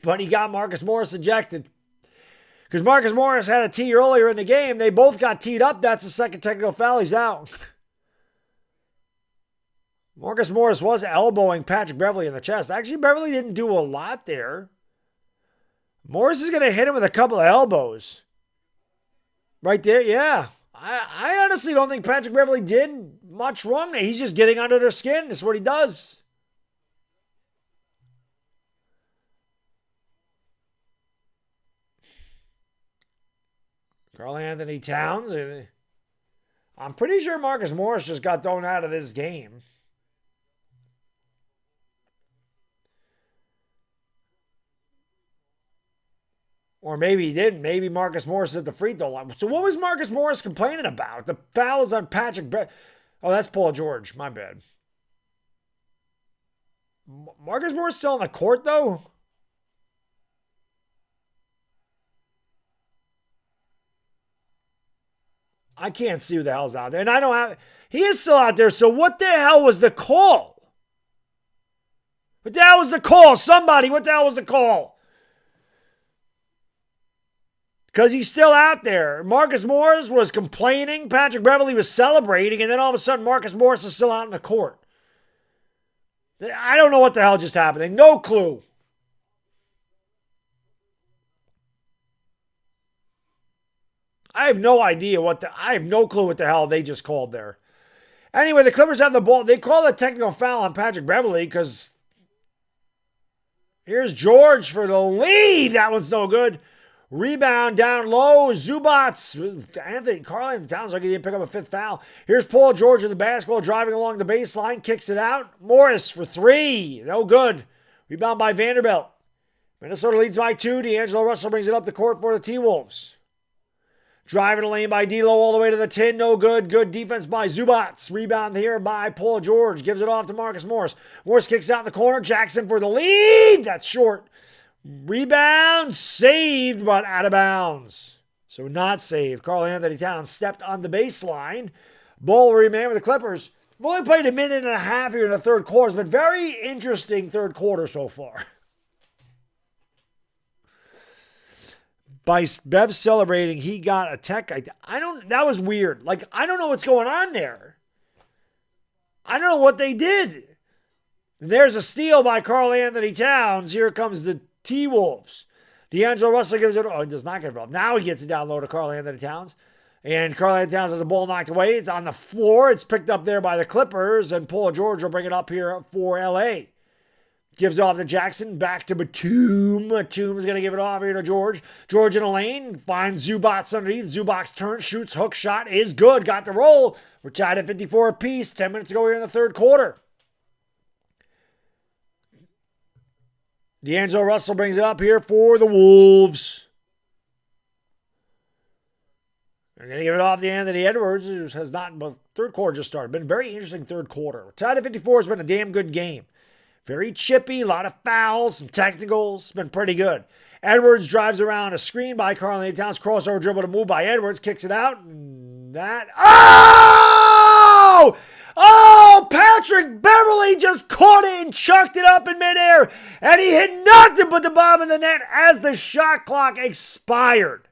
But he got Marcus Morris ejected. Because Marcus Morris had a tee earlier in the game. They both got teed up. That's the second technical foul. He's out. Marcus Morris was elbowing Patrick Beverley in the chest. Actually, Beverley didn't do a lot there. Morris is going to hit him with a couple of elbows. Right there, yeah. I honestly don't think Patrick Beverley did much wrong there. He's just getting under their skin. That's what he does. Karl-Anthony Towns. I'm pretty sure Marcus Morris just got thrown out of this game. Or maybe he didn't. Maybe Marcus Morris at the free throw line. So what was Marcus Morris complaining about? The fouls on Patrick Oh, that's Paul George. My bad. Marcus Morris still on the court, though? I can't see who the hell's out there. And I don't have. He is still out there, so what the hell was the call? What the hell was the call? Somebody, what the hell was the call? Because he's still out there. Marcus Morris was complaining. Patrick Beverley was celebrating. And then all of a sudden, Marcus Morris is still out in the court. I don't know what the hell just happened. No clue. I have no idea I have no clue what the hell they just called there. Anyway, the Clippers have the ball. They call a technical foul on Patrick Beverley because here's George for the lead. That one's no good. Rebound down low. Zubats. Karl Anthony Towns like he didn't pick up a fifth foul. Here's Paul George with the basketball driving along the baseline. Kicks it out. Morris for three. No good. Rebound by Vanderbilt. Minnesota leads by 2. D'Angelo Russell brings it up the court for the T-Wolves. Driving the lane by D'Lo all the way to the 10. No good. Good defense by Zubats. Rebound here by Paul George. Gives it off to Marcus Morris. Morris kicks out in the corner. Jackson for the lead. That's short. Rebound saved, but out of bounds. So not saved. Karl Anthony Towns stepped on the baseline. Ball will remain with the Clippers. We've only played a minute and a half here in the third quarter. It's been very interesting third quarter so far. By Bev celebrating, he got a tech. That was weird. Like, I don't know what's going on there. I don't know what they did. And there's a steal by Karl Anthony Towns. Here comes the T-Wolves. D'Angelo Russell gives it. Oh, he does not get it. Now he gets it down low to Karl Anthony Towns. And Karl Anthony Towns has the ball knocked away. It's on the floor. It's picked up there by the Clippers. And Paul George will bring it up here for L.A. Gives it off to Jackson. Back to Batum. Batum's going to give it off here to George. George in the lane. Finds Zubats underneath. Zubats turns, shoots, hook shot is good. Got the roll. We're tied at 54 apiece. 10 minutes to go here in the third quarter. D'Angelo Russell brings it up here for the Wolves. They're going to give it off to Anthony Edwards, who has not, but third quarter just started. Been a very interesting third quarter. We're tied at 54. It's been a damn good game. Very chippy, a lot of fouls, some technicals. Been pretty good. Edwards drives around a screen by Karl Anthony Towns. Crossover dribble to move by Edwards. Kicks it out. And that. Oh! Oh! Patrick Beverley just caught it and chucked it up in midair. And he hit nothing but the bottom of the net as the shot clock expired.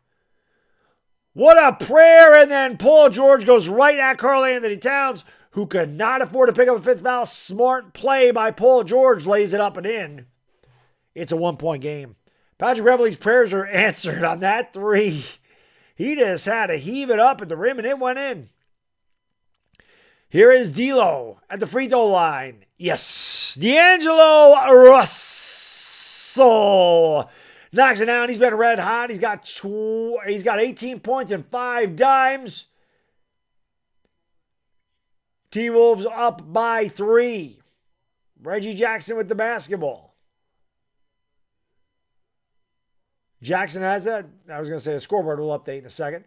What a prayer. And then Paul George goes right at Karl Anthony Towns, who could not afford to pick up a fifth foul. Smart play by Paul George. Lays it up and in. It's a 1-point game. Patrick Beverley's prayers are answered on that three. He just had to heave it up at the rim and it went in. Here is D'Lo at the free throw line. Yes. D'Angelo Russell knocks it down. He's been red hot. He's got 18 points and 5 dimes. T-Wolves up by 3. Reggie Jackson with the basketball. Jackson has that. I was going to say the scoreboard will update in a second.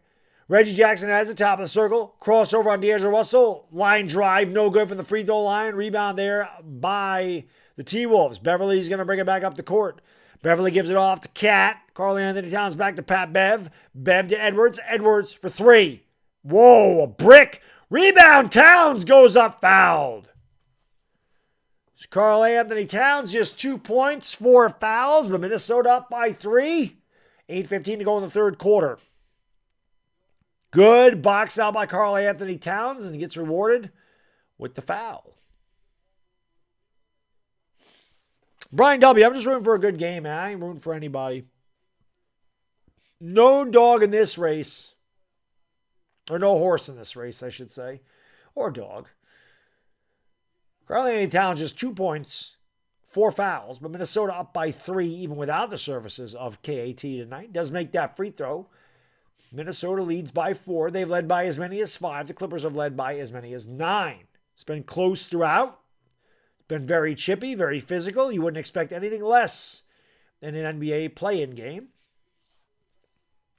Reggie Jackson has the top of the circle. Crossover on D'Angelo Russell. Line drive, no good from the free throw line. Rebound there by the T-Wolves. Beverly's going to bring it back up the court. Beverly gives it off to Cat. Karl Anthony Towns back to Pat Bev. Bev to Edwards. Edwards for 3. Whoa, a brick. Rebound. Towns goes up fouled. Karl Anthony Towns just 2 points, 4 fouls, but Minnesota up by 3. 8:15 to go in the third quarter. Good box out by Karl Anthony Towns, and he gets rewarded with the foul. Brian W., I'm just rooting for a good game, man. I ain't rooting for anybody. No dog in this race. Or no horse in this race, I should say. Or dog. Karl Anthony Towns just 2 points, 4 fouls, but Minnesota up by 3 even without the services of KAT tonight. Does make that free throw. Minnesota leads by 4. They've led by as many as 5. The Clippers have led by as many as 9. It's been close throughout. It's been very chippy, very physical. You wouldn't expect anything less than an NBA play-in game.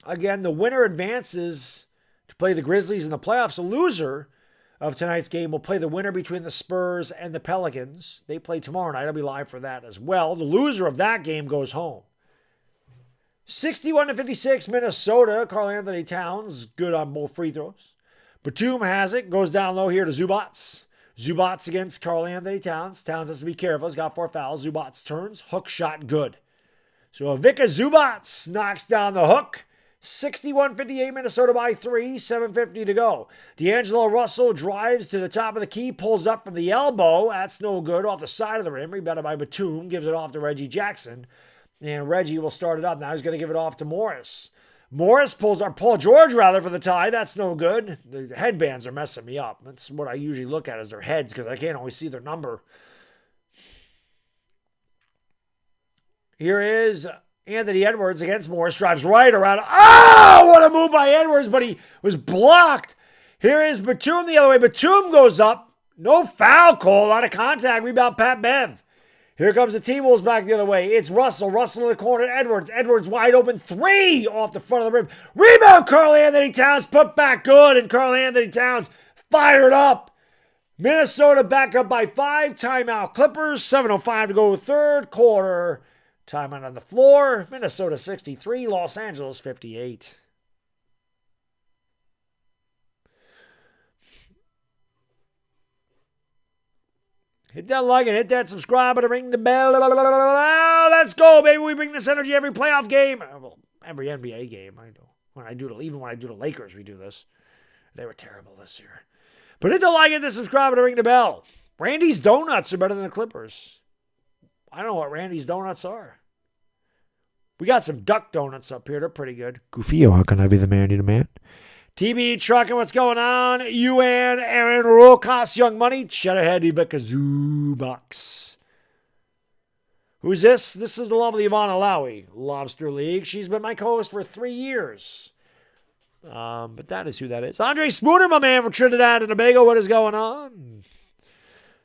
Again, the winner advances to play the Grizzlies in the playoffs. The loser of tonight's game. We'll play the winner between the Spurs and the Pelicans. They play tomorrow night. I'll be live for that as well. The loser of that game goes home. 61-56, Minnesota. Karl-Anthony Towns, good on both free throws. Batum has it, goes down low here to Zubats. Zubats against Karl-Anthony Towns. Towns has to be careful. He's got 4 fouls. Zubats turns. Hook shot good. So Ivica Zubats knocks down the hook. 61-58, Minnesota by 3. 7:50 to go. D'Angelo Russell drives to the top of the key. Pulls up from the elbow. That's no good. Off the side of the rim. Rebounded by Batum. Gives it off to Reggie Jackson. And Reggie will start it up. Now he's going to give it off to Morris. Morris pulls up, Paul George rather, for the tie. That's no good. The headbands are messing me up. That's what I usually look at, is their heads, because I can't always see their number. Here is Anthony Edwards against Morris. Drives right around. Oh, what a move by Edwards, but he was blocked. Here is Batum the other way. Batum goes up. No foul call. Out of contact. Rebound Pat Bev. Here comes the T-Wolves back the other way. It's Russell. Russell in the corner. Edwards. Edwards wide open. 3 off the front of the rim. Rebound Karl-Anthony Towns. Put back good. And Karl-Anthony Towns fired up. Minnesota back up by 5. Timeout Clippers. 7:05 to go third quarter. Timeout on the floor. Minnesota 63. Los Angeles 58. Hit that like and hit that subscribe and ring the bell. Let's go, baby. We bring this energy every playoff game. Well, every NBA game, I know. Even when I do the Lakers, we do this. They were terrible this year. But hit the like, hit the subscribe, and ring the bell. Randy's Donuts are better than the Clippers. I don't know what Randy's Donuts are. We got some duck donuts up here. They're pretty good. Goofio, how can I be the man you demand? TB Trucking, what's going on? Yuan, Aaron, Rokas, Young Money, Cheddarhead, Ivica Zubats. Who's this? This is the lovely Ivana Lowy, Lobster League. She's been my co-host for 3 years. But that is who that is. Andre Spooner, my man from Trinidad and Tobago. What is going on?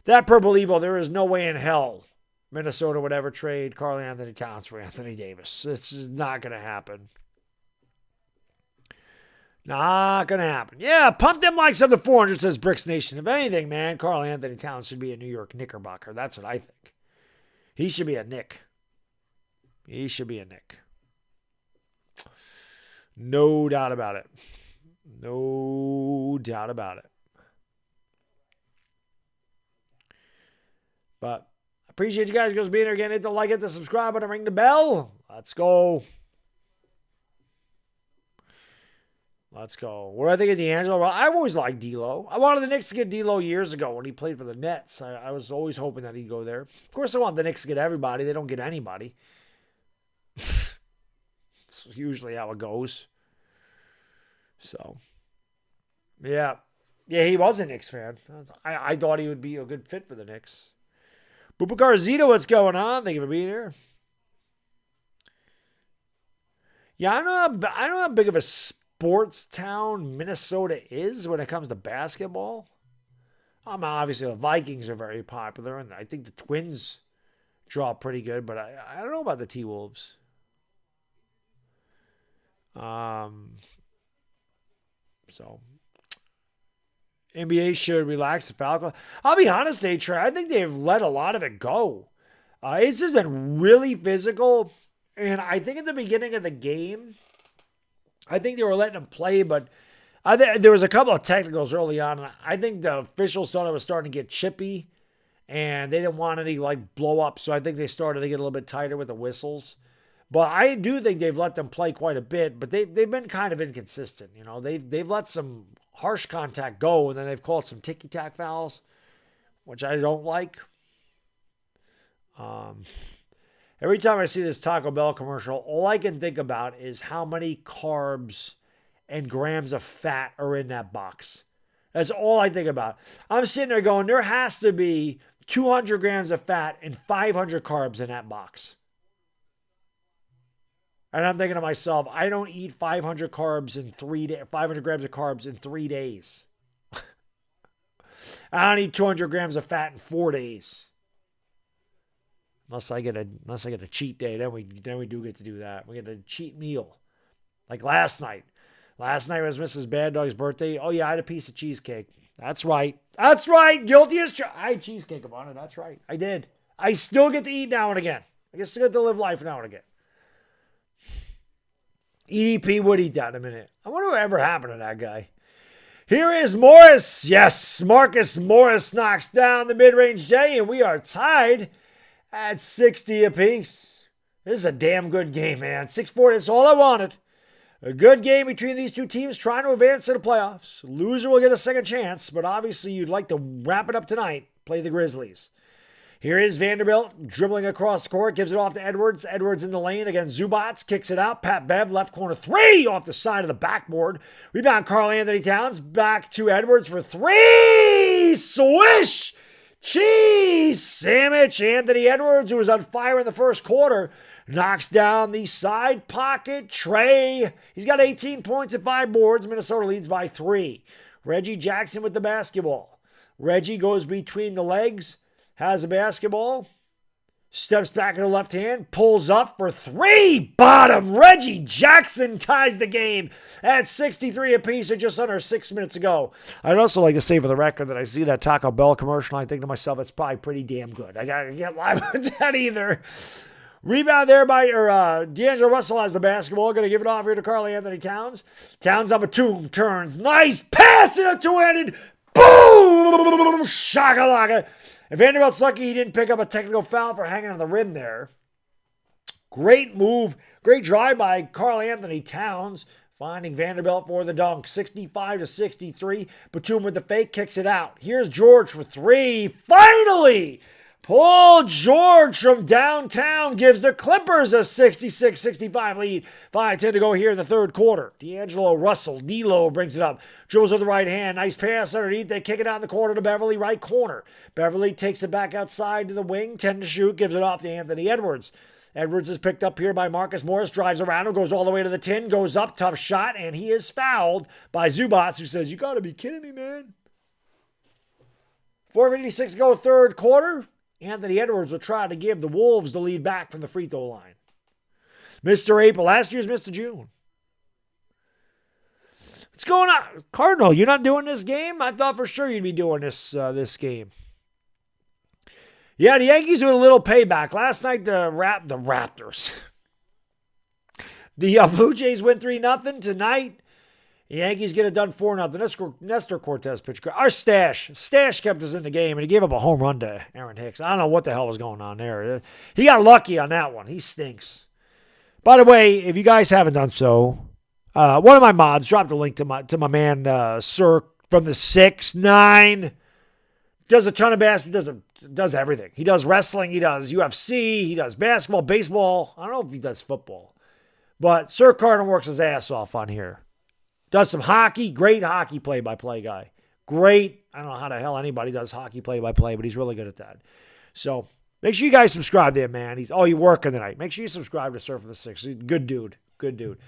That Purple Evil, there is no way in hell Minnesota would ever trade Karl-Anthony Towns for Anthony Davis. It's just not going to happen. Not going to happen. Yeah, pump them likes up to 400, says Bricks Nation. If anything, man, Karl-Anthony Towns should be a New York Knickerbocker. That's what I think. He should be a Knick. He should be a Knick. No doubt about it. No doubt about it. But I appreciate you guys being here again. Hit the like, hit the subscribe button, ring the bell. Let's go. Let's go. What do I think of D'Angelo? I've always liked D'Lo. I wanted the Knicks to get D'Lo years ago when he played for the Nets. I was always hoping that he'd go there. Of course, I want the Knicks to get everybody. They don't get anybody. That's usually how it goes. So, yeah. Yeah, he was a Knicks fan. I thought he would be a good fit for the Knicks. Bubakar Zito, what's going on? Thank you for being here. Yeah, I don't know how big of a sports town Minnesota is when it comes to basketball. Obviously, the Vikings are very popular, and I think the Twins draw pretty good, but I don't know about the T-Wolves. So, NBA should relax the Falcons. I'll be honest, I think they've let a lot of it go. It's just been really physical, and I think at the beginning of the game, I think they were letting them play, but there was a couple of technicals early on. And I think the officials thought it was starting to get chippy, and they didn't want any blow up. So I think they started to get a little bit tighter with the whistles. But I do think they've let them play quite a bit. But they've been kind of inconsistent. You know, they've let some harsh contact go, and then they've called some ticky tack fouls, which I don't like. Every time I see this Taco Bell commercial, all I can think about is how many carbs and grams of fat are in that box. That's all I think about. I'm sitting there going, there has to be 200 grams of fat and 500 carbs in that box. And I'm thinking to myself, I don't eat 500 carbs in 3 days, 500 grams of carbs in 3 days. I don't eat 200 grams of fat in 4 days. Unless I get a cheat day, then we do get to do that. We get a cheat meal. Like last night. Last night was Mrs. Baddog's birthday. Oh yeah, I had a piece of cheesecake. That's right. That's right. Guilty as charged. I had cheesecake about it. That's right. I did. I still get to eat now and again. I still get to live life now and again. EDP would eat that in a minute. I wonder what ever happened to that guy. Here is Morris. Yes, Marcus Morris knocks down the mid-range J, and we are tied at 60 apiece. This is a damn good game, man. 6-4, that's all I wanted. A good game between these two teams trying to advance to the playoffs. Loser will get a second chance, but obviously you'd like to wrap it up tonight. Play the Grizzlies. Here is Vanderbilt dribbling across the court, gives it off to Edwards. Edwards in the lane against Zubats, kicks it out. Pat Bev, left corner three off the side of the backboard. Rebound Karl Anthony Towns, back to Edwards for three. Swish! Cheese sandwich. Anthony Edwards, who was on fire in the first quarter, knocks down the side pocket tray. He's got 18 points and 5 boards. Minnesota leads by 3. Reggie Jackson with the basketball. Reggie goes between the legs. Has a basketball, steps back in the left hand, pulls up for 3. Bottom. Reggie Jackson ties the game at 63 apiece, or just under 6 minutes ago. I'd also like to say for the record that I see that Taco Bell commercial, and I think to myself, it's probably pretty damn good. I can't lie about that either. Rebound there by D'Angelo Russell has the basketball. Going to give it off here to Karl Anthony Towns. Towns on a tomb, turns. Nice pass in a two-handed. Boom! Shakalaka. And Vanderbilt's lucky he didn't pick up a technical foul for hanging on the rim there. Great move. Great drive by Karl Anthony Towns. Finding Vanderbilt for the dunk. 65-63. Batum with the fake kicks it out. Here's George for 3. Finally! Paul George from downtown gives the Clippers a 66-65 lead. 5:10 to go here in the third quarter. D'Angelo Russell, D'Lo brings it up. Dribbles with the right hand. Nice pass underneath. They kick it out in the corner to Beverly, right corner. Beverly takes it back outside to the wing. 10 to shoot. Gives it off to Anthony Edwards. Edwards is picked up here by Marcus Morris. Drives around him. Goes all the way to the 10. Goes up. Tough shot. And he is fouled by Zubats, who says, "You got to be kidding me, man." 4:56 to go third quarter. Anthony Edwards will try to give the Wolves the lead back from the free throw line. Mr. April, last year's Mr. June. What's going on? Cardinal, you're not doing this game? I thought for sure you'd be doing this game. Yeah, the Yankees with a little payback. Last night, the Raptors. The Blue Jays win 3-0. Tonight, the Yankees get it done 4-0. Nestor Cortez pitched. Our Stash kept us in the game, and he gave up a home run to Aaron Hicks. I don't know what the hell was going on there. He got lucky on that one. He stinks. By the way, if you guys haven't done so, one of my mods dropped a link to my man Sir from the 6ix9ine. Does a ton of basketball. Does everything. He does wrestling. He does UFC. He does basketball, baseball. I don't know if he does football, but Sir Karner works his ass off on here. Does some hockey. Great hockey play-by-play guy. Great. I don't know how the hell anybody does hockey play-by-play, but he's really good at that. So make sure you guys subscribe there, man. You're working tonight. Make sure you subscribe to Surf from the 6. Good dude. Good dude.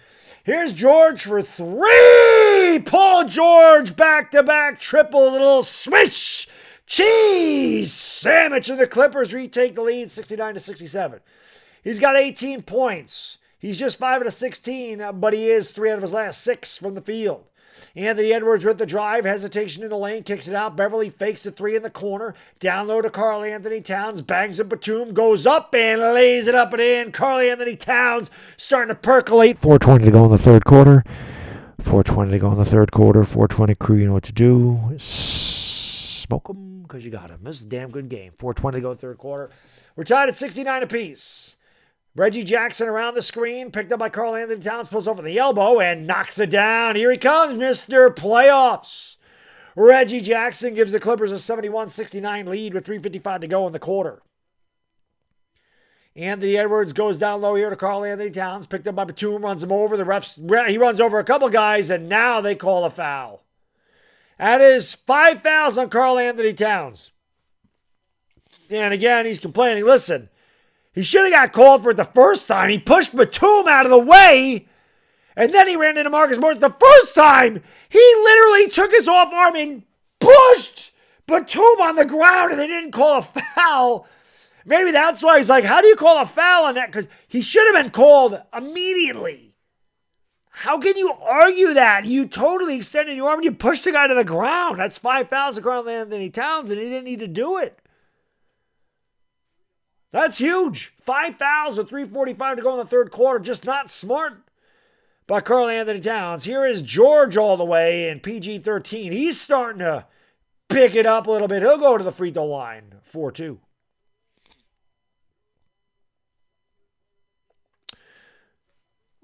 Here's George for 3. Paul George back-to-back triple. Little swish. Cheese sandwich, and the Clippers retake the lead 69-67. He's got 18 points. He's just 5 out of 16, but he is 3 out of his last 6 from the field. Anthony Edwards with the drive, hesitation in the lane, kicks it out. Beverly fakes the 3 in the corner. Down low to Karl Anthony Towns, bangs it. Batum goes up and lays it up and in. Karl Anthony Towns starting to percolate. 4:20 to go in the third quarter. 4:20 crew, you know what to do. Smoke them because you got them. This is a damn good game. 4:20 to go third quarter. We're tied at 69 apiece. Reggie Jackson around the screen, picked up by Karl Anthony Towns, pulls over the elbow and knocks it down. Here he comes, Mr. Playoffs. Reggie Jackson gives the Clippers a 71-69 lead with 3:55 to go in the quarter. Anthony Edwards goes down low here to Karl Anthony Towns, picked up by Batum, runs him over. He runs over a couple guys, and now they call a foul. That is 5 fouls on Karl Anthony Towns. And again, he's complaining. Listen, he should have got called for it the first time. He pushed Batum out of the way, and then he ran into Marcus Morris. The first time, he literally took his off arm and pushed Batum on the ground, and they didn't call a foul. Maybe that's why he's like, how do you call a foul on that? Because he should have been called immediately. How can you argue that? You totally extended your arm and you pushed the guy to the ground. That's 5 fouls to Karl Anthony Towns, and he didn't need to do it. That's huge. 5 fouls with 3:45 to go in the third quarter. Just not smart by Karl Anthony Towns. Here is George all the way in PG-13. He's starting to pick it up a little bit. He'll go to the free throw line. 4-2.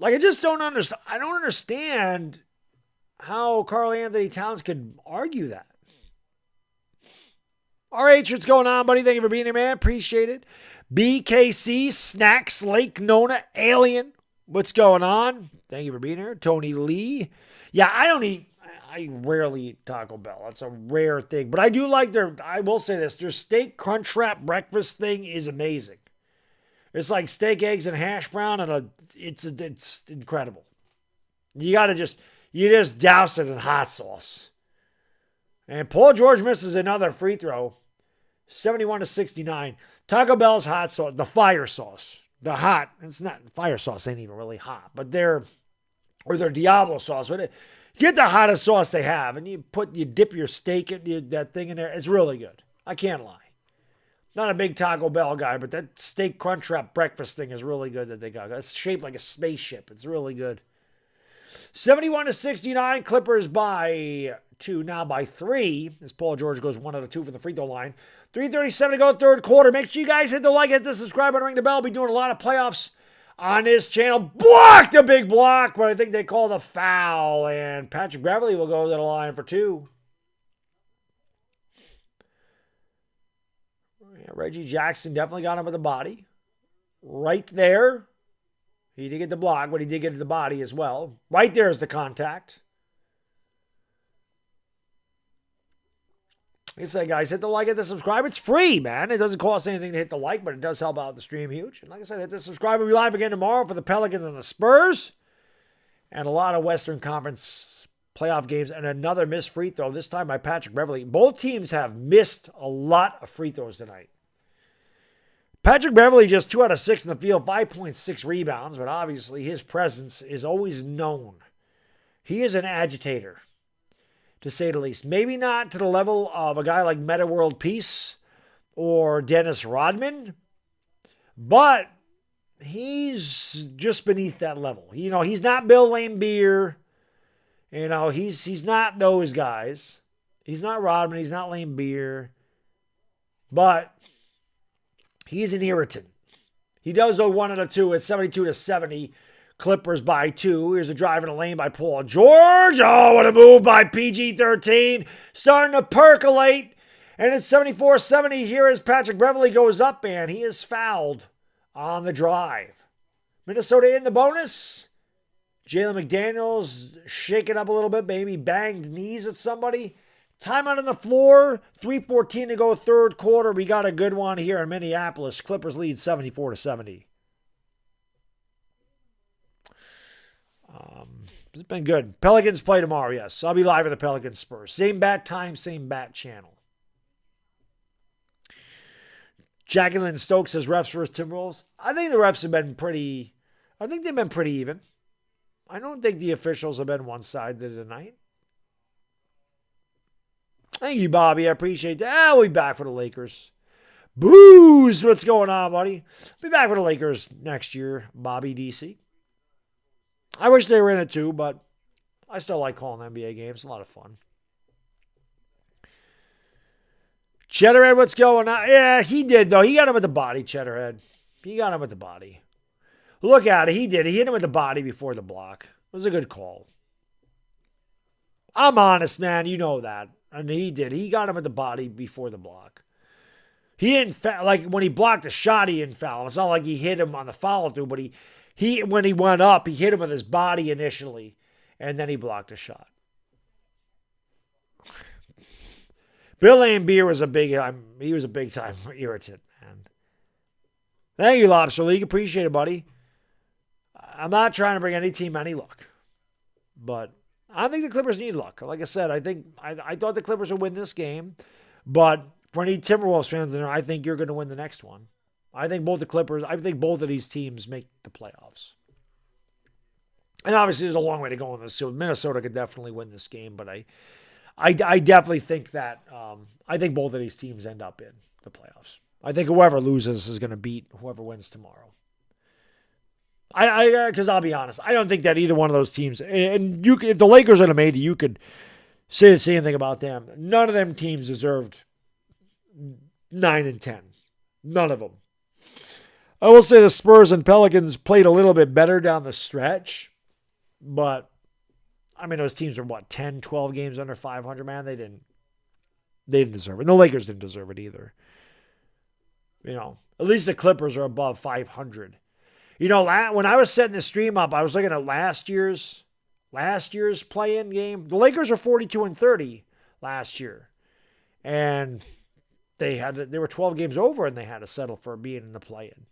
Like, I just don't understand. I don't understand how Karl Anthony Towns could argue that. All right, what's going on, buddy? Thank you for being here, man. Appreciate it. BKC, Snacks, Lake Nona, Alien. What's going on? Thank you for being here. Tony Lee. Yeah, I rarely eat Taco Bell. That's a rare thing. But I do like I will say this, their steak crunch wrap breakfast thing is amazing. It's like steak, eggs, and hash brown, and it's incredible. You just douse it in hot sauce. And Paul George misses another free throw, 71-69. Taco Bell's hot sauce, the fire sauce, it's not fire sauce ain't even really hot, but their Diablo sauce. Get the hottest sauce they have, and you dip your steak that thing in there. It's really good. I can't lie. Not a big Taco Bell guy, but that steak crunch wrap breakfast thing is really good that they got. It's shaped like a spaceship. It's really good. 71-69. Clippers by 2, now by 3. As Paul George goes 1 out of 2 from the free throw line. 3:37 to go third quarter. Make sure you guys hit the like, hit the subscribe button, ring the bell. I'll be doing a lot of playoffs on this channel. Blocked a big block, but I think they called a foul. And Patrick Beverley will go to the line for 2. Yeah, Reggie Jackson definitely got him with the body. Right there. He did get the block, but he did get the body as well. Right there is the contact. Like I said, guys, hit the like, hit the subscribe. It's free, man. It doesn't cost anything to hit the like, but it does help out the stream huge. And like I said, hit the subscribe. We'll be live again tomorrow for the Pelicans and the Spurs. And a lot of Western Conference playoff games. And another missed free throw, this time by Patrick Beverley. Both teams have missed a lot of free throws tonight. Patrick Beverley just 2 out of 6 in the field, 5.6 rebounds, but obviously his presence is always known. He is an agitator, to say the least. Maybe not to the level of a guy like Meta World Peace or Dennis Rodman, but he's just beneath that level. You know, he's not Bill Laimbeer. You know, he's not those guys. He's not Rodman. He's not Laimbeer. But he's an irritant. He does go 1 out of 2. It's 72-70. Clippers by 2. Here's a drive in the lane by Paul George. Oh, what a move by PG-13. Starting to percolate. And it's 74-70. Here as Patrick Beverley goes up, and he is fouled on the drive. Minnesota in the bonus. Jalen McDaniels shaking up a little bit. Maybe banged knees with somebody. Timeout on the floor. 3:14 to go third quarter. We got a good one here in Minneapolis. Clippers lead 74-70. It's been good. Pelicans play tomorrow, yes. I'll be live at the Pelicans Spurs. Same bat time, same bat channel. Jacqueline Stokes says refs versus Timberwolves. I think the refs have been pretty, I think they've been pretty even. I don't think the officials have been one-sided tonight. Thank you, Bobby. I appreciate that. I'll be back for the Lakers. Booze! What's going on, buddy? Be back for the Lakers next year, Bobby DC. I wish they were in it too, but I still like calling NBA games. It's a lot of fun. Cheddarhead, what's going on? Yeah, he did, though. He got him with the body, Cheddarhead. He got him with the body. Look at it. He did. He hit him with the body before the block. It was a good call. I'm honest, man. You know that. And he did. He got him with the body before the block. He didn't, like, when he blocked the shot, he didn't foul. It's not like he hit him on the follow-through, but he when he went up, he hit him with his body initially, and then he blocked a shot. Bill Laimbeer was a big time irritant, man. Thank you, Lobster League. Appreciate it, buddy. I'm not trying to bring any team any luck, but I think the Clippers need luck. Like I said, I thought the Clippers would win this game, but for any Timberwolves fans in there, I think you're going to win the next one. I think both of these teams make the playoffs. And obviously, there's a long way to go in this. So Minnesota could definitely win this game, but I definitely think that I think both of these teams end up in the playoffs. I think whoever loses is going to beat whoever wins tomorrow. Because I'll be honest, I don't think that either one of those teams, and if the Lakers had made it, you could say the same thing about them. None of them teams deserved 9 and 10. None of them. I will say the Spurs and Pelicans played a little bit better down the stretch, but I mean, those teams were 10, 12 games under 500, man. They didn't deserve it. And the Lakers didn't deserve it either. At least the Clippers are above 500. When I was setting the stream up, I was looking at last year's play-in game. The Lakers were 42-30 last year. And they were 12 games over and they had to settle for being in the play-in.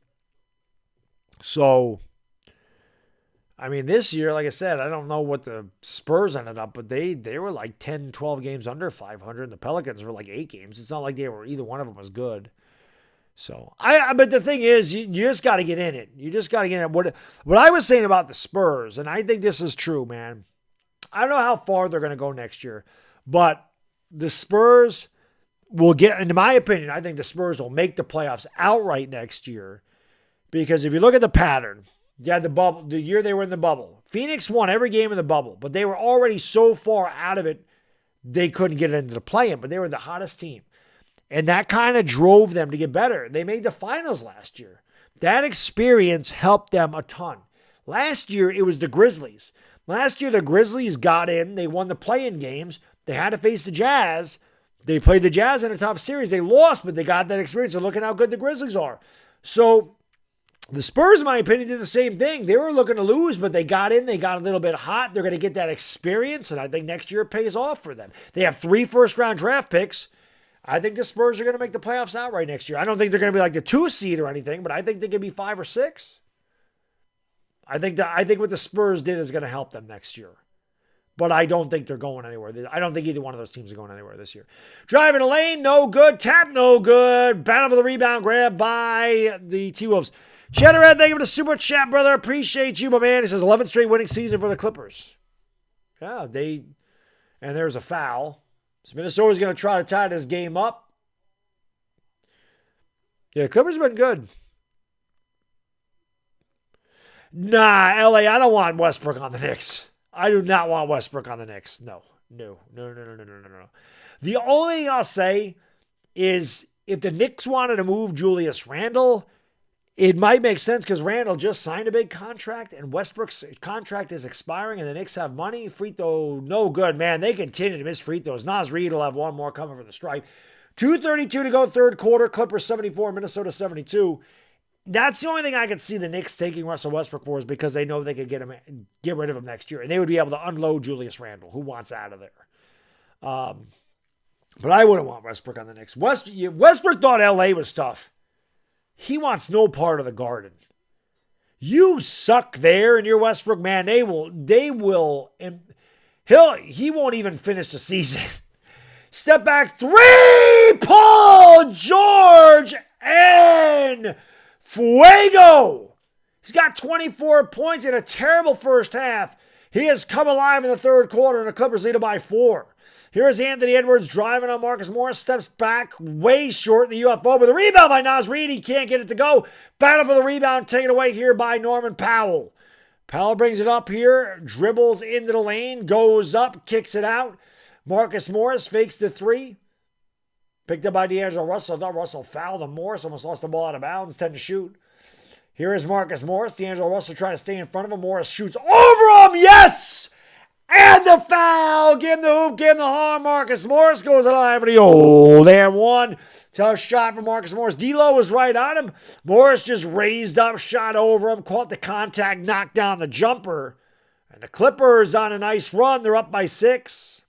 So, I mean, this year, like I said, I don't know what the Spurs ended up, but they were like 10, 12 games under 500, and the Pelicans were like 8 games. It's not like either one of them was good. So, but the thing is, you just got to get in it. You just got to get in it. What I was saying about the Spurs, and I think this is true, man. I don't know how far they're going to go next year, but the Spurs will get, in my opinion, I think the Spurs will make the playoffs outright next year. Because if you look at the pattern, you had the bubble, the year they were in the bubble. Phoenix won every game in the bubble, but they were already so far out of it, they couldn't get into the play-in, but they were the hottest team. And that kind of drove them to get better. They made the finals last year. That experience helped them a ton. Last year, it was the Grizzlies. Last year, the Grizzlies got in. They won the play-in games. They had to face the Jazz. They played the Jazz in a tough series. They lost, but they got that experience. And look at how good the Grizzlies are. So the Spurs, in my opinion, did the same thing. They were looking to lose, but they got in. They got a little bit hot. They're going to get that experience, and I think next year it pays off for them. They have 3 first-round draft picks. I think the Spurs are going to make the playoffs outright next year. I don't think they're going to be like the 2 seed or anything, but I think they could be 5 or 6. I think what the Spurs did is going to help them next year. But I don't think they're going anywhere. I don't think either one of those teams are going anywhere this year. Driving a lane, no good. Tap, no good. Battle for the rebound, grab by the T-Wolves. Cheddarhead, thank you for the super chat, brother. Appreciate you, my man. He says 11th straight winning season for the Clippers. Yeah, and there's a foul. So Minnesota's going to try to tie this game up. Yeah, Clippers have been good. Nah, LA, I don't want Westbrook on the Knicks. I do not want Westbrook on the Knicks. No. The only thing I'll say is if the Knicks wanted to move Julius Randle, it might make sense because Randle just signed a big contract and Westbrook's contract is expiring and the Knicks have money. Free throw, no good, man. They continue to miss free throws. Naz Reid will have one more coming from the stripe. 2:32 to go, third quarter. Clippers 74, Minnesota 72. That's the only thing I could see the Knicks taking Russell Westbrook for is because they know they could get rid of him next year. And they would be able to unload Julius Randle, who wants out of there. But I wouldn't want Westbrook on the Knicks. Westbrook thought LA was tough. He wants no part of the Garden. You suck there in your Westbrook, man. He won't even finish the season. Step back 3, Paul George and Fuego. He's got 24 points in a terrible first half. He has come alive in the third quarter and the Clippers lead by 4. Here's Anthony Edwards driving on Marcus Morris. Steps back way short. The UFO, but the rebound by Naz Reid. He can't get it to go. Battle for the rebound taken away here by Norman Powell. Powell brings it up here. Dribbles into the lane. Goes up. Kicks it out. Marcus Morris fakes the 3. Picked up by D'Angelo Russell. I thought Russell fouled him. Morris almost lost the ball out of bounds. 10 to shoot. Here is Marcus Morris. D'Angelo Russell trying to stay in front of him. Morris shoots over him. Yes! And the foul. Give him the hoop. Give him the harm. Marcus Morris goes alive for the old and 1. Tough shot from Marcus Morris. D'Lo was right on him. Morris just raised up, shot over him, caught the contact, knocked down the jumper. And the Clippers on a nice run. They're up by 6.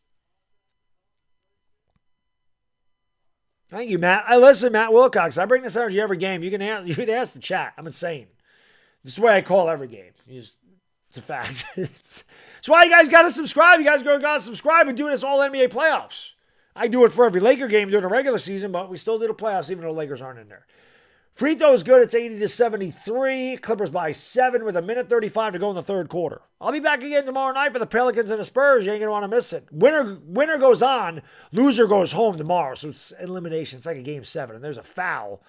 Thank you, Matt. Listen, Matt Wilcox. I bring this energy every game. You can ask the chat. I'm insane. This is the way I call every game. It's a fact. That's why you guys got to subscribe. You guys got to subscribe and do this all NBA playoffs. I do it for every Laker game during the regular season, but we still do the playoffs even though the Lakers aren't in there. Free throws good. It's 80-73. Clippers by 7 with 1:35 to go in the third quarter. I'll be back again tomorrow night for the Pelicans and the Spurs. You ain't going to want to miss it. Winner goes on. Loser goes home tomorrow. So it's elimination. It's like a game 7. And there's a foul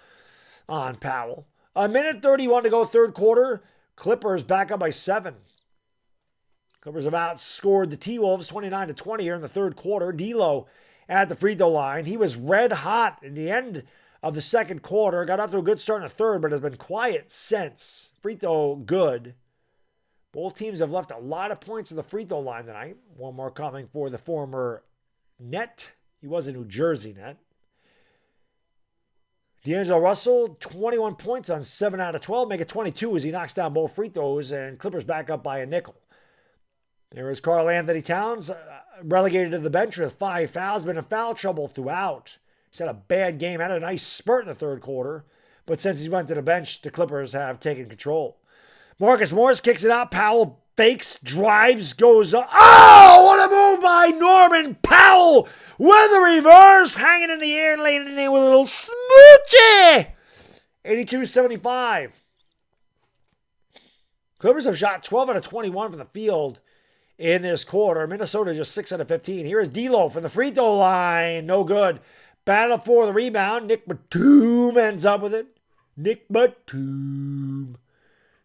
on Powell. 1:31 to go third quarter. Clippers back up by 7. Clippers have outscored the T-Wolves 29-20 here in the third quarter. D'Lo at the free throw line. He was red hot in the end of the second quarter. Got off to a good start in the third, but has been quiet since. Free throw good. Both teams have left a lot of points in the free throw line tonight. One more coming for the former net. He was a New Jersey net. D'Angelo Russell, 21 points on 7 out of 12. Make it 22 as he knocks down both free throws, and Clippers back up by a nickel. There is Karl Anthony Towns, relegated to the bench with 5 fouls. Been in foul trouble throughout. He's had a bad game. Had a nice spurt in the third quarter. But since he went to the bench, the Clippers have taken control. Marcus Morris kicks it out. Powell fakes, drives, goes up. Oh, what a move by Norman Powell with a reverse. Hanging in the air and laying it in with a little smoochie. 82-75. Clippers have shot 12 out of 21 from the field in this quarter. Minnesota just 6 out of 15. Here is D'Lo from the free throw line. No good. Battle for the rebound. Nick Batum ends up with it. Nick Batum.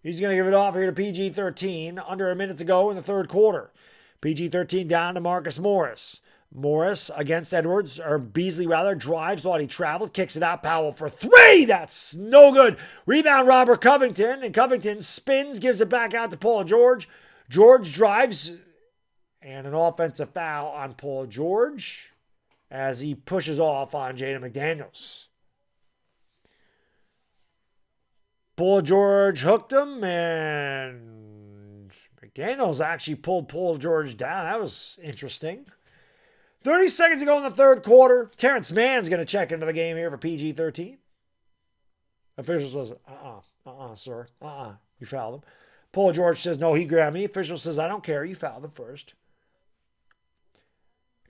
He's going to give it off here to PG-13. Under a minute to go in the third quarter. PG-13 down to Marcus Morris. Morris against Edwards, or Beasley rather, drives while he traveled. Kicks it out. Powell for 3. That's no good. Rebound Robert Covington. And Covington spins, gives it back out to Paul George. George drives. And an offensive foul on Paul George as he pushes off on Jaden McDaniels. Paul George hooked him, and McDaniels actually pulled Paul George down. That was interesting. 30 seconds to go in the third quarter. Terrence Mann's going to check into the game here for PG-13. Official says, sir. You fouled him. Paul George says, no, he grabbed me. Official says, I don't care. You fouled him first.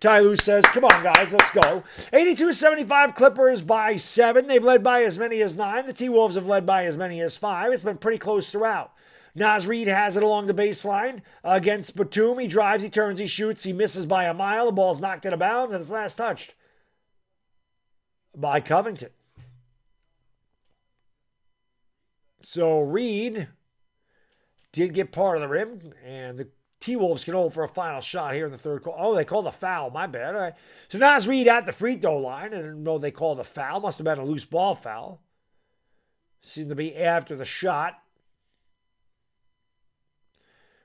Ty Lue says, come on, guys, let's go. 82-75 Clippers by 7. They've led by as many as 9. The T-Wolves have led by as many as 5. It's been pretty close throughout. Naz Reid has it along the baseline against Batum. He drives, he turns, he shoots. He misses by a mile. The ball's knocked out of bounds, and it's last touched by Covington. So Reid did get part of the rim, and the T-Wolves can hold for a final shot here in the third quarter. Oh, they called a foul. My bad. All right. So Naz Reid at the free throw line. I didn't know they called a foul. Must have been a loose ball foul. Seemed to be after the shot.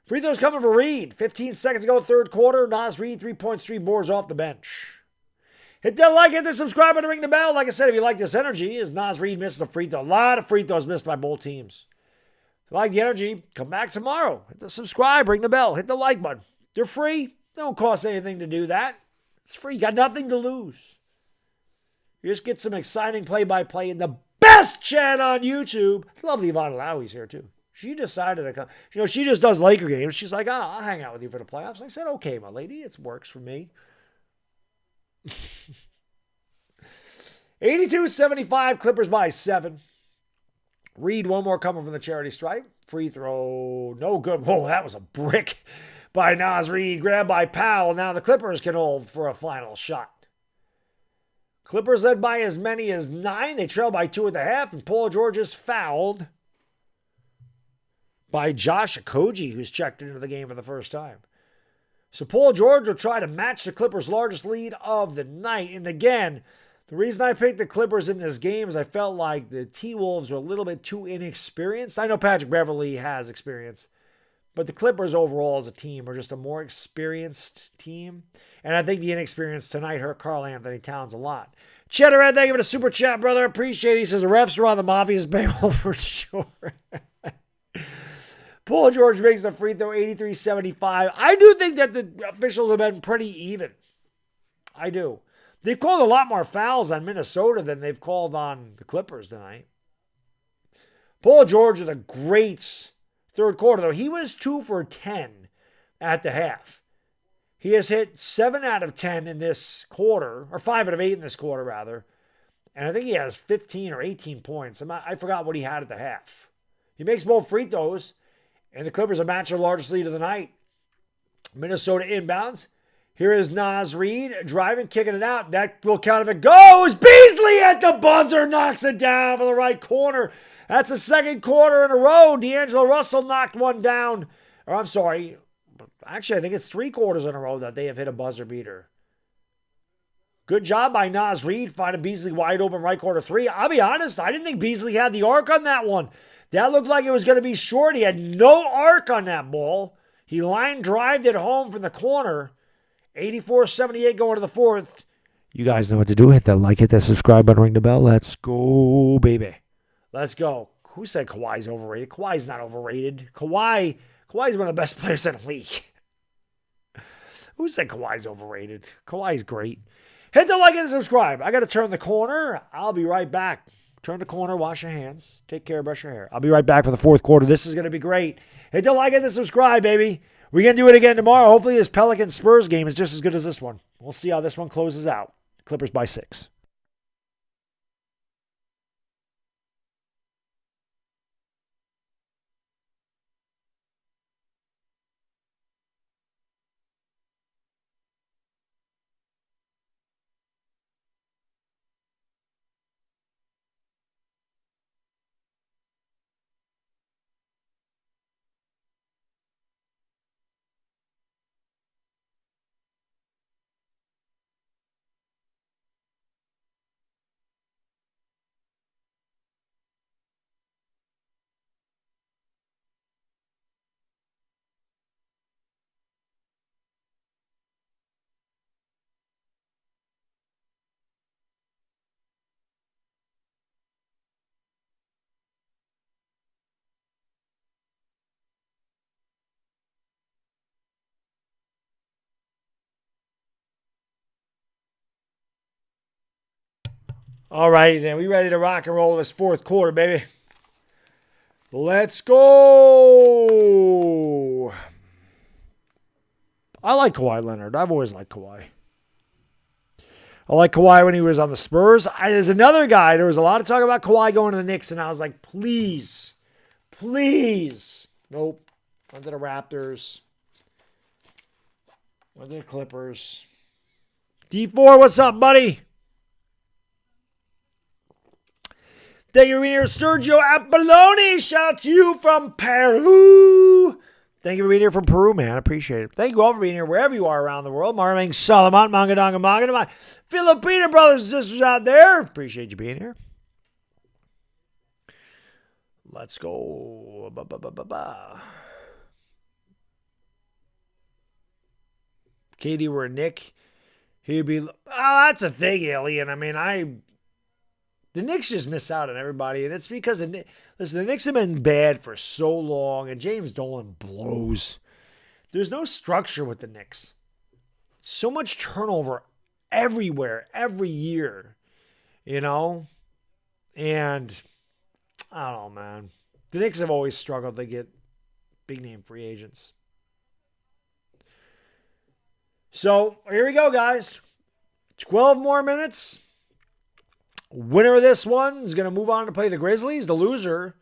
Free throws coming for Reid. 15 seconds to go, third quarter. Naz Reid, 3 points, 3 boards off the bench. Hit that like, hit the subscribe button, ring the bell. Like I said, if you like this energy, as Naz Reid misses the free throw. A lot of free throws missed by both teams. If you like the energy, come back tomorrow. Hit the subscribe, ring the bell, hit the like button. They're free. They don't cost anything to do that. It's free. You got nothing to lose. You just get some exciting play-by-play in the best chat on YouTube. Lovely Yvonne Lowey's here, too. She decided to come. You know, she just does Laker games. She's like, I'll hang out with you for the playoffs. I said, okay, my lady. It works for me. 82-75, Clippers by 7. Reid, one more coming from the charity stripe. Free throw, no good. Whoa, that was a brick by Naz Reid. Grabbed by Powell. Now the Clippers can hold for a final shot. Clippers led by as many as 9. They trail by 2 at the half, and Paul George is fouled by Josh Okogie, who's checked into the game for the first time. So Paul George will try to match the Clippers' largest lead of the night. And again, the reason I picked the Clippers in this game is I felt like the T-Wolves were a little bit too inexperienced. I know Patrick Beverley has experience, but the Clippers overall as a team are just a more experienced team. And I think the inexperience tonight hurt Karl Anthony Towns a lot. Cheddar Ed, thank you for the super chat, brother. Appreciate it. He says the refs are on the Mafia's payroll for sure. Paul George makes the free throw, 83-75. I do think that the officials have been pretty even. I do. They've called a lot more fouls on Minnesota than they've called on the Clippers tonight. Paul George with a great third quarter, though. He was 2 for 10 at the half. He has hit 7 out of 10 in this quarter, or 5 out of 8 in this quarter, rather. And I think he has 15 or 18 points. I forgot what he had at the half. He makes both free throws, and the Clippers are match their largest lead of the night. Minnesota inbounds. Here is Naz Reid driving, kicking it out. That will count if it goes. Beasley at the buzzer knocks it down for the right corner. That's the second quarter in a row. D'Angelo Russell knocked one down. Or I'm sorry. Actually, I think it's 3 quarters in a row that they have hit a buzzer beater. Good job by Naz Reid finding Beasley wide open right corner 3. I'll be honest, I didn't think Beasley had the arc on that one. That looked like it was going to be short. He had no arc on that ball. He line drived it home from the corner. 84-78 going to the fourth. You guys know what to do. Hit that like, hit that subscribe button, ring the bell. Let's go, baby. Let's go. Who said Kawhi's overrated? Kawhi's not overrated. Kawhi's one of the best players in the league. Who said Kawhi's overrated? Kawhi's great. Hit the like and subscribe. I got to turn the corner. I'll be right back. Turn the corner, wash your hands, take care, brush your hair. I'll be right back for the fourth quarter. This is going to be great. Hit the like and the subscribe, baby. We're going to do it again tomorrow. Hopefully this Pelicans-Spurs game is just as good as this one. We'll see how this one closes out. Clippers by 6. All right, then we ready to rock and roll this fourth quarter, baby. Let's go. I like Kawhi Leonard. I've always liked Kawhi. I like Kawhi when he was on the Spurs. There's another guy. There was a lot of talk about Kawhi going to the Knicks, and I was like, please. Nope. Went to the Raptors. Went to the Clippers. D4, what's up, buddy? Thank you for being here, Sergio Apolloni. Shout out to you from Peru. Thank you for being here from Peru, man. I appreciate it. Thank you all for being here wherever you are around the world. Marming Salamat, Mangadanga, my Filipino brothers and sisters out there. Appreciate you being here. Let's go. Katie were a Nick. He'd be, that's a thing, Alien. I mean, the Knicks just miss out on everybody, and it's because, the Knicks have been bad for so long, and James Dolan blows. There's no structure with the Knicks. So much turnover everywhere, every year, And I don't know, man. The Knicks have always struggled to get big-name free agents. So, here we go, guys. 12 more minutes. Winner of this one is going to move on to play the Grizzlies. The loser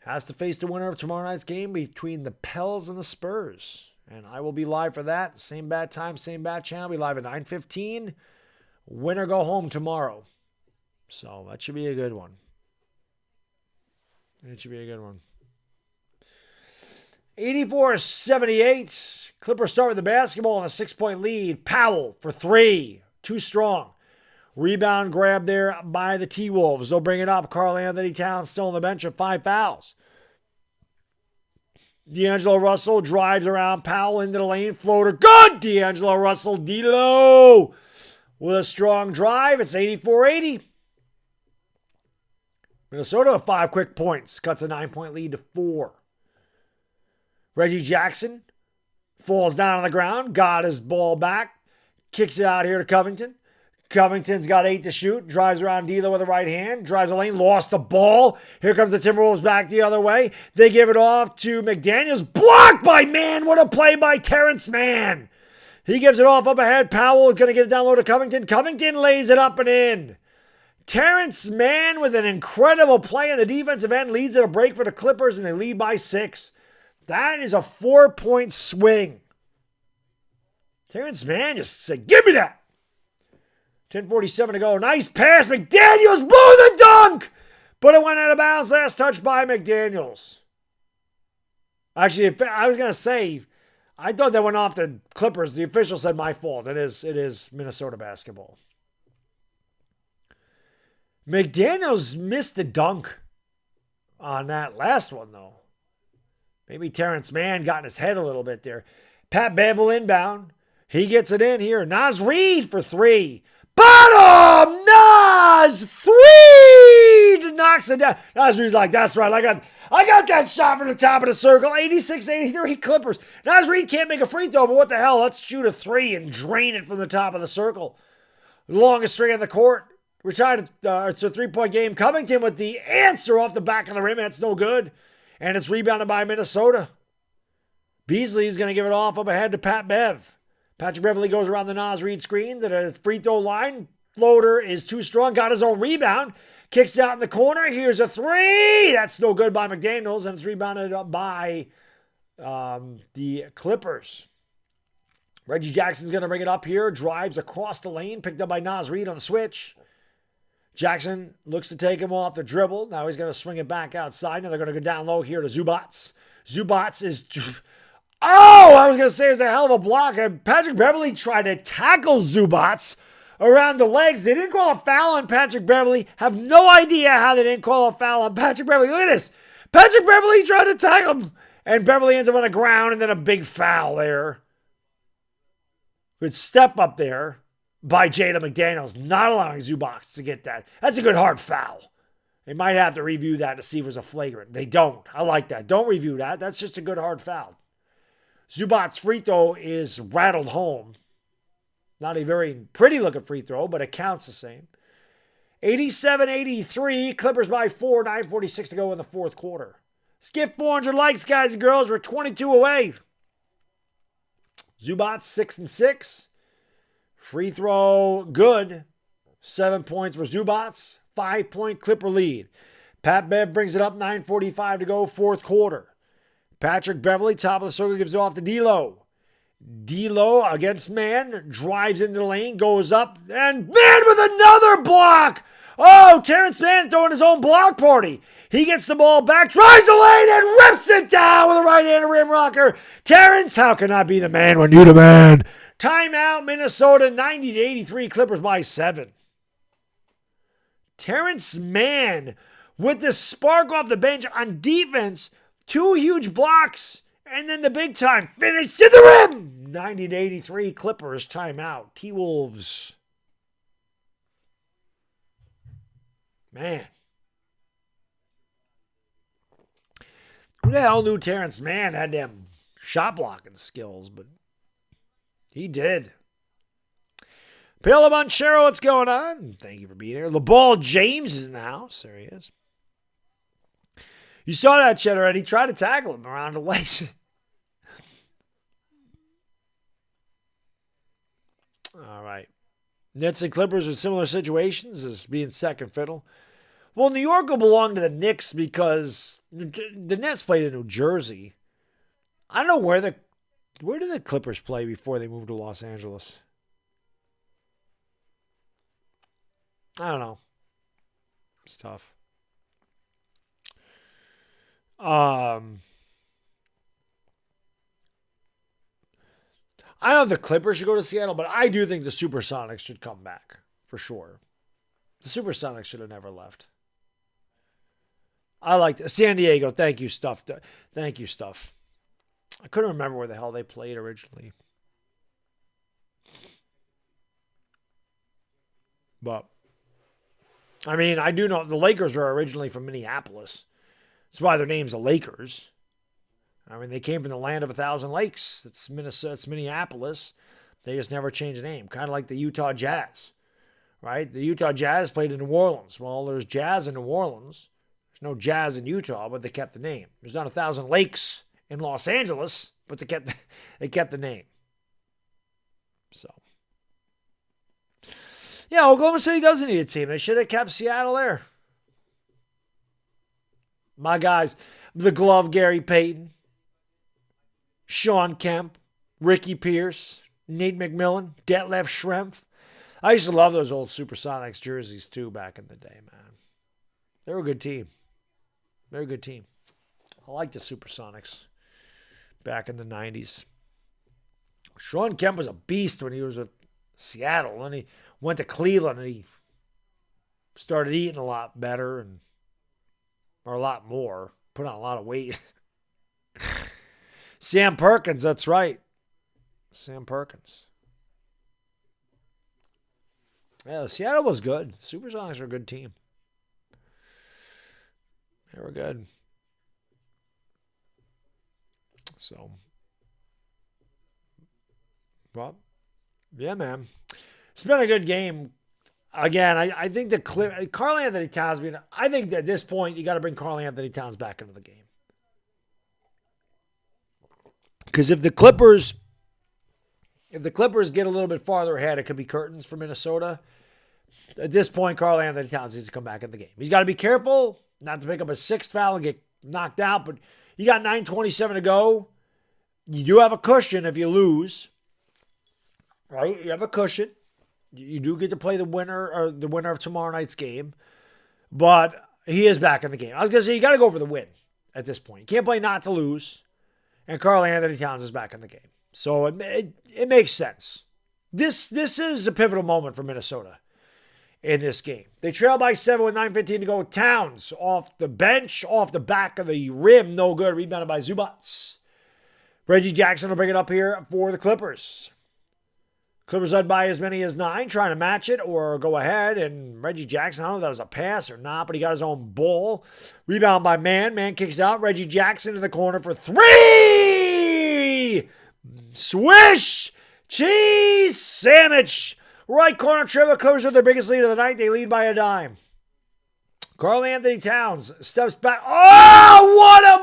has to face the winner of tomorrow night's game between the Pels and the Spurs. And I will be live for that. Same bad time, same bad channel. I'll be live at 9:15. Winner go home tomorrow. So that should be a good one. 84-78. Clippers start with the basketball and a 6-point lead. Powell for 3. Too strong. Rebound grab there by the T-Wolves. They'll bring it up. Karl Anthony Towns still on the bench with 5 fouls. D'Angelo Russell drives around Powell into the lane. Floater. Good! D'Angelo Russell. D-Lo with a strong drive. It's 84-80. Minnesota with 5 quick points. Cuts a 9-point lead to 4. Reggie Jackson falls down on the ground. Got his ball back. Kicks it out here to Covington. Covington's got 8 to shoot. Drives around D'Lo with the right hand. Drives the lane. Lost the ball. Here comes the Timberwolves back the other way. They give it off to McDaniels. Blocked by Mann. What a play by Terrence Mann. He gives it off up ahead. Powell is going to get it down low to Covington. Covington lays it up and in. Terrence Mann with an incredible play on the defensive end leads at a break for the Clippers, and they lead by 6. That is a 4-point swing. Terrence Mann just said, give me that. 10:47 to go. Nice pass. McDaniels blew the dunk, but it went out of bounds. Last touch by McDaniels. Actually, I was going to say, I thought that went off the Clippers. The official said my fault. It is Minnesota basketball. McDaniels missed the dunk on that last one, though. Maybe Terrence Mann got in his head a little bit there. Pat Bevel inbound. He gets it in here. Naz Reid for 3. Bottom! Naz! 3! Knocks it down. Naz Reid's like, that's right. I got that shot from the top of the circle. 86-83 Clippers. Naz Reid can't make a free throw, but what the hell? Let's shoot a 3 and drain it from the top of the circle. Longest string on the court. We're trying to, it's a 3-point game. Covington with the answer off the back of the rim. That's no good. And it's rebounded by Minnesota. Beasley's going to give it off up ahead to Pat Bev. Patrick Beverley goes around the Naz Reid screen to the free throw line. Floater is too strong. Got his own rebound. Kicks out in the corner. Here's a 3. That's no good by McDaniels. And it's rebounded up by the Clippers. Reggie Jackson's going to bring it up here. Drives across the lane. Picked up by Naz Reid on the switch. Jackson looks to take him off the dribble. Now he's going to swing it back outside. Now they're going to go down low here to Zubats. Zubats is... Oh, I was going to say it's a hell of a block. And Patrick Beverley tried to tackle Zubats around the legs. They didn't call a foul on Patrick Beverley. Have no idea how they didn't call a foul on Patrick Beverley. Look at this. Patrick Beverley tried to tackle him. And Beverley ends up on the ground and then a big foul there. Good step up there by Jada McDaniels, not allowing Zubats to get that. That's a good hard foul. They might have to review that to see if it was a flagrant. They don't. I like that. Don't review that. That's just a good hard foul. Zubats' free throw is rattled home. Not a very pretty looking free throw, but it counts the same. 87-83, Clippers by 4, 9:46 to go in the fourth quarter. Let's get 400 likes, guys and girls. We're 22 away. Zubats 6-6. Free throw good. 7 points for Zubats. 5-point Clipper lead. Pat Bev brings it up, 9:45 to go, fourth quarter. Patrick Beverley, top of the circle, gives it off to D'Lo. D'Lo against Mann, drives into the lane, goes up, and Mann with another block! Oh, Terrence Mann throwing his own block party. He gets the ball back, drives the lane, and rips it down with a right-handed rim rocker. Terrence, how can I be the man when you the man? Timeout, Minnesota, 90-83, Clippers by 7. Terrence Mann with the spark off the bench on defense, 2 huge blocks, and then the big time finish to the rim. 90-83, Clippers, timeout. T-Wolves. Man. Who the hell knew Terrence Mann had them shot blocking skills, but he did. Pale Monchero, what's going on? Thank you for being here. LeBall James is in the house. There he is. You saw that shit already. He tried to tackle him around the legs. All right. Nets and Clippers are similar situations as being second fiddle. Well, New York will belong to the Knicks because the Nets played in New Jersey. I don't know where did the Clippers play before they moved to Los Angeles? I don't know. It's tough. I don't know if the Clippers should go to Seattle, but I do think the Supersonics should come back for sure. The Supersonics should have never left. I like San Diego. Thank you, Stuff. Thank you, Stuff. I couldn't remember where the hell they played originally. But, I mean, I do know the Lakers were originally from Minneapolis. That's why their name's the Lakers. I mean, they came from the land of 1,000 lakes. It's Minnesota. It's Minneapolis. They just never changed the name. Kind of like the Utah Jazz, right? The Utah Jazz played in New Orleans. Well, there's jazz in New Orleans. There's no jazz in Utah, but they kept the name. There's not 1,000 lakes in Los Angeles, but they kept the name. So, Yeah, Oklahoma City doesn't need a team. They should have kept Seattle there. My guys, the glove Gary Payton, Sean Kemp, Ricky Pierce, Nate McMillan, Detlef Schrempf. I used to love those old Supersonics jerseys too back in the day, man. They were a good team. They're a good team. I like the Supersonics back in the 90s. Sean Kemp was a beast when he was with Seattle. And he went to Cleveland and he started eating a lot better or a lot more. Put on a lot of weight. Sam Perkins, that's right. Sam Perkins. Yeah, Seattle was good. Supersonics are a good team. They were good. So, well, yeah, man. It's been a good game. Again, I think Karl Anthony Towns, I think that at this point, you got to bring Karl Anthony Towns back into the game. Because if the Clippers get a little bit farther ahead, it could be curtains for Minnesota. At this point, Karl Anthony Towns needs to come back in the game. He's got to be careful not to pick up a sixth foul and get knocked out, but you got 9:27 to go. You do have a cushion if you lose, right? You have a cushion. You do get to play the winner of tomorrow night's game, but he is back in the game. I was going to say, you got to go for the win at this point. You can't play not to lose, and Karl Anthony Towns is back in the game. So it makes sense. This is a pivotal moment for Minnesota in this game. They trail by 7 with 9:15 to go. Towns off the bench, off the back of the rim. No good. Rebounded by Zubats. Reggie Jackson will bring it up here for the Clippers. Clippers led by as many as 9, trying to match it or go ahead. And Reggie Jackson, I don't know if that was a pass or not, but he got his own ball. Rebound by Mann. Mann kicks out. Reggie Jackson in the corner for 3! Swish! Cheese sandwich! Right corner trivia. Clippers with their biggest lead of the night. They lead by a dime. Karl Anthony Towns steps back. Oh, what a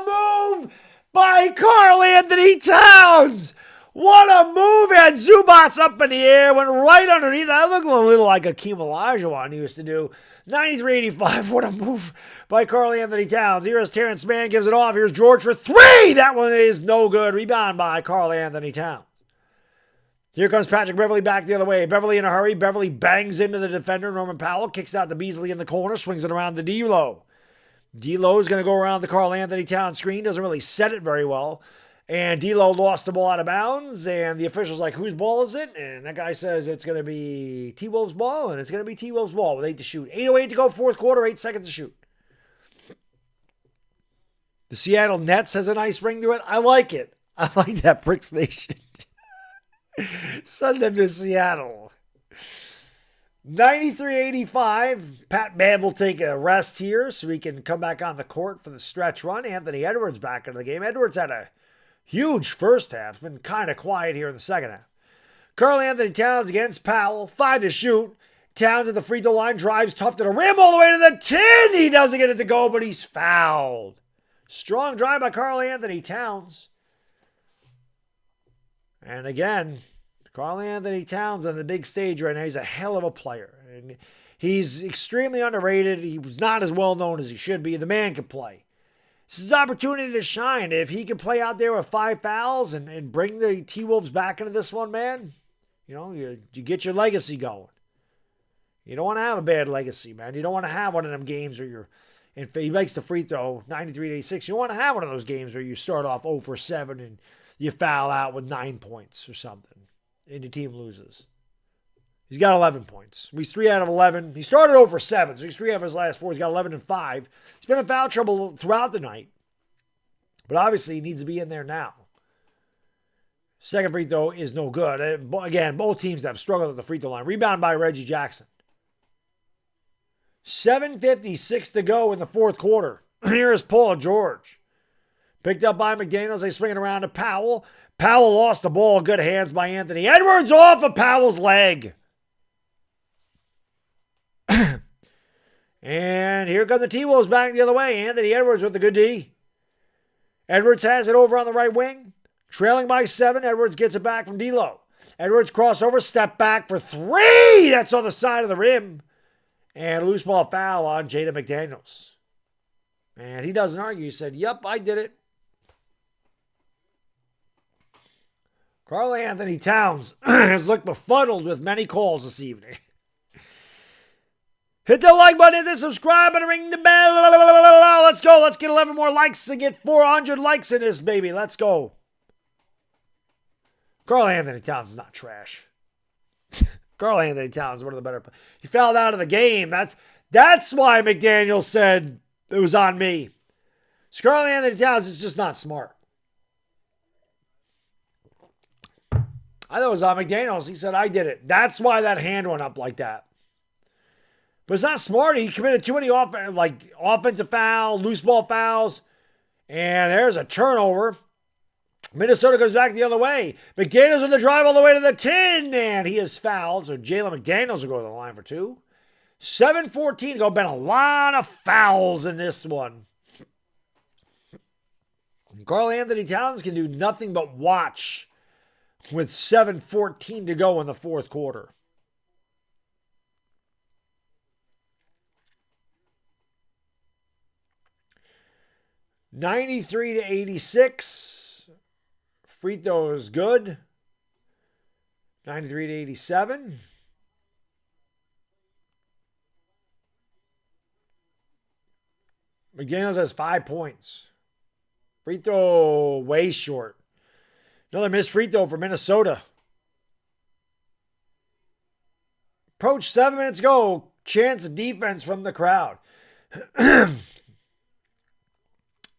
move by Karl Anthony Towns! What a move! Had Zubats up in the air, went right underneath. That looked a little like Akeem Olajuwon used to do. 93-85. What a move by Karl Anthony Towns. Here's Terrence Mann, gives it off. Here's George for 3. That one is no good. Rebound by Karl Anthony Towns. Here comes Patrick Beverley back the other way. Beverley in a hurry. Beverley bangs into the defender, Norman Powell. Kicks out to Beasley in the corner. Swings it around to D'Lo. D'Lo is going to go around the Karl Anthony Towns screen. Doesn't really set it very well. And D'Lo lost the ball out of bounds. And the official's like, whose ball is it? And that guy says it's going to be T-Wolves' ball. And it's going to be T-Wolves' ball with 8 to shoot. 8:08 to go, fourth quarter, 8 seconds to shoot. The Seattle Nets has a nice ring to it. I like it. I like that, Bricks Nation. Send them to Seattle. 93-85. Pat Bev will take a rest here so he can come back on the court for the stretch run. Anthony Edwards back into the game. Edwards had a huge first half. Been kind of quiet here in the second half. Karl Anthony Towns against Powell. 5 to shoot. Towns at the free throw line. Drives tough to the rim all the way to the 10. He doesn't get it to go, but he's fouled. Strong drive by Karl Anthony Towns. And again, Karl Anthony Towns on the big stage right now. He's a hell of a player. And he's extremely underrated. He was not as well known as he should be. The man can play. This is his opportunity to shine. If he can play out there with 5 fouls and bring the T-Wolves back into this one, man, you get your legacy going. You don't want to have a bad legacy, man. You don't want to have one of them games where he makes the free throw, 93-86. You don't want to have one of those games where you start off 0 for 7 and you foul out with 9 points or something, and your team loses. He's got 11 points. He's 3 out of 11. He started 0 for 7, so he's 3 out of his last 4. He's got 11 and 5. He's been in foul trouble throughout the night, but obviously he needs to be in there now. Second free throw is no good. Again, both teams have struggled at the free throw line. Rebound by Reggie Jackson. 7:56 to go in the fourth quarter. Here is Paul George. Picked up by McDaniels. They swing it around to Powell. Powell lost the ball. Good hands by Anthony Edwards off of Powell's leg. And here come the T-Wolves back the other way. Anthony Edwards with the good D. Edwards has it over on the right wing. Trailing by 7. Edwards gets it back from D'Lo. Edwards crossover, step back for three. That's on the side of the rim. And a loose ball foul on Jaden McDaniels. And he doesn't argue. He said, yep, I did it. Karl Anthony Towns has looked befuddled with many calls this evening. Hit the like button, hit the subscribe button, ring the bell. Let's go. Let's get 11 more likes to get 400 likes in this, baby. Let's go. Karl Anthony Towns is not trash. Karl Anthony Towns is one of the better. He fouled out of the game. That's why McDaniel said it was on me. Karl Anthony Towns is just not smart. I thought it was on McDaniels. He said, I did it. That's why that hand went up like that. But it's not smart. He committed too many offensive fouls, loose ball fouls. And there's a turnover. Minnesota goes back the other way. McDaniels with the drive all the way to the 10. And he is fouled. So Jalen McDaniels will go to the line for two. 7:14 to go. Been a lot of fouls in this one. Karl Anthony Towns can do nothing but watch with 7:14 to go in the fourth quarter. $93-86. Free throw is good. 93-87. McDaniels has 5 points. Free throw way short. Another missed free throw for Minnesota. Approach 7 minutes ago. Chance of defense from the crowd.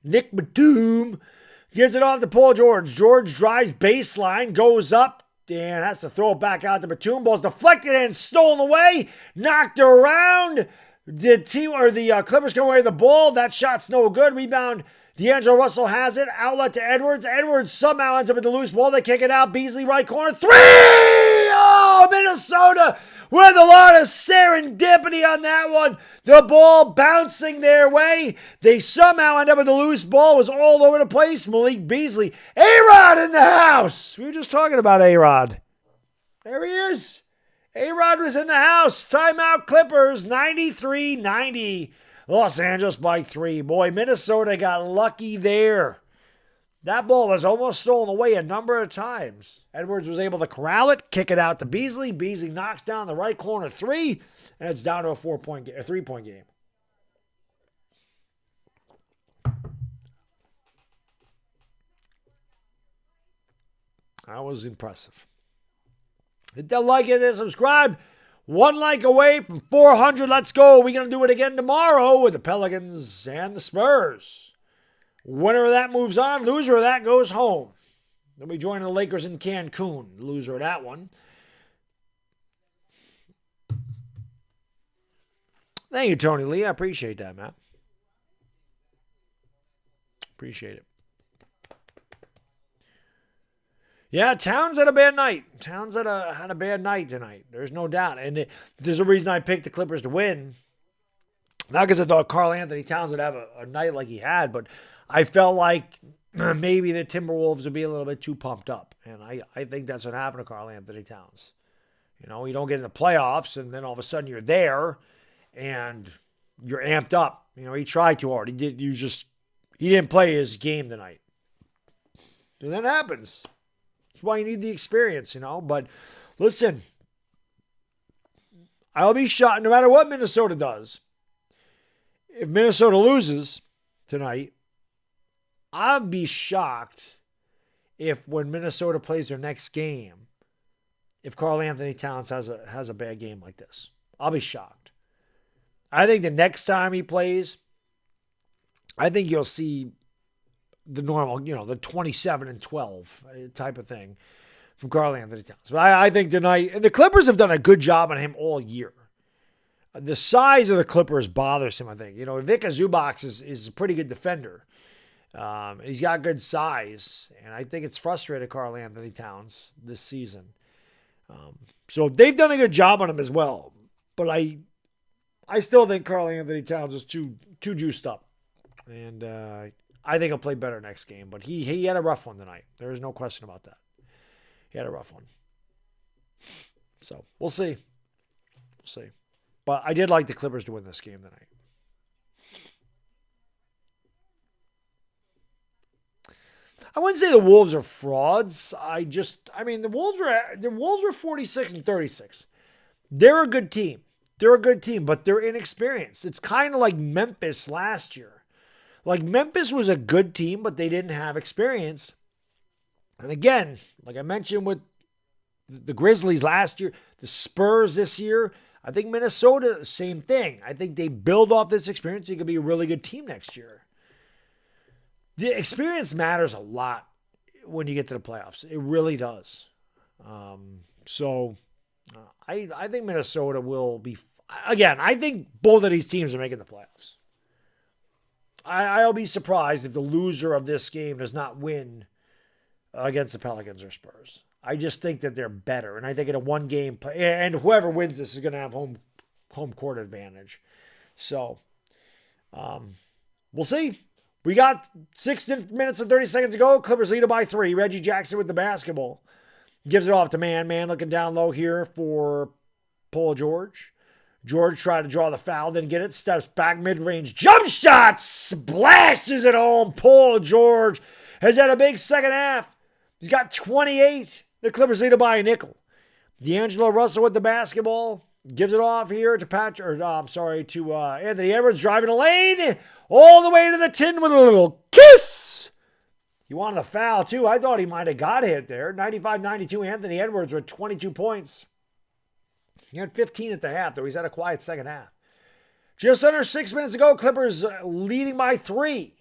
Nick Batum gives it off to Paul George. George drives baseline, goes up, and has to throw it back out to Batum. Ball's deflected and stolen away. Knocked around. The Clippers come away with the ball. That shot's no good. Rebound. D'Angelo Russell has it. Outlet to Edwards. Edwards somehow ends up with the loose ball. They kick it out. Beasley right corner. Three! Oh, Minnesota with a lot of serendipity on that one. The ball bouncing their way. They somehow end up with the loose ball. It was all over the place. Malik Beasley. A-Rod in the house. We were just talking about A-Rod. There he is. A-Rod was in the house. Timeout Clippers. 93-90. Los Angeles by 3. Boy, Minnesota got lucky there. That ball was almost stolen away a number of times. Edwards was able to corral it, kick it out to Beasley. Beasley knocks down the right corner 3, and it's down to a 3-point game. That was impressive. Hit that like and subscribe. 1 like away from 400. Let's go. We're going to do it again tomorrow with the Pelicans and the Spurs. Winner of that moves on. Loser of that goes home. They'll be joining the Lakers in Cancun. Loser of that one. Thank you, Tony Lee. I appreciate that, man. Appreciate it. Yeah, Towns had a bad night. Towns had a bad night tonight. There's no doubt. And there's a reason I picked the Clippers to win. Not because I thought Karl Anthony Towns would have a night like he had, but I felt like maybe the Timberwolves would be a little bit too pumped up. And I think that's what happened to Karl Anthony Towns. You know, you don't get in the playoffs, and then all of a sudden you're there, and you're amped up. You know, he tried too hard. He didn't play his game tonight. And that happens. That's why you need the experience, you know. But listen, I'll be shocked no matter what Minnesota does. If Minnesota loses tonight, I'll be shocked if when Minnesota plays their next game, if Karl Anthony Towns has a bad game like this. I'll be shocked. I think the next time he plays, I think you'll see the normal, you know, the 27-12 type of thing from Karl Anthony Towns. But I think tonight, and the Clippers have done a good job on him all year. The size of the Clippers bothers him, I think. You know, Vika Zubac is a pretty good defender. He's got good size, and I think it's frustrated Karl Anthony Towns this season. So they've done a good job on him as well. But I still think Karl Anthony Towns is too juiced up. And I think he'll play better next game. But he had a rough one tonight. There is no question about that. He had a rough one. So we'll see. We'll see. But I did like the Clippers to win this game tonight. I wouldn't say the Wolves are frauds. The Wolves were 46-36. They're a good team. They're a good team, but they're inexperienced. It's kind of like Memphis last year. Like Memphis was a good team, but they didn't have experience. And again, like I mentioned with the Grizzlies last year, the Spurs this year, I think Minnesota, same thing. I think they build off this experience. They could be a really good team next year. The experience matters a lot when you get to the playoffs. It really does. I think Minnesota will be, again, I think both of these teams are making the playoffs. I'll be surprised if the loser of this game does not win against the Pelicans or Spurs. I just think that they're better. And I think in a one game, and whoever wins this is going to have home court advantage. So, we'll see. We got 6 minutes and 30 seconds to go. Clippers lead it by 3. Reggie Jackson with the basketball. Gives it off to Man. Man looking down low here for Paul George. George tried to draw the foul, didn't get it. Steps back mid-range. Jump shot! Splashes it home. Paul George has had a big second half. He's got 28. The Clippers lead it by a nickel. D'Angelo Russell with the basketball. Gives it off here to Anthony Edwards driving the lane. All the way to the tin with a little kiss. He wanted a foul, too. I thought he might have got hit there. 95-92, Anthony Edwards with 22 points. He had 15 at the half, though. He's had a quiet second half. Just under 6 minutes to go, Clippers leading by 3.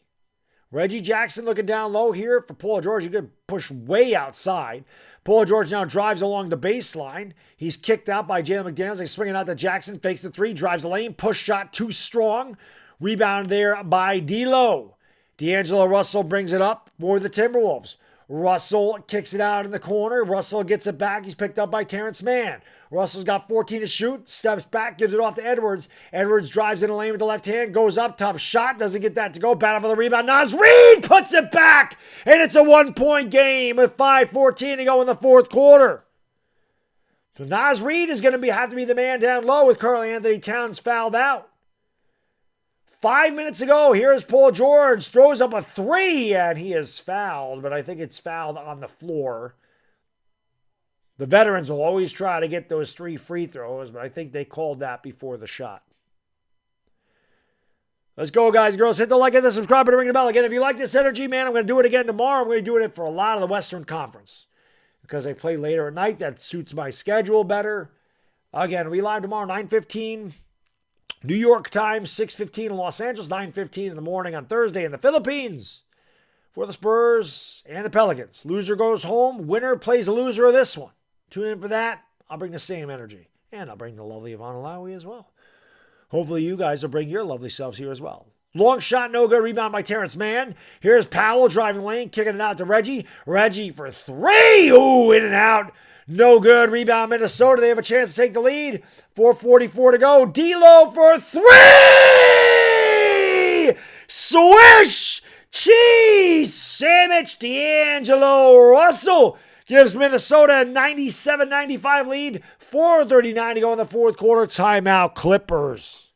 Reggie Jackson looking down low here for Paul George. He could push way outside. Paul George now drives along the baseline. He's kicked out by Jalen McDaniels. They swing it out to Jackson. Fakes the 3. Drives the lane. Push shot too strong. Rebound there by D'Lo. D'Angelo Russell brings it up for the Timberwolves. Russell kicks it out in the corner. Russell gets it back. He's picked up by Terrence Mann. Russell's got 14 to shoot. Steps back. Gives it off to Edwards. Edwards drives in the lane with the left hand. Goes up. Tough shot. Doesn't get that to go. Battle for the rebound. Naz Reid puts it back. And it's a 1-point game with 5:14 to go in the fourth quarter. So Naz Reid is going to have to be the man down low with Karl Anthony Towns fouled out. 5 minutes ago, here's Paul George, throws up a 3, and he is fouled, but I think it's fouled on the floor. The veterans will always try to get those 3 free throws, but I think they called that before the shot. Let's go, guys and girls. Hit the like and the subscribe button, ring the bell. Again, if you like this energy, man, I'm going to do it again tomorrow. I'm going to do it for a lot of the Western Conference because I play later at night. That suits my schedule better. Again, we live tomorrow, 9:15. New York time, 6:15 in Los Angeles, 9:15 in the morning on Thursday in the Philippines for the Spurs and the Pelicans. Loser goes home. Winner plays the loser of this one. Tune in for that. I'll bring the same energy. And I'll bring the lovely Ivana Lowry as well. Hopefully you guys will bring your lovely selves here as well. Long shot, no good. Rebound by Terrence Mann. Here's Powell driving lane, kicking it out to Reggie. Reggie for 3. Ooh, in and out. No good. Rebound Minnesota. They have a chance to take the lead. 4:44 to go. D'Lo for 3. Swish. Cheese sandwich. D'Angelo Russell gives Minnesota a 97-95 lead. 4:39 to go in the fourth quarter. Timeout Clippers.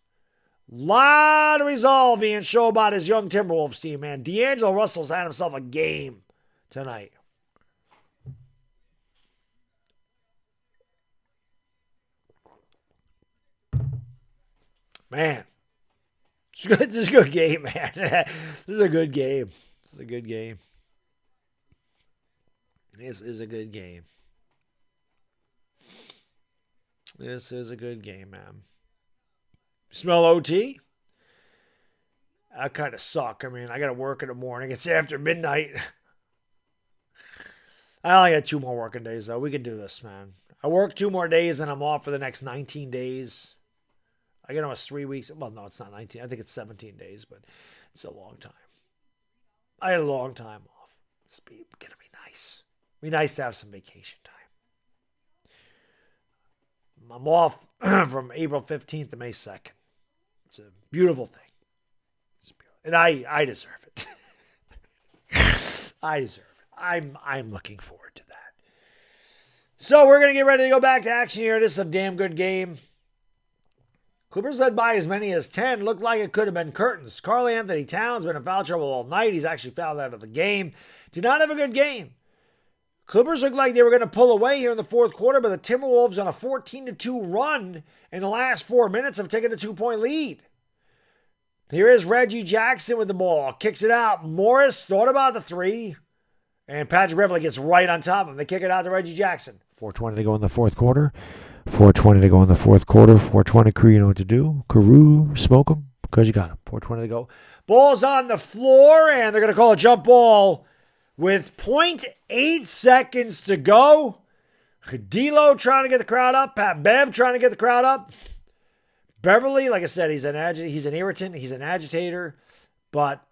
Lot of resolve being shown about his young Timberwolves team, man. D'Angelo Russell's had himself a game tonight. Man, this is a good game, man. This is a good game. This is a good game. This is a good game. This is a good game, man. Smell OT? I kind of suck. I mean, I got to work in the morning. It's after midnight. I only got 2 more working days, though. We can do this, man. I work 2 more days, and I'm off for the next 19 days. I get almost 3 weeks. Well, no, it's not 19. I think it's 17 days, but it's a long time. I had a long time off. It's going to be nice. It'd be nice to have some vacation time. I'm off from April 15th to May 2nd. It's a beautiful thing. It's beautiful. And I deserve it. I deserve it. I'm looking forward to that. So we're going to get ready to go back to action here. This is a damn good game. Clippers led by as many as 10. Looked like it could have been curtains. Karl Anthony Towns been in foul trouble all night. He's actually fouled out of the game. Did not have a good game. Clippers looked like they were going to pull away here in the fourth quarter, but the Timberwolves on a 14-2 run in the last 4 minutes have taken a 2-point lead. Here is Reggie Jackson with the ball. Kicks it out. Morris thought about the three. And Patrick Beverley gets right on top of him. They kick it out to Reggie Jackson. 4:20 to go in the fourth quarter. 4:20 to go in the fourth quarter. 4:20 crew, you know what to do. Carew, smoke him because you got him. 4:20 to go. Ball's on the floor, and they're going to call a jump ball with 0.8 seconds to go. D'Lo trying to get the crowd up. Pat Bev trying to get the crowd up. Beverly, like I said, he's an irritant. He's an agitator. But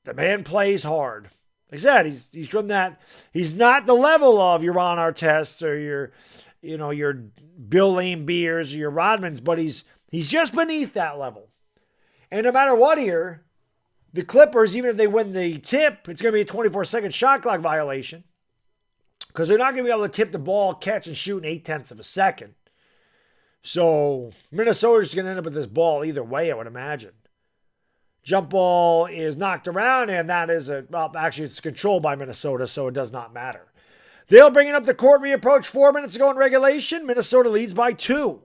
the man plays hard. Like I said, he's from that. He's not the level of your Ron Artests or your Bill Laimbeers or your Rodmans, but he's just beneath that level. And no matter what here, the Clippers, even if they win the tip, it's going to be a 24-second shot clock violation because they're not going to be able to tip the ball, catch, and shoot in 0.8 of a second. So Minnesota's going to end up with this ball either way, I would imagine. Jump ball is knocked around, and that is actually it's controlled by Minnesota, so it does not matter. They'll bring it up the court. We approach 4 minutes ago in regulation. Minnesota leads by 2.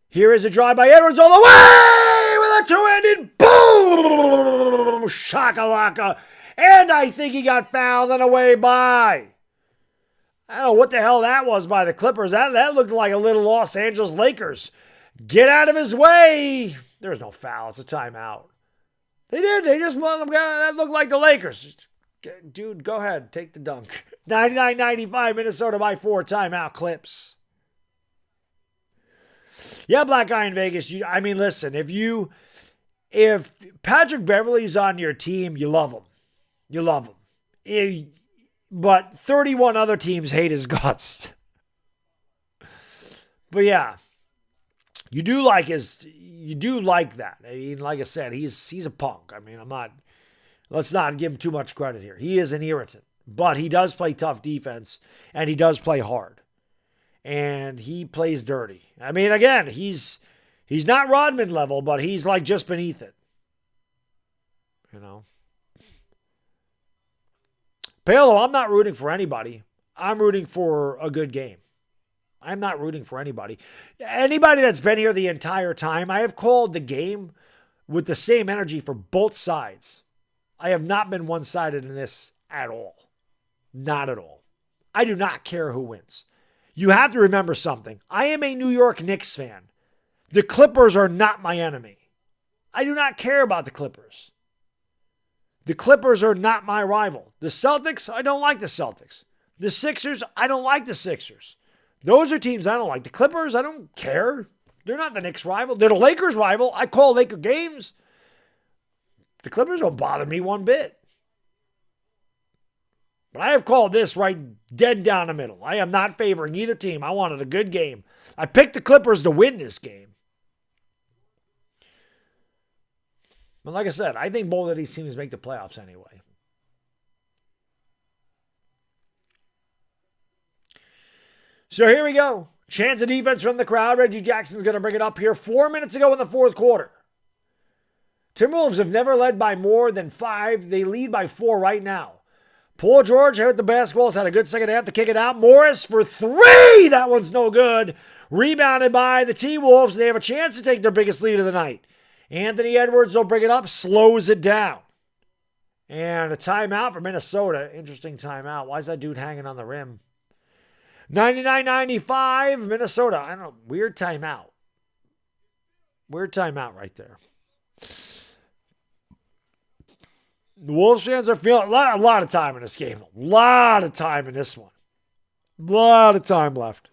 Here is a drive by Edwards all the way with a two-handed boom! Shakalaka. And I think he got fouled on the way by. I don't know what the hell that was by the Clippers. That looked like a little Los Angeles Lakers. Get out of his way. There's no foul. It's a timeout. They did. They just won them. That looked like the Lakers. Dude, go ahead. Take the dunk. 99-95, Minnesota by 4. Timeout, Clips. Yeah, Black Guy in Vegas. Listen, if Patrick Beverley's on your team, you love him. You love him. But 31 other teams hate his guts. But yeah, you do like that. Like I said, he's a punk. Let's not give him too much credit here. He is an irritant, but he does play tough defense and he does play hard. And he plays dirty. Again, he's not Rodman level, but he's like just beneath it. Paolo, I'm not rooting for anybody. I'm rooting for a good game. I'm not rooting for anybody. Anybody that's been here the entire time, I have called the game with the same energy for both sides. I have not been one-sided in this at all. Not at all. I do not care who wins. You have to remember something. I am a New York Knicks fan. The Clippers are not my enemy. I do not care about the Clippers. The Clippers are not my rival. The Celtics, I don't like the Celtics. The Sixers, I don't like the Sixers. Those are teams I don't like. The Clippers, I don't care. They're not the Knicks rival. They're the Lakers rival. I call Laker games. The Clippers don't bother me one bit. But I have called this right dead down the middle. I am not favoring either team. I wanted a good game. I picked the Clippers to win this game. But like I said, I think both of these teams make the playoffs anyway. So here we go. Chance of defense from the crowd. Reggie Jackson's going to bring it up here. 4 minutes ago in the fourth quarter. Timberwolves have never led by more than 5. They lead by 4 right now. Paul George hit the basketball. Has had a good second half to kick it out. Morris for 3. That one's no good. Rebounded by the T-Wolves. They have a chance to take their biggest lead of the night. Anthony Edwards will bring it up. Slows it down. And a timeout for Minnesota. Interesting timeout. Why is that dude hanging on the rim? 99-95, Minnesota. I don't know. Weird timeout. Weird timeout right there. The Wolves fans are feeling a lot of time in this game. A lot of time in this one. A lot of time left.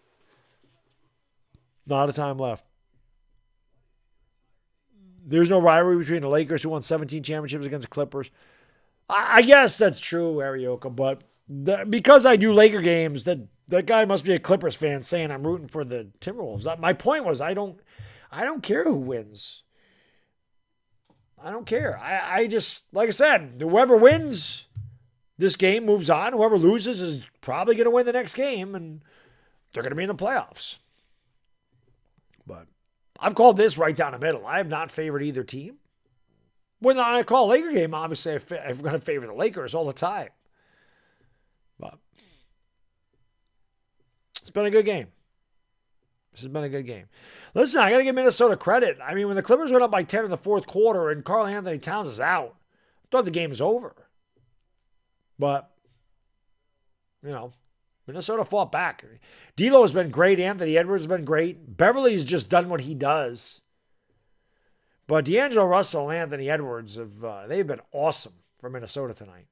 Not a time left. There's no rivalry between the Lakers, who won 17 championships, against the Clippers. I guess that's true, Arioka, but because I do Laker games, that guy must be a Clippers fan saying I'm rooting for the Timberwolves. My point was I don't care who wins. I don't care. I just, like I said, whoever wins, This game moves on. Whoever loses is probably going to win the next game, and they're going to be in the playoffs. But I've called this right down the middle. I have not favored either team. When I call a Laker game, obviously I'm going to favor the Lakers all the time. But it's been a good game. This has been a good game. Listen, I got to give Minnesota credit. I mean, when the Clippers went up by 10 in the fourth quarter and Karl Anthony Towns is out, I thought the game was over. But, Minnesota fought back. D'Lo has been great. Anthony Edwards has been great. Beverly's just done what he does. But D'Angelo Russell and Anthony Edwards, they've been awesome for Minnesota tonight.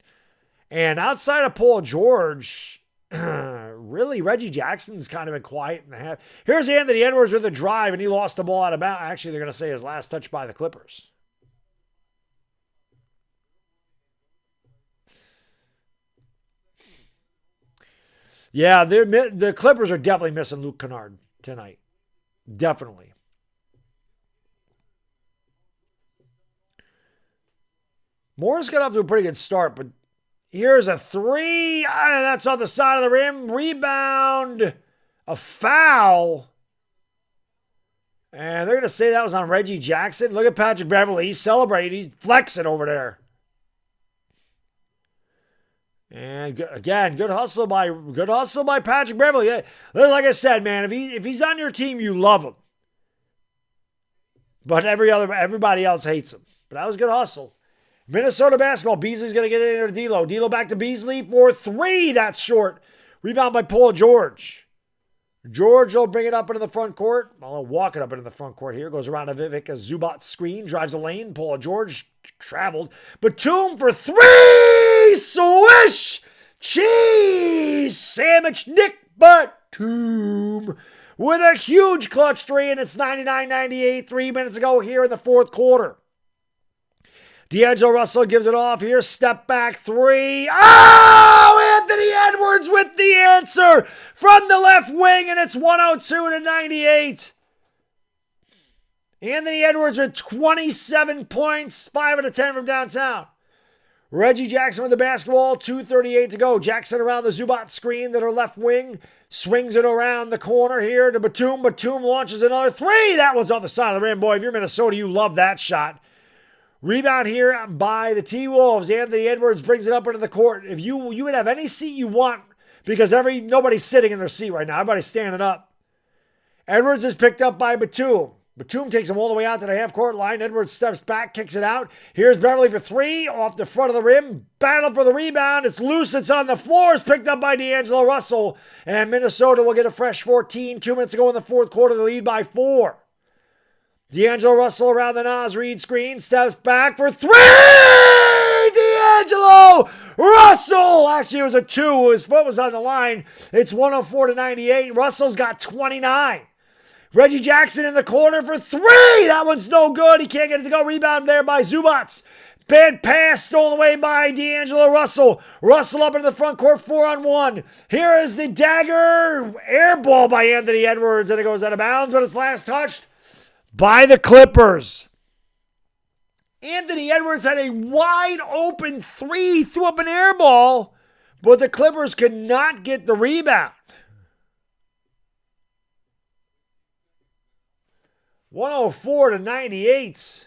And outside of Paul George, really, Reggie Jackson's kind of been quiet and a half. Here's Anthony Edwards with a drive, and he lost the ball out of bounds. Actually, they're going to say his last touch by the Clippers. Yeah, the Clippers are definitely missing Luke Kennard tonight. Definitely. Morris got off to a pretty good start, but here's a three. That's off the side of the rim. Rebound. A foul. And they're going to say that was on Reggie Jackson. Look at Patrick Beverly. He's celebrating. He's flexing over there. And again, good hustle by Patrick Beverly. Like I said, man, if he's on your team, you love him. But everybody else hates him. But that was good hustle. Minnesota basketball. Beasley's going to get it into D'Lo. D'Lo back to Beasley for three. That's short. Rebound by Paul George. George will bring it up into the front court. I'll walk it up into the front court here. Goes around to Vivek Zubac screen. Drives the lane. Paul George traveled. Batum for three. Swish. Cheese. Sandwich. Nick Batum with a huge clutch three. And it's 99-98. 3 minutes ago here in the fourth quarter. D'Angelo Russell gives it off here. Step back three. Oh, Anthony Edwards with the answer from the left wing, and it's 102-98. Anthony Edwards with 27 points, 5 out of 10 from downtown. Reggie Jackson with the basketball, 2:38 to go. Jackson around the Zubac screen to her left wing. Swings it around the corner here to Batum. Batum launches another three. That one's off the side of the rim. Boy, if you're Minnesota, you love that shot. Rebound here by the T-Wolves. Anthony Edwards brings it up into the court. If you would have any seat you want, because nobody's sitting in their seat right now. Everybody's standing up. Edwards is picked up by Batum. Batum takes him all the way out to the half-court line. Edwards steps back, kicks it out. Here's Beverly for three, off the front of the rim. Battle for the rebound. It's loose. It's on the floor. It's picked up by D'Angelo Russell. And Minnesota will get a fresh 14. 2 minutes ago in the fourth quarter, they lead by 4. D'Angelo Russell around the Naz Reid screen. Steps back for three. D'Angelo Russell. Actually, it was a two. His foot was on the line. It's 104-98. Russell's got 29. Reggie Jackson in the corner for three. That one's no good. He can't get it to go. Rebound there by Zubac. Bad pass stolen away by D'Angelo Russell. Russell up into the front court, 4-on-1. Here is the dagger. Air ball by Anthony Edwards. And it goes out of bounds, but it's last touched by the Clippers. Anthony Edwards had a wide open three, threw up an air ball, but the Clippers could not get the rebound. 104-98.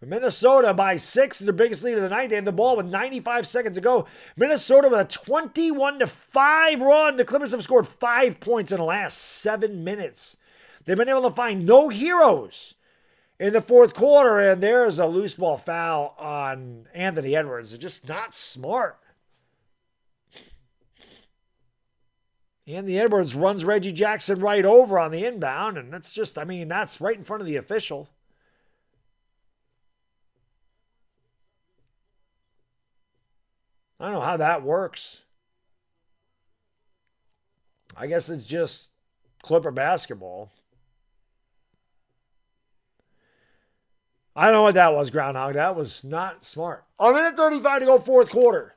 Minnesota by 6 is their biggest lead of the night. They have the ball with 95 seconds to go. Minnesota with a 21-5 run. The Clippers have scored 5 points in the last 7 minutes. They've been able to find no heroes in the fourth quarter, and there's a loose ball foul on Anthony Edwards. It's just not smart. Anthony Edwards runs Reggie Jackson right over on the inbound, and that's right in front of the official. I don't know how that works. I guess it's just Clipper basketball. I don't know what that was, Groundhog. That was not smart. A minute 35 to go, fourth quarter.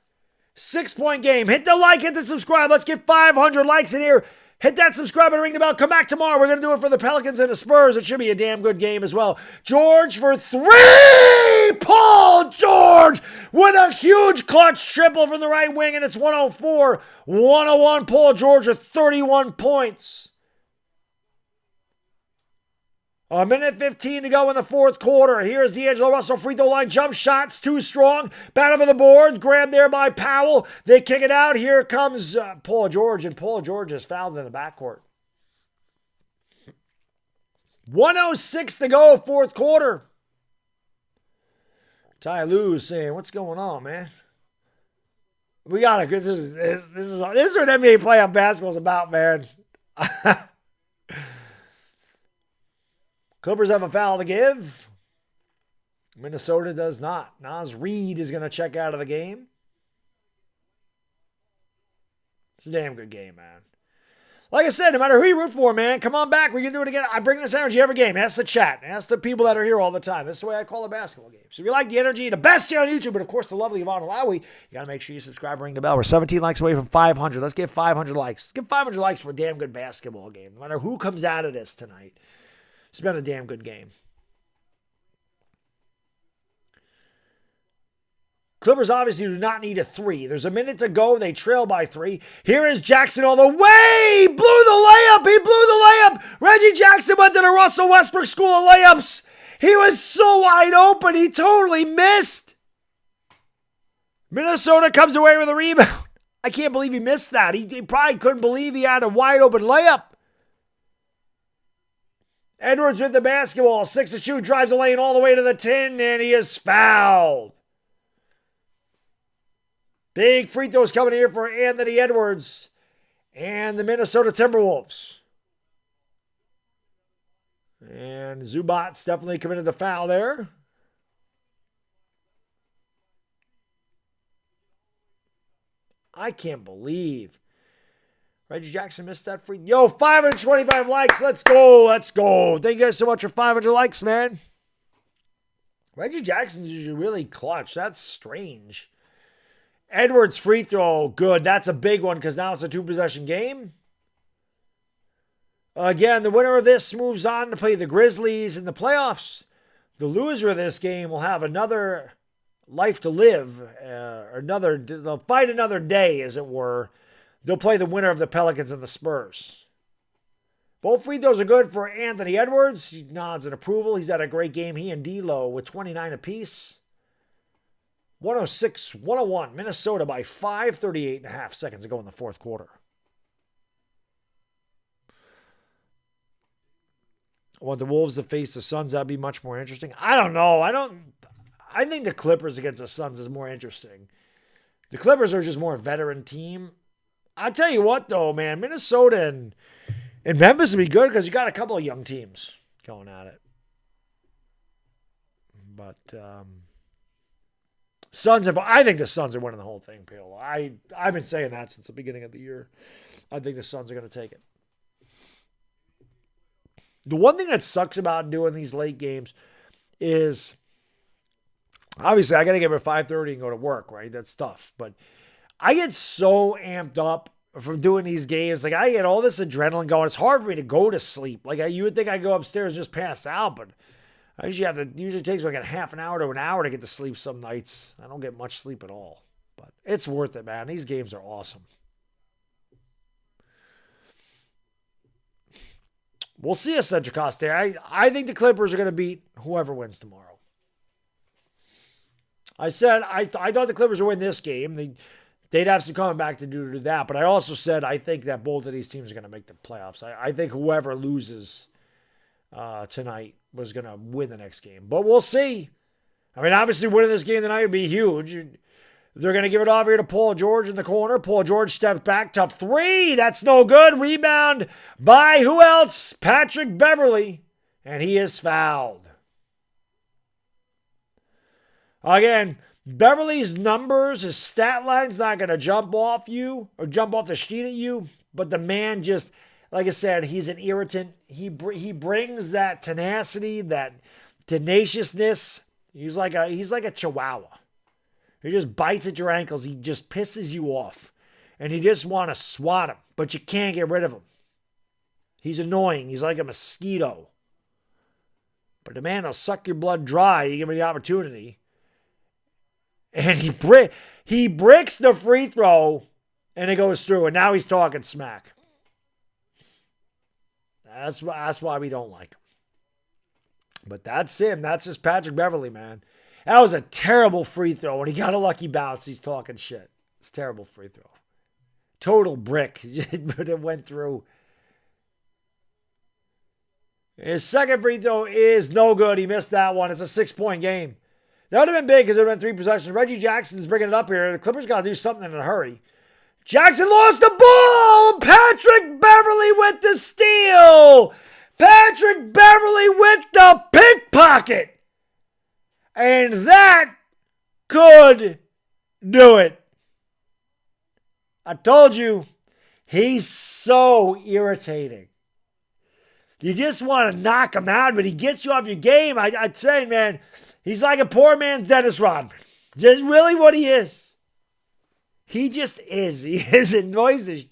6-point game. Hit the like, hit the subscribe. Let's get 500 likes in here. Hit that subscribe and ring the bell. Come back tomorrow. We're going to do it for the Pelicans and the Spurs. It should be a damn good game as well. George for 3. Paul George with a huge clutch triple from the right wing, and it's 104-101. Paul George with 31 points. A minute 15 to go in the fourth quarter. Here's D'Angelo Russell, free throw line, jump shots, too strong. Bat over the boards, grabbed there by Powell. They kick it out. Here comes Paul George, and Paul George is fouled in the backcourt. 1:06 to go, fourth quarter. Ty Lue's saying, "What's going on, man? We gotta. This is what NBA playoff basketball is about, man." Clippers have a foul to give. Minnesota does not. Naz Reid is going to check out of the game. It's a damn good game, man. Like I said, no matter who you root for, man, come on back. We can do it again. I bring this energy every game. Ask the chat. Ask the people that are here all the time. That's the way I call a basketball game. So if you like the energy, the best channel on YouTube, but of course the lovely Yvonne Alawi, you got to make sure you subscribe and ring the bell. We're 17 likes away from 500. Let's get 500 likes. Let's get 500 likes for a damn good basketball game. No matter who comes out of this tonight. It's been a damn good game. Clippers obviously do not need a 3. There's a minute to go. They trail by 3. Here is Jackson all the way. He blew the layup. He blew the layup. Reggie Jackson went to the Russell Westbrook School of Layups. He was so wide open. He totally missed. Minnesota comes away with a rebound. I can't believe he missed that. He probably couldn't believe he had a wide open layup. Edwards with the basketball. 6 to shoot. Drives the lane all the way to the 10, and he is fouled. Big free throws coming here for Anthony Edwards and the Minnesota Timberwolves. And Zubac's definitely committed the foul there. I can't believe Reggie Jackson missed that free. Yo, 525 likes. Let's go. Let's go. Thank you guys so much for 500 likes, man. Reggie Jackson's usually really clutch. That's strange. Edwards free throw. Good. That's a big one because now it's a 2-possession game. Again, the winner of this moves on to play the Grizzlies in the playoffs. The loser of this game will have another life to live. They'll fight another day, as it were. They'll play the winner of the Pelicans and the Spurs. Both free throws are good for Anthony Edwards. He nods in approval. He's had a great game. He and D'Lo with 29 apiece. 106-101. Minnesota by 5, 38.5 seconds to go in the fourth quarter. I want the Wolves to face the Suns. That'd be much more interesting. I don't know. I think the Clippers against the Suns is more interesting. The Clippers are just more a veteran team. I tell you what, though, man, Minnesota and Memphis would be good because you got a couple of young teams going at it. But I think the Suns are winning the whole thing, Peel. I've been saying that since the beginning of the year. I think the Suns are going to take it. The one thing that sucks about doing these late games is, obviously, I got to get up at 5:30 and go to work, right? That's tough. But I get so amped up from doing these games. Like, I get all this adrenaline going. It's hard for me to go to sleep. Like, you would think I'd go upstairs and just pass out, but I usually takes me like a half an hour to an hour to get to sleep some nights. I don't get much sleep at all. But it's worth it, man. These games are awesome. We'll see us at Jacoste. I think the Clippers are going to beat whoever wins tomorrow. I said I thought the Clippers would win this game. They'd have some coming back to do that. But I also said I think that both of these teams are going to make the playoffs. I think whoever loses tonight was going to win the next game. But we'll see. I mean, obviously winning this game tonight would be huge. They're going to give it off here to Paul George in the corner. Paul George steps back. Tough 3. That's no good. Rebound by who else? Patrick Beverley. And he is fouled. Again, Beverly's numbers, his stat line's not going to jump off you or jump off the sheet at you. But the man just, like I said, he's an irritant. He brings that tenacity, that tenaciousness. He's like a chihuahua. He just bites at your ankles. He just pisses you off. And you just want to swat him, but you can't get rid of him. He's annoying. He's like a mosquito. But the man will suck your blood dry. You give him the opportunity. And he bricks the free throw, and it goes through. And now he's talking smack. That's why we don't like him. But that's him. That's just Patrick Beverley, man. That was a terrible free throw. When he got a lucky bounce, he's talking shit. It's a terrible free throw. Total brick. But it went through. His second free throw is no good. He missed that one. It's a 6-point game. That would have been big because it would have been 3 possessions. Reggie Jackson's bringing it up here. The Clippers got to do something in a hurry. Jackson lost the ball. Patrick Beverley with the steal. Patrick Beverley with the pickpocket. And that could do it. I told you, he's so irritating. You just want to knock him out, but he gets you off your game. I'd say, man, he's like a poor man's Dennis Rodman. Just really what he is. He just is. He annoys the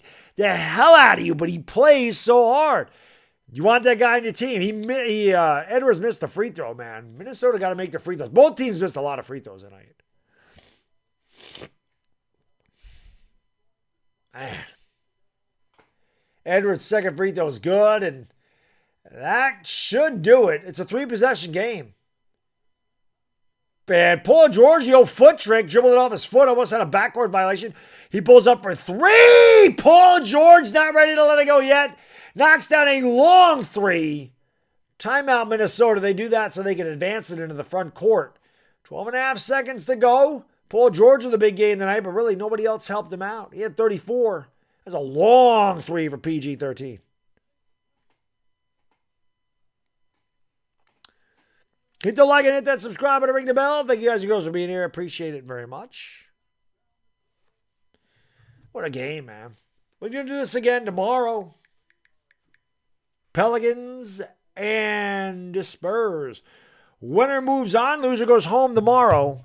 hell out of you, but he plays so hard. You want that guy on your team. Edwards missed the free throw, man. Minnesota got to make the free throws. Both teams missed a lot of free throws tonight. Man. Edwards' second free throw is good, and that should do it. It's a 3-possession game. And Paul George, the old foot trick, dribbled it off his foot, almost had a backcourt violation. He pulls up for 3. Paul George not ready to let it go yet. Knocks down a long 3. Timeout, Minnesota. They do that so they can advance it into the front court. 12.5 seconds to go. Paul George with a big game tonight, but really nobody else helped him out. He had 34. That's a long 3 for PG-13. Hit the like and hit that subscribe button, ring the bell. Thank you guys and girls for being here. Appreciate it very much. What a game, man. We're going to do this again tomorrow. Pelicans and the Spurs. Winner moves on. Loser goes home tomorrow.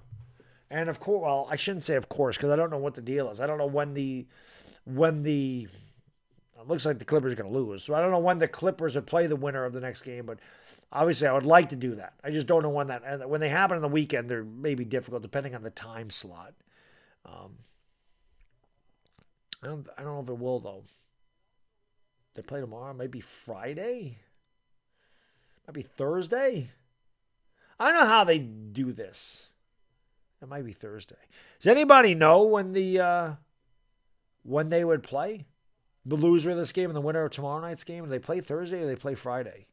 And of course, well, I shouldn't say of course because I don't know what the deal is. I don't know when the it looks like the Clippers are going to lose. So I don't know when the Clippers would play the winner of the next game, but obviously I would like to do that. I just don't know when they happen on the weekend, they're maybe difficult depending on the time slot. I don't know if it will though. They play tomorrow, maybe Friday, might be Thursday. I don't know how they do this. It might be Thursday. Does anybody know when they would play? The loser of this game and the winner of tomorrow night's game? Do they play Thursday or do they play Friday?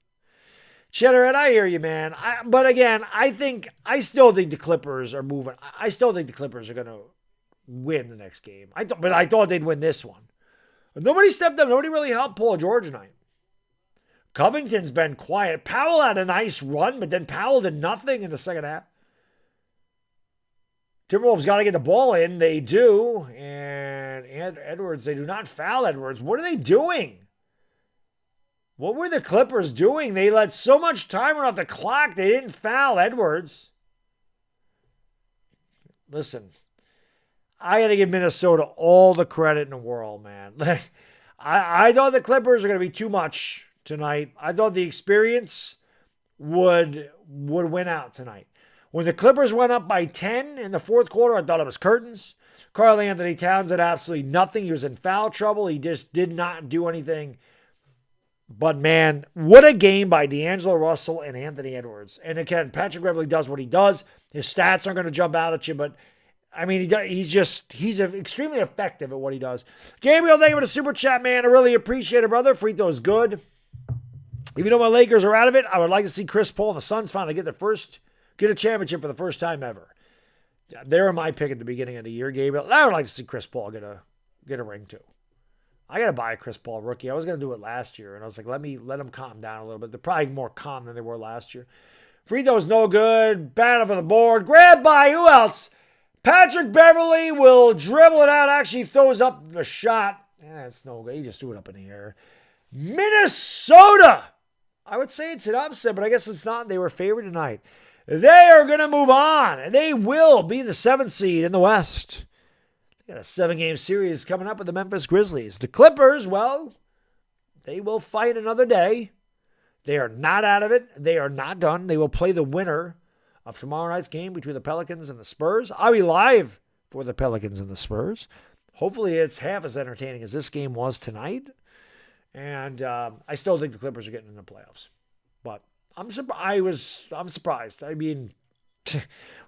Cheddarhead, I hear you, man. But again, I still think the Clippers are moving. I still think the Clippers are going to win the next game. But I thought they'd win this one. Nobody stepped up. Nobody really helped Paul George tonight. Covington's been quiet. Powell had a nice run, but then Powell did nothing in the second half. Timberwolves got to get the ball in. They do. And Edwards, they do not foul Edwards. What are they doing? What were the Clippers doing? They let so much time run off the clock. They didn't foul Edwards. Listen, I got to give Minnesota all the credit in the world, man. I thought the Clippers are going to be too much tonight. I thought the experience would win out tonight. When the Clippers went up by 10 in the fourth quarter, I thought it was curtains. Karl Anthony Towns had absolutely nothing. He was in foul trouble. He just did not do anything. But, man, what a game by D'Angelo Russell and Anthony Edwards. And, again, Patrick Beverley does what he does. His stats aren't going to jump out at you, but, I mean, he's extremely effective at what he does. Gabriel, thank you for the super chat, man. I really appreciate it, brother. Free throw is good. Even though my Lakers are out of it, I would like to see Chris Paul and the Suns finally get a championship for the first time ever. They were my pick at the beginning of the year, Gabriel. I would like to see Chris Paul get a ring too. I got to buy a Chris Paul rookie. I was going to do it last year, and I was like, let him calm down a little bit. They're probably more calm than they were last year. Free throw's no good. Battle for the board. Grab by who else? Patrick Beverley will dribble it out. Actually throws up the shot. It's no good. He just threw it up in the air. Minnesota. I would say it's an upset, but I guess it's not. They were favored tonight. They are going to move on, and they will be the 7th seed in the West. They got a 7-game series coming up with the Memphis Grizzlies. The Clippers, well, They will fight another day. They are not out of it. They are not done. They will play the winner of tomorrow night's game between the Pelicans and the Spurs. I'll be live for the Pelicans and the Spurs. Hopefully it's half as entertaining as this game was tonight. And I still think the Clippers are getting in the playoffs. But I'm surprised. I mean,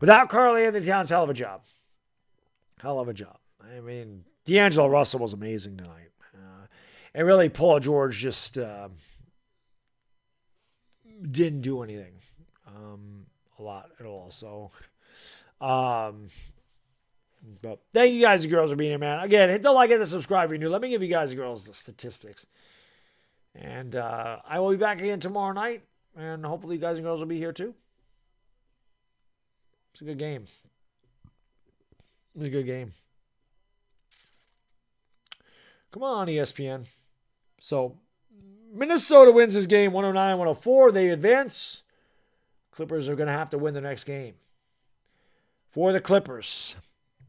without Karl-Anthony Towns, hell of a job. Hell of a job. I mean, D'Angelo Russell was amazing tonight. And really, Paul George just didn't do anything a lot at all. So, but thank you guys and girls for being here, man. Again, hit the like and the subscribe if you're new. Let me give you guys and girls the statistics. And I will be back again tomorrow night. And hopefully you guys and girls will be here too. It's a good game. It was a good game. Come on, ESPN. So, Minnesota wins this game 109-104. They advance. Clippers are going to have to win the next game. For the Clippers,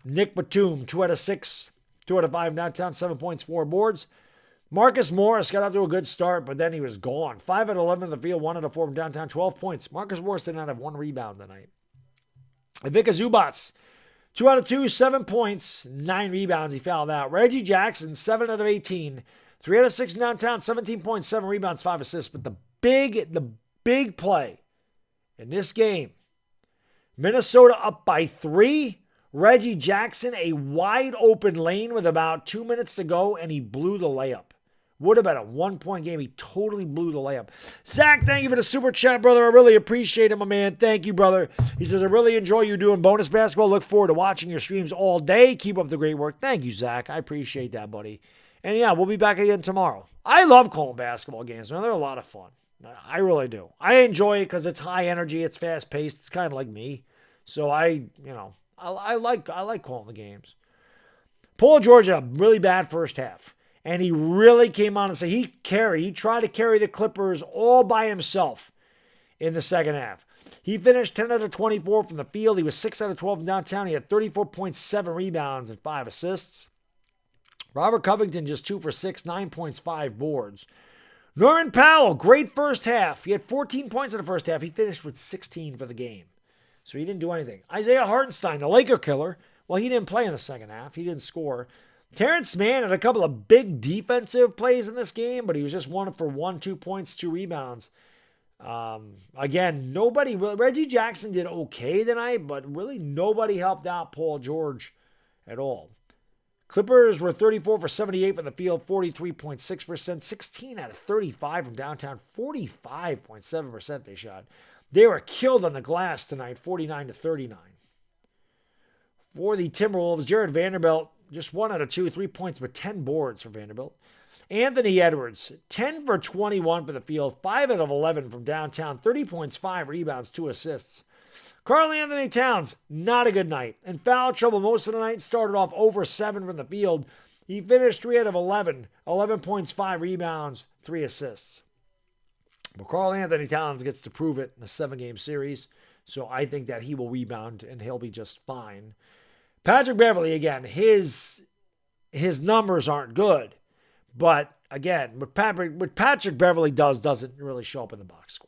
Nick Batum, 2 out of 6, 2 out of 5 downtown, 7 points, 4 boards. Marcus Morris got off to a good start, but then he was gone. 5 out of 11 in the field, 1 out of 4 from downtown, 12 points. Marcus Morris did not have 1 rebound tonight. Ivica Zubats, 2 out of 2, 7 points, 9 rebounds. He fouled out. Reggie Jackson, 7 out of 18, 3 out of 6 downtown, 17 points, 7 rebounds, 5 assists. But the big play in this game, Minnesota up by 3. Reggie Jackson, a wide open lane with about 2 minutes to go, and he blew the layup. Would have been a 1-point game. He totally blew the layup. Zach, thank you for the super chat, brother. I really appreciate it, my man. Thank you, brother. He says, I really enjoy you doing bonus basketball. Look forward to watching your streams all day. Keep up the great work. Thank you, Zach. I appreciate that, buddy. And yeah, we'll be back again tomorrow. I love calling basketball games, man. They're a lot of fun. I really do. I enjoy it because it's high energy. It's fast paced. It's kind of like me. So I like calling the games. Paul George had a really bad first half. And he really came on and said he tried to carry the Clippers all by himself in the second half. He finished 10 out of 24 from the field. He was 6 out of 12 from downtown. He had 34.7 rebounds and 5 assists. Robert Covington just 2 for 6, 9 points, 5 boards. Norman Powell, great first half. He had 14 points in the first half. He finished with 16 for the game. So he didn't do anything. Isaiah Hartenstein, the Laker killer, well, he didn't play in the second half. He didn't score. Terrence Mann had a couple of big defensive plays in this game, but he was just 1 for 1, 2 points, 2 rebounds. Again, Reggie Jackson did okay tonight, but really nobody helped out Paul George at all. Clippers were 34 for 78 from the field, 43.6%, 16 out of 35 from downtown, 45.7% they shot. They were killed on the glass tonight, 49-39. For the Timberwolves, Jared Vanderbilt, just 1 out of 2, 3 points, but 10 boards for Vanderbilt. Anthony Edwards, 10 for 21 for the field, 5 out of 11 from downtown, 30 points, 5 rebounds, 2 assists. Karl-Anthony Towns, not a good night. In foul trouble most of the night, started off over 7 from the field. He finished 3 out of 11, 11 points, 5 rebounds, 3 assists. But Karl-Anthony Towns gets to prove it in a 7-game series, so I think that he will rebound and he'll be just fine. Patrick Beverley, again, his numbers aren't good. But, again, what Patrick Beverley doesn't really show up in the box score.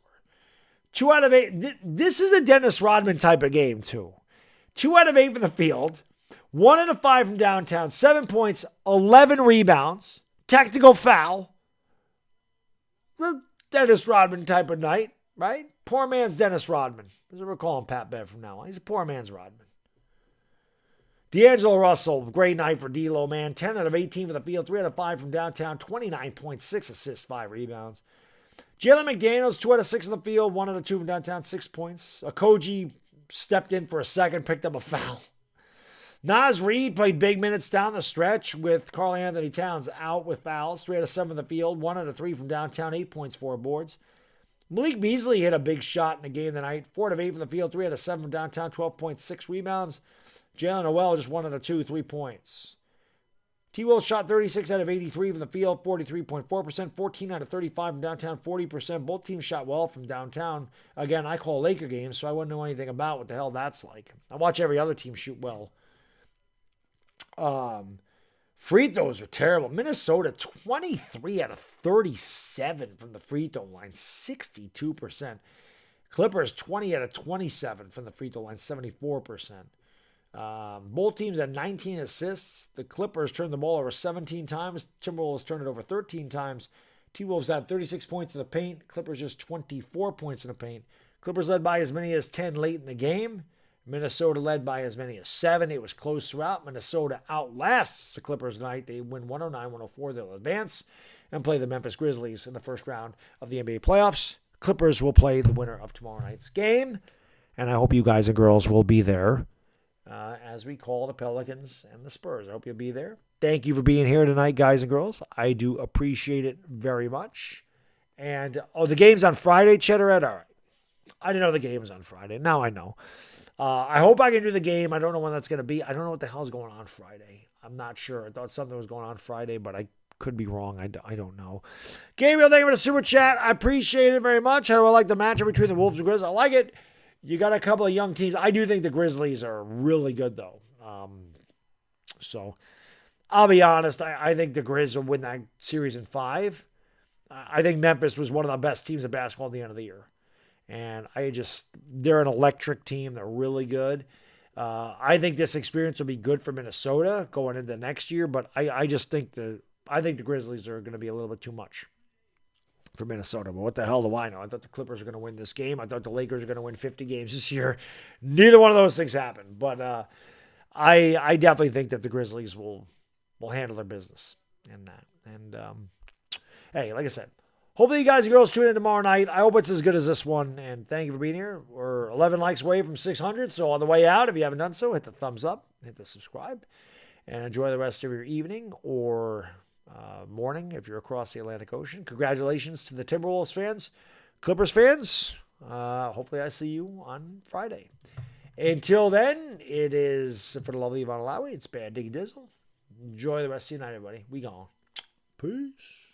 2 out of 8. This is a Dennis Rodman type of game, too. 2 out of 8 from the field. 1 out of 5 from downtown. 7 points, 11 rebounds. Technical foul. The Dennis Rodman type of night, right? Poor man's Dennis Rodman. That's what we're calling Pat Bev from now on. He's a poor man's Rodman. D'Angelo Russell, great night for D'Lo, man. 10 out of 18 for the field, 3 out of 5 from downtown, 29.6 assists, 5 rebounds. Jalen McDaniels, 2 out of 6 in the field, 1 out of 2 from downtown, 6 points. Okogie stepped in for a second, picked up a foul. Naz Reid played big minutes down the stretch with Karl-Anthony Towns out with fouls. 3 out of 7 in the field, 1 out of 3 from downtown, 8 points, 4 boards. Malik Beasley hit a big shot in the game tonight. 4 out of 8 from the field, 3 out of 7 from downtown, 12.6 rebounds. Jalen Noel just 1 out of 2, 3 points. T. Will shot 36 out of 83 from the field, 43.4%, 14 out of 35 from downtown, 40%. Both teams shot well from downtown. Again, I call Laker games, so I wouldn't know anything about what the hell that's like. I watch every other team shoot well. Free throws are terrible. Minnesota, 23 out of 37 from the free throw line, 62%. Clippers, 20 out of 27 from the free throw line, 74%. Both teams had 19 assists. The Clippers turned the ball over 17 times. Timberwolves turned it over 13 times. T-Wolves had 36 points in the paint. Clippers just 24 points in the paint. Clippers led by as many as 10 late in the game. Minnesota led by as many as 7. It was close throughout. Minnesota outlasts the Clippers tonight. They win 109-104. They'll advance and play the Memphis Grizzlies in the first round of the NBA playoffs. Clippers will play the winner of tomorrow night's game. And I hope you guys and girls will be there as we call the Pelicans and the Spurs. I hope you'll be there. Thank you for being here tonight, guys and girls. I do appreciate it very much. And, the game's on Friday, Cheddarhead? All right. I didn't know the game was on Friday. Now I know. I hope I can do the game. I don't know when that's going to be. I don't know what the hell's going on Friday. I'm not sure. I thought something was going on Friday, but I could be wrong. I don't know. Gabriel, thank you for the super chat. I appreciate it very much. I like the matchup between the Wolves and Grizzlies. I like it. You got a couple of young teams. I do think the Grizzlies are really good, though. So I'll be honest. I think the Grizz will win that series in 5. I think Memphis was one of the best teams of basketball at the end of the year. And they're an electric team. They're really good. I think this experience will be good for Minnesota going into next year, but I think the Grizzlies are going to be a little bit too much for Minnesota. But what the hell do I know? I thought the Clippers were going to win this game. I thought the Lakers were going to win 50 games this year. Neither one of those things happened. But I definitely think that the Grizzlies will handle their business in that. And hey, like I said, hopefully you guys and girls tune in tomorrow night. I hope it's as good as this one. And thank you for being here. We're 11 likes away from 600. So on the way out, if you haven't done so, hit the thumbs up, hit the subscribe, and enjoy the rest of your evening or morning if you're across the Atlantic Ocean. Congratulations to the Timberwolves fans. Clippers fans, hopefully I see you on Friday. Until then, it is, for the lovely Yvonne Lowry, it's Bad Diggy Dizzle. Enjoy the rest of your night, everybody. We gone. Peace.